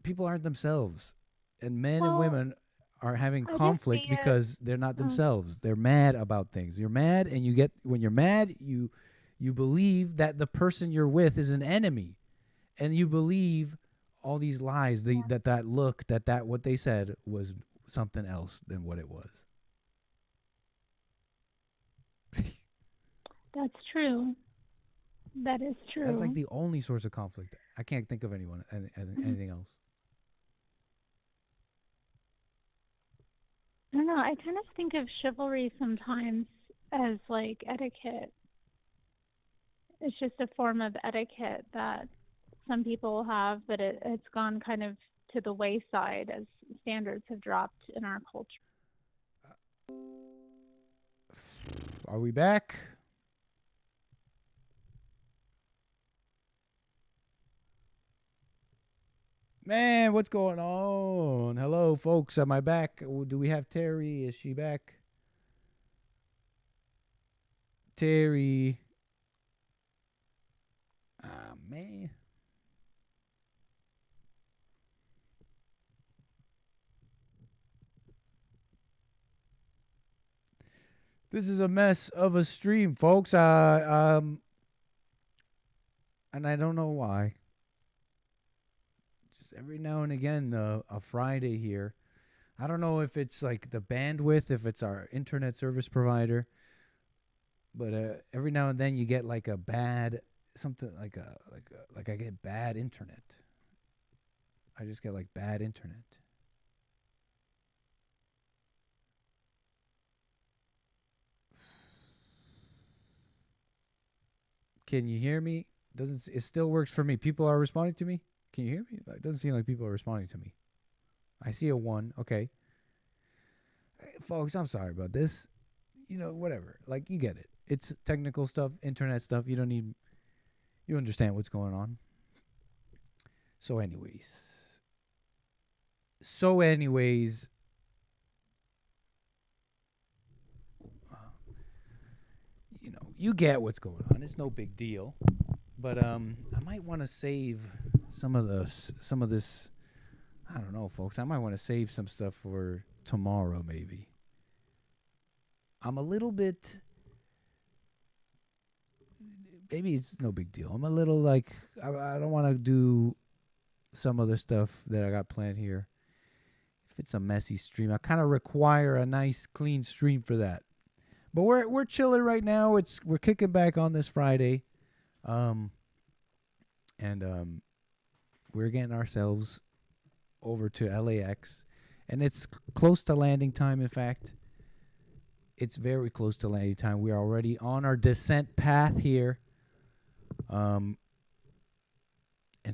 people aren't themselves, and men and women are having conflict because they're not themselves. They're mad about things. You're mad, and when you're mad, you believe that the person you're with is an enemy, and you believe all these lies. That what they said was something else than what it was. That's true. That is true. That's like the only source of conflict. I can't think of anything else. I don't know. I kind of think of chivalry sometimes as like etiquette. It's just a form of etiquette that some people have, but it's gone kind of to the wayside as standards have dropped in our culture. Are we back? Man, what's going on? Hello, folks. Am I back? Do we have Terry? Is she back? Terry. Ah, man. This is a mess of a stream, folks. And I don't know why. Just every now and again, a Friday here. I don't know if it's like the bandwidth, if it's our internet service provider, but every now and then you get like a bad something like I get bad internet. I just get like bad internet. Can you hear me? It still works for me. People are responding to me. Can you hear me? It doesn't seem like people are responding to me. I see a 1. Okay. Hey, folks, I'm sorry about this. Whatever. Like, you get it. It's technical stuff, internet stuff. You understand what's going on. So anyways, you get what's going on. It's no big deal. But I might want to save some of this. I don't know, folks. I might want to save some stuff for tomorrow, maybe. I'm a little bit. Maybe it's no big deal. I'm a little like I don't want to do some other stuff that I got planned here. If it's a messy stream, I kind of require a nice, clean stream for that. But we're chilling right now. We're kicking back on this Friday, and we're getting ourselves over to LAX, and it's close to landing time. In fact, it's very close to landing time. We are already on our descent path here, and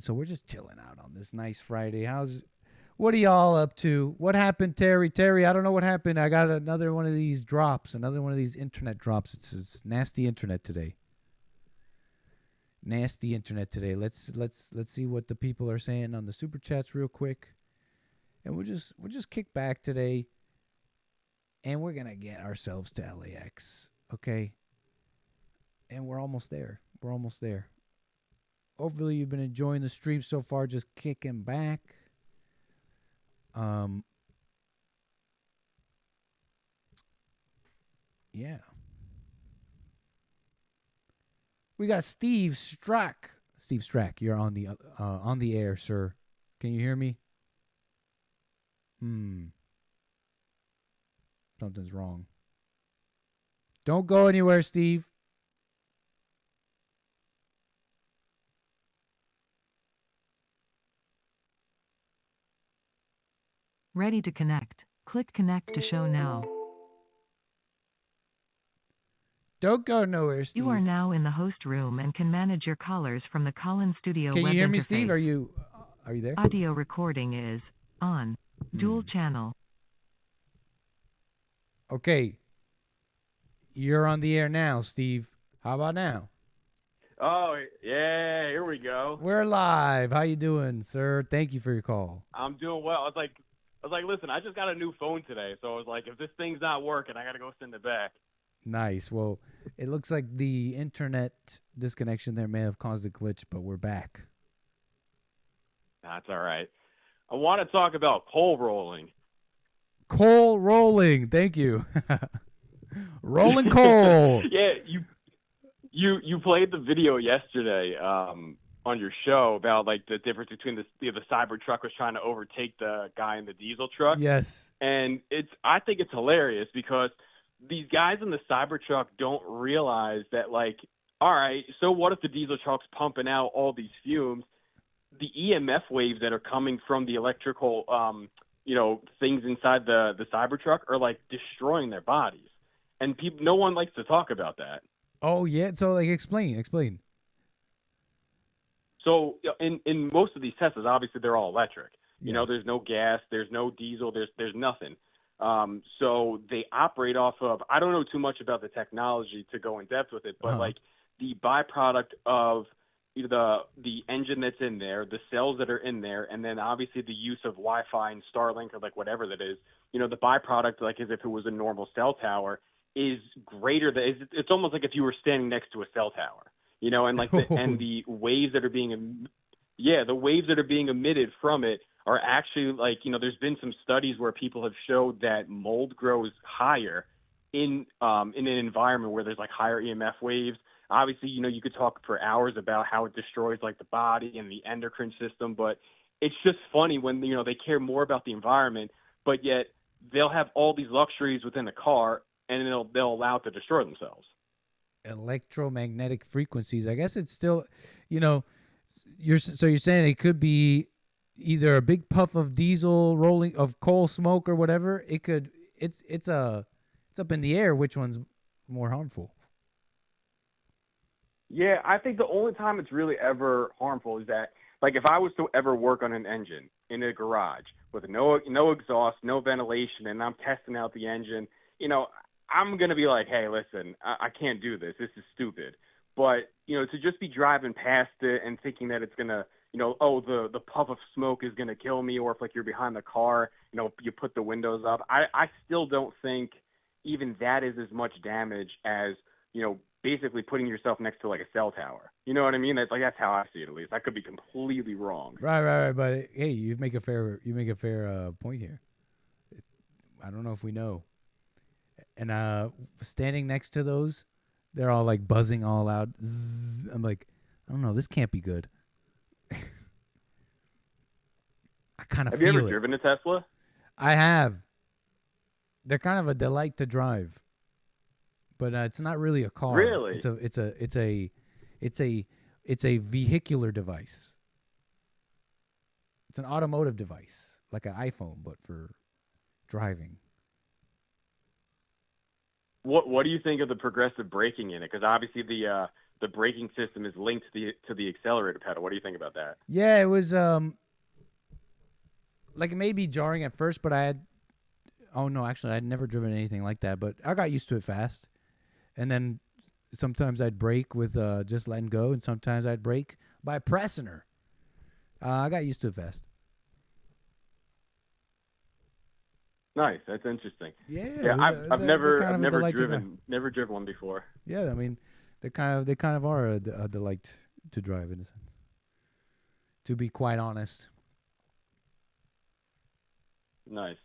so we're just chilling out on this nice Friday. What are y'all up to? What happened, Terry? Terry, I don't know what happened. I got another one of these drops, another one of these internet drops. It's nasty internet today. Nasty internet today. Let's see what the people are saying on the super chats real quick, and we'll just kick back today, and we're gonna get ourselves to LAX, okay? And we're almost there. We're almost there. Hopefully, you've been enjoying the stream so far. Just kicking back. Yeah. We got Steve Strack. Steve Strack, you're on the air, sir. Can you hear me? Something's wrong. Don't go anywhere, Steve. Ready to connect. Click connect to show now. Don't go nowhere, Steve. You are now in the host room and can manage your callers from the call-in studio Can web you hear interface. me, Steve? Are you there? Audio recording is on. Dual channel. Okay. You're on the air now, Steve. How about now? Oh, yeah, here we go. We're live. How you doing, sir? Thank you for your call. I'm doing well. It's like was like, listen, I just got a new phone today, so I was like, if this thing's not working, I gotta go send it back. Nice. Well, it looks like the internet disconnection there may have caused a glitch, but we're back. That's all right. I want to talk about coal rolling. Coal rolling. Thank you. Rolling coal. Yeah, you played the video yesterday on your show about like the difference between the Cybertruck was trying to overtake the guy in the diesel truck. Yes. And I think it's hilarious because these guys in the Cybertruck don't realize that, like, all right, so what if the diesel truck's pumping out all these fumes? The EMF waves that are coming from the electrical, things inside the Cybertruck are like destroying their bodies, and no one likes to talk about that. Oh yeah. So like, explain. So in most of these Teslas, obviously they're all electric. You know, Yes. there's no gas, there's no diesel, there's nothing. So they operate off of, I don't know too much about the technology to go in depth with it, but like the byproduct of the engine that's in there, the cells that are in there, and then obviously the use of Wi-Fi and Starlink or like whatever that is, the byproduct, like as if it was a normal cell tower, is greater than, it's almost like if you were standing next to a cell tower, and like and the waves that are being, the waves that are being emitted from it are actually like, there's been some studies where people have showed that mold grows higher in an environment where there's like higher EMF waves. Obviously, you could talk for hours about how it destroys like the body and the endocrine system, but it's just funny when, they care more about the environment, but yet they'll have all these luxuries within the car and they'll allow it to destroy themselves. Electromagnetic frequencies. I guess it's still, you're saying it could be either a big puff of diesel rolling of coal smoke or whatever. It could, it's up in the air. Which one's more harmful? Yeah, I think the only time it's really ever harmful is that, like, if I was to ever work on an engine in a garage with no exhaust, no ventilation, and I'm testing out the engine, I'm going to be like, hey, listen, I can't do this. This is stupid. But, to just be driving past it and thinking that it's going to, the puff of smoke is going to kill me, or if, like, you're behind the car, you put the windows up, I still don't think even that is as much damage as, basically putting yourself next to like a cell tower. You know what I mean? That's how I see it, at least. I could be completely wrong. Right. But hey, you make a fair point here. I don't know if we know. And standing next to those, they're all like buzzing all out. Zzz. I'm like, I don't know. This can't be good. I kind of feel it. Have you ever driven a Tesla? I have. They're kind of a delight to drive. But it's not really a car. Really? It's a vehicular device. It's an automotive device, like an iPhone, but for driving. What do you think of the progressive braking in it? Because obviously the braking system is linked to the accelerator pedal. What do you think about that? Yeah, it was like it may be jarring at first, but I'd never driven anything like that, but I got used to it fast. And then sometimes I'd brake with just letting go, and sometimes I'd brake by pressing her. I got used to it fast. Nice, that's interesting. Yeah, I've never driven one before. Yeah, I mean, they kind of are a delight to drive in a sense. To be quite honest. Nice.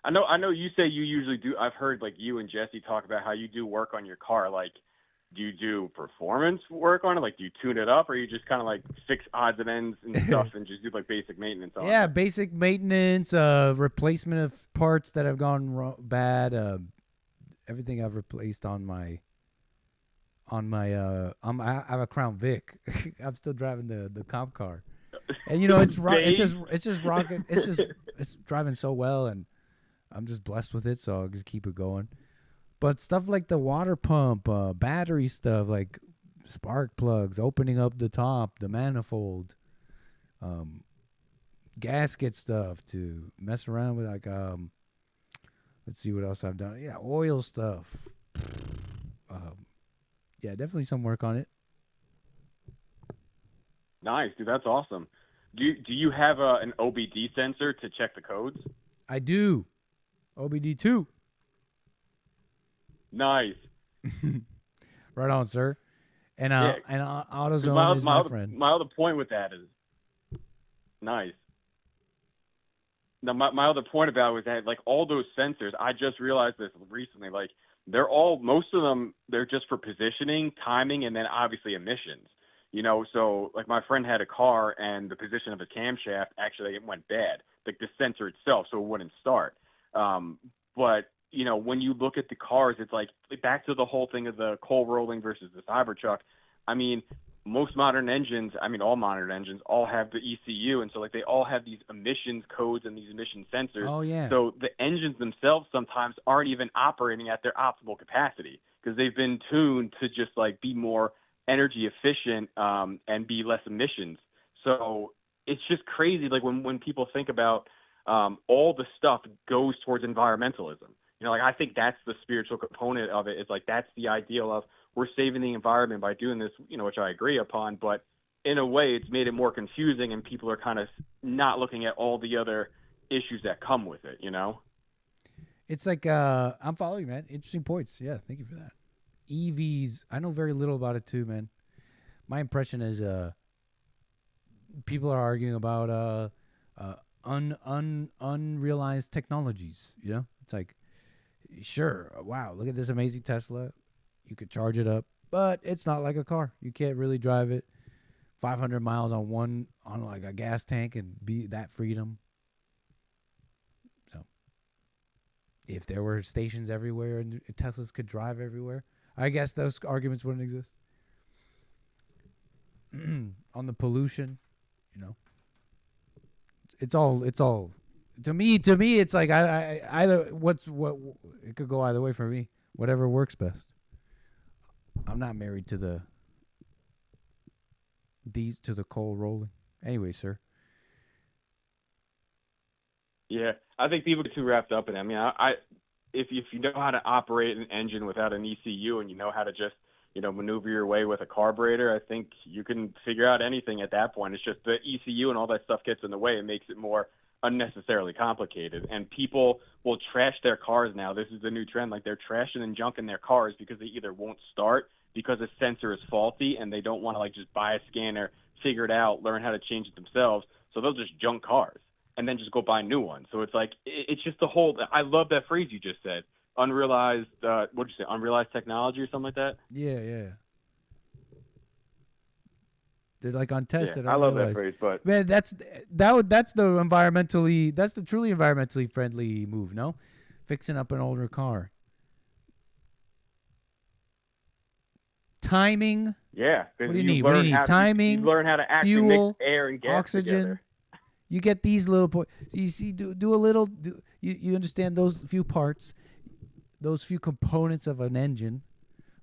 I know you say you usually do. I've heard like you and Jesse talk about how you do work on your car. Like, do you do performance work on it? Like, do you tune it up, or you just kind of like fix odds and ends and stuff and just do like basic maintenance on it? Yeah, basic maintenance, replacement of parts that have gone bad, everything I've replaced on my I have a Crown Vic. I'm still driving the comp car. And it's just rocking. It's driving so well, and I'm just blessed with it, so I'll just keep it going. But stuff like the water pump, battery stuff like spark plugs, opening up the top, the manifold, gasket stuff to mess around with, like let's see what else I've done. Yeah, oil stuff. Yeah, definitely some work on it. Nice, dude. That's awesome. Do you have an OBD sensor to check the codes? I do. OBD2. Nice. Right on, sir. And Yeah. AutoZone is my friend. My other point with that is nice. Now, my other point about it was that, like, all those sensors, I just realized this recently, like, most of them, they're just for positioning, timing, and then obviously emissions. You know, so, like, my friend had a car, and the position of the camshaft, actually, it went bad. Like, the sensor itself, so it wouldn't start. But, you know, when you look at the cars, it's like, back to the whole thing of the coal rolling versus the Cybertruck. I mean, most modern engines, all modern engines, all have the ECU, and so, like, they all have these emissions codes and these emission sensors. Oh, yeah. So the engines themselves sometimes aren't even operating at their optimal capacity because they've been tuned to just, like, be more energy efficient and be less emissions. So it's just crazy, like, when people think about all the stuff goes towards environmentalism. You know, like, I think that's the spiritual component of it. Is like, that's the ideal of, we're saving the environment by doing this, you know, which I agree upon, but in a way it's made it more confusing and people are kind of not looking at all the other issues that come with it, you know? It's like, I'm following you, man. Interesting points. Yeah, thank you for that. EVs, I know very little about it too, man. My impression is people are arguing about unrealized technologies, you know? It's like, sure, wow, look at this amazing Tesla. You could charge it up, but it's not like a car. You can't really drive it 500 miles on like a gas tank and be that freedom. So if there were stations everywhere and Teslas could drive everywhere, I guess those arguments wouldn't exist. On the pollution, you know, it's all to me it's like I either what it could go either way for me, whatever works best. I'm not married to the coal rolling. Anyway, sir. Yeah, I think people get too wrapped up in it. I mean, if you know how to operate an engine without an ECU and you know how to just, you know, maneuver your way with a carburetor, I think you can figure out anything at that point. It's just the ECU and all that stuff gets in the way and makes it more unnecessarily complicated. And people will trash their cars now. This is the new trend. Like, they're trashing and junking their cars because they either won't start because a sensor is faulty and they don't want to, like, just buy a scanner, figure it out, learn how to change it themselves. So they'll just junk cars and then just go buy new ones. So it's like, it's just the whole, I love that phrase you just said, unrealized, what'd you say, unrealized technology or something like that? Yeah. They're like untested. Yeah, I love that phrase, but man, that's the truly environmentally friendly move, no? Fixing up an older car. Timing. Yeah. What do you need? Timing. You learn how to actually fuel, mix air and gas oxygen. together. You get these little points. You see, do a little. You understand those few parts, those few components of an engine,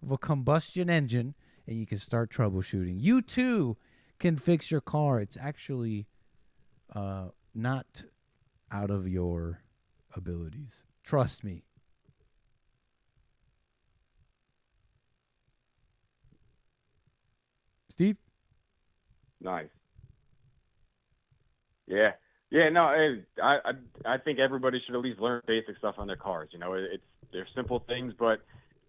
of a combustion engine, and you can start troubleshooting. You too can fix your car. It's actually not out of your abilities. Trust me. Steve? Nice. Yeah. No, I think everybody should at least learn basic stuff on their cars. You know, they're simple things, but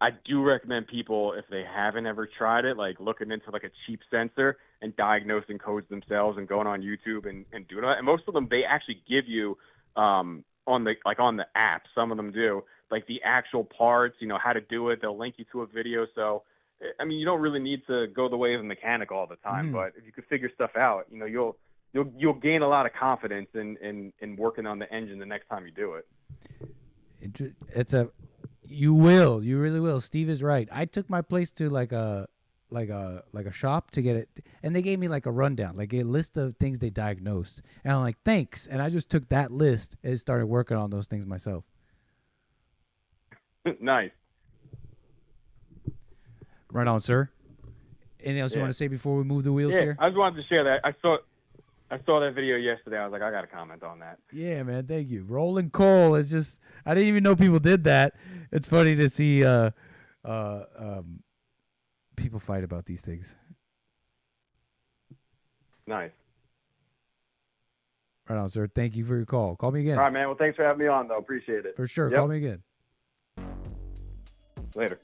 I do recommend people, if they haven't ever tried it, like looking into like a cheap sensor and diagnosing codes themselves and going on YouTube and doing that. And most of them, they actually give you on the app. Some of them do, like, the actual parts, you know, how to do it. They'll link you to a video. So, I mean, you don't really need to go the way of the mechanic all the time, but if you could figure stuff out, you know, you'll gain a lot of confidence in working on the engine the next time you do it. You really will. Steve is right. I took my place to like a shop to get it, and they gave me like a rundown, like a list of things they diagnosed, and I'm like, thanks. And I just took that list and started working on those things myself. Nice. Right on, sir. Anything else you want to say before we move the wheels here? I just wanted to share that. I saw that video yesterday. I was like, I got to comment on that. Yeah, man. Thank you. Rolling coal is just, I didn't even know people did that. It's funny to see people fight about these things. Nice. Right on, sir. Thank you for your call. Call me again. All right, man. Well, thanks for having me on, though. Appreciate it. For sure. Yep. Call me again. Later.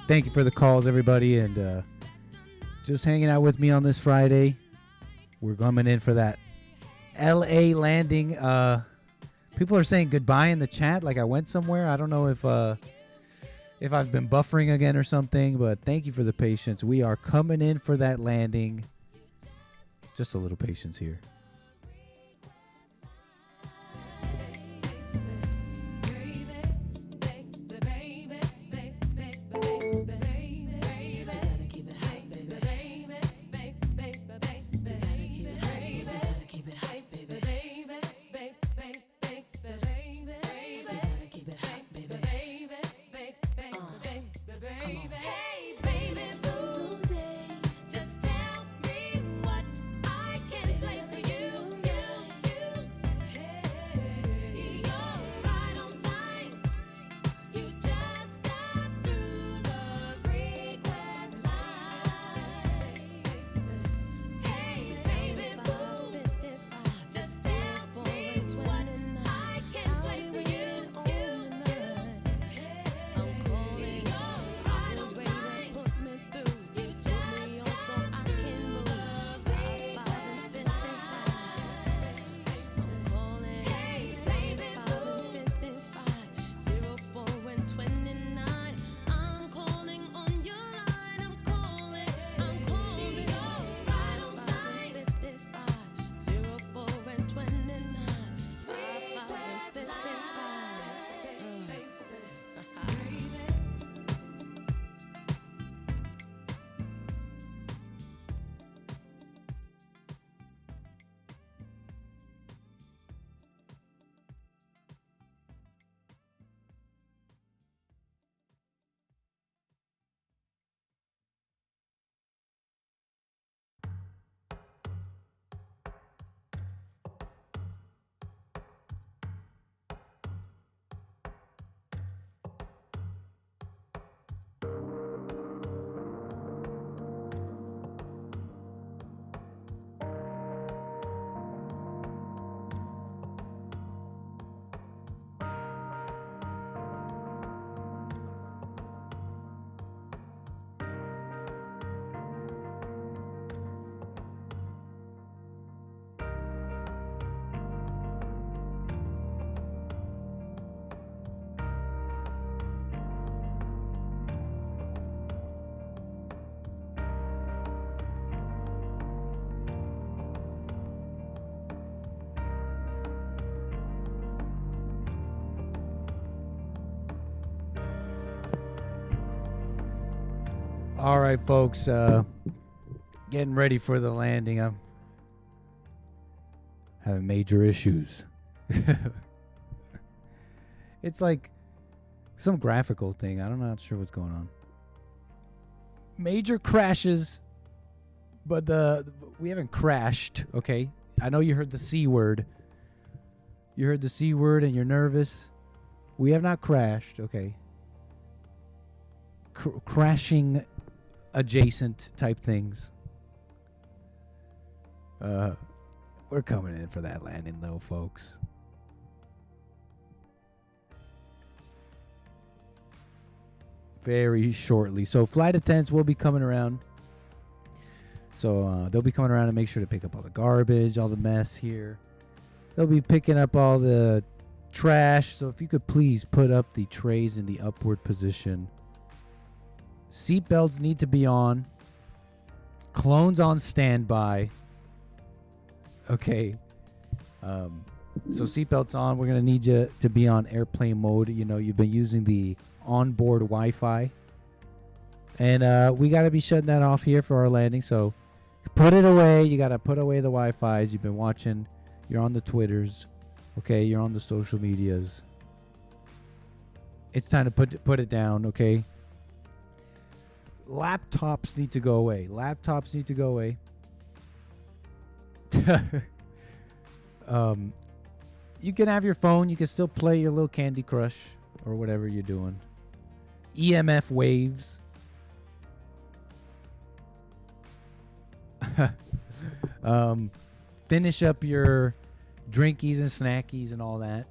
Thank you for the calls, everybody, and just hanging out with me on this Friday. We're coming in for that L.A. landing. People are saying goodbye in the chat like I went somewhere. I don't know if I've been buffering again or something, but thank you for the patience. We are coming in for that landing. Just a little patience here. All right, folks, getting ready for the landing. I'm having major issues. It's like Some graphical thing. I'm not sure what's going on. Major crashes, but we haven't crashed. Okay, I know you heard the C word. You heard the C word and you're nervous. We have not crashed. Okay. Crashing adjacent type things. We're coming in for that landing though, folks. Very shortly. So flight attendants will be coming around. So they'll be coming around to make sure to pick up all the garbage, all the mess here. They'll be picking up all the trash. So if you could please put up the trays in the upward position. Seatbelts need to be on. Clones on standby. Okay. So seatbelts on. We're going to need you to be on airplane mode. You know, you've been using the onboard Wi-Fi. And we got to be shutting that off here for our landing. So put it away. You got to put away the Wi-Fis. You've been watching. You're on the Twitters. Okay, you're on the social medias. It's time to put it down, okay? Laptops need to go away. Laptops need to go away. You can have your phone. You can still play your little Candy Crush or whatever you're doing. EMF waves. Finish up your drinkies and snackies and all that.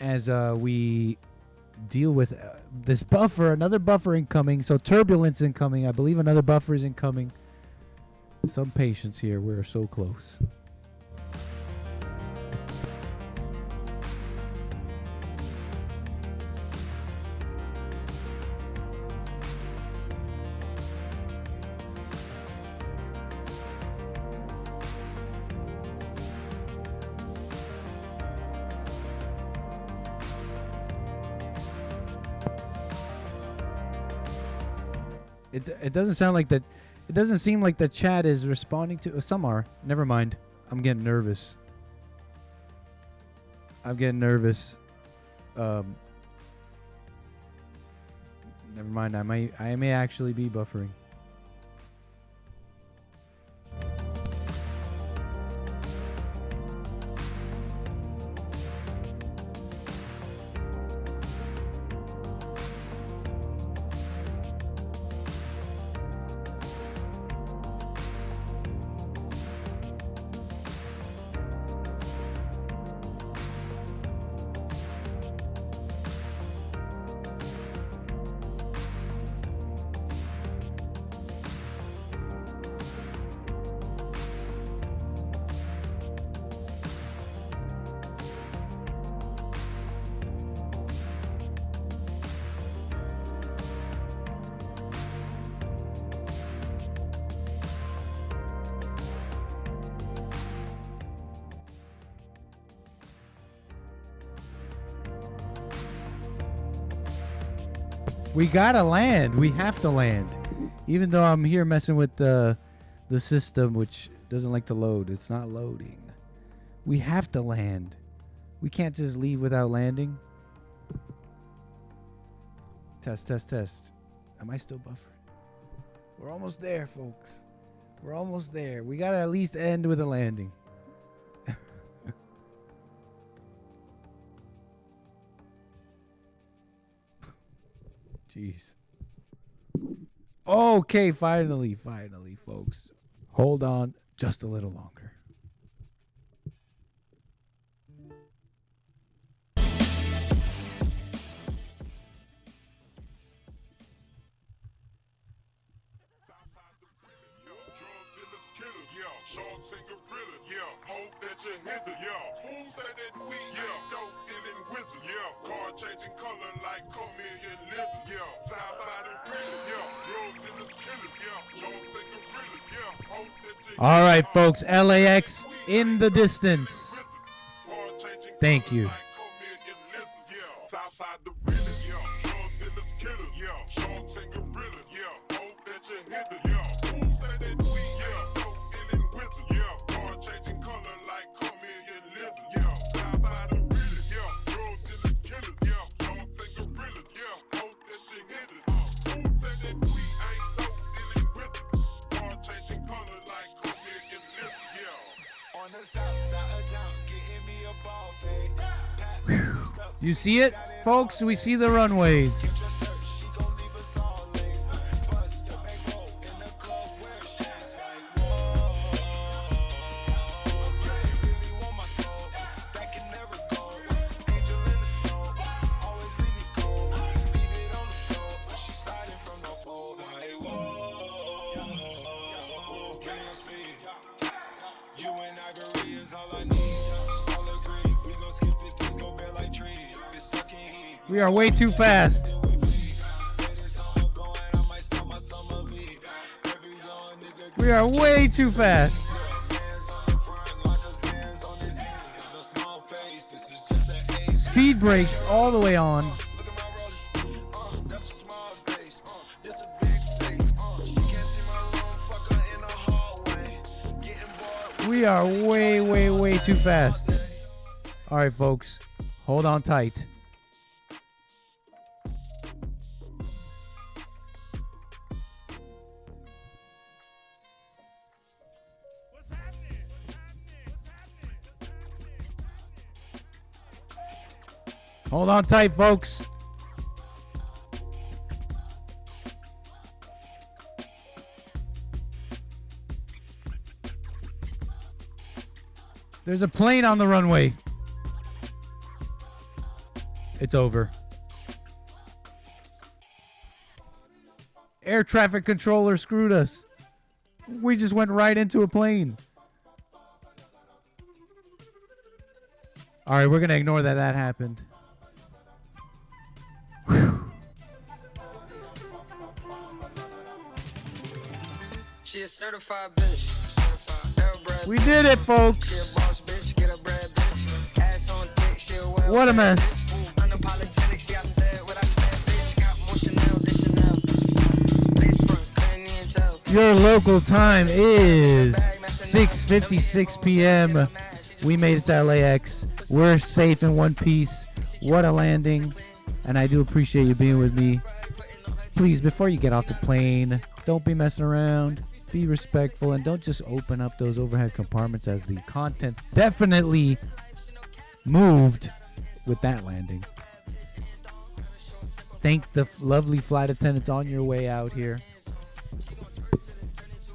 As we deal with this buffer, another buffer incoming. So turbulence incoming. I believe another buffer is incoming. Some patience here. We're so close. It doesn't sound like that. It doesn't seem like the chat is responding to. Some are. Never mind. I'm getting nervous. Never mind. I may actually be buffering. We gotta land. We have to land. Even though I'm here messing with the system, which doesn't like to load. It's not loading. We have to land. We can't just leave without landing. Test. Am I still buffering? We're almost there, folks. We're almost there. We gotta at least end with a landing. Jeez. Okay, finally, folks. Hold on just a little longer. All right, folks. LAX in the distance. Thank you. You see it, folks? We see the runways. We are way too fast. We are way too fast. Speed brakes all the way on. We are way, way, way too fast. All right, folks, hold on tight. Hold on tight, folks. There's a plane on the runway. It's over. Air traffic controller screwed us. We just went right into a plane. All right, we're going to ignore that happened. She a certified bitch. We did it, folks. What a mess. Your local time is 6:56 p.m. We made it to LAX. We're safe in one piece. What a landing. And I do appreciate you being with me. Please, before you get off the plane, don't be messing around. Be respectful and don't just open up those overhead compartments, as the contents definitely moved with that landing. Thank the lovely flight attendants on your way out here.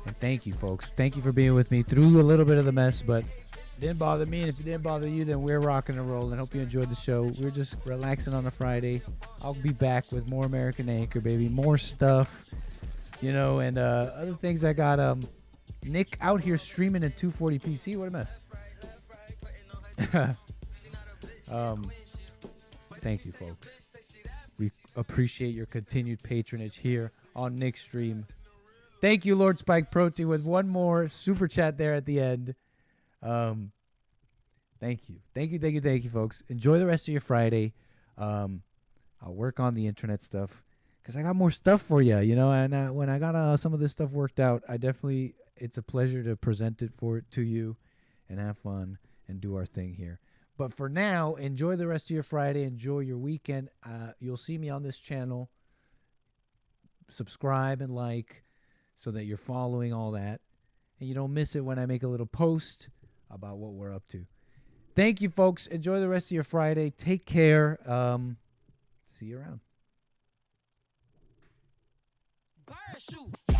And thank you, folks. Thank you for being with me through a little bit of the mess, but it didn't bother me. And if it didn't bother you, then we're rocking and rolling. Hope you enjoyed the show. We're just relaxing on a Friday. I'll be back with more American Anchor, baby. More stuff. You know, and other things. I got Nick out here streaming in 240 PC. What a mess. Thank you, folks. We appreciate your continued patronage here on Nick's stream. Thank you, Lord Spike Protein, with one more super chat there at the end. Thank you, folks. Enjoy the rest of your Friday. I'll work on the internet stuff, because I got more stuff for you, you know, and when I got some of this stuff worked out, it's a pleasure to present it to you and have fun and do our thing here. But for now, enjoy the rest of your Friday. Enjoy your weekend. You'll see me on this channel. Subscribe and like so that you're following all that. And you don't miss it when I make a little post about what we're up to. Thank you, folks. Enjoy the rest of your Friday. Take care. See you around. Parachute, yeah,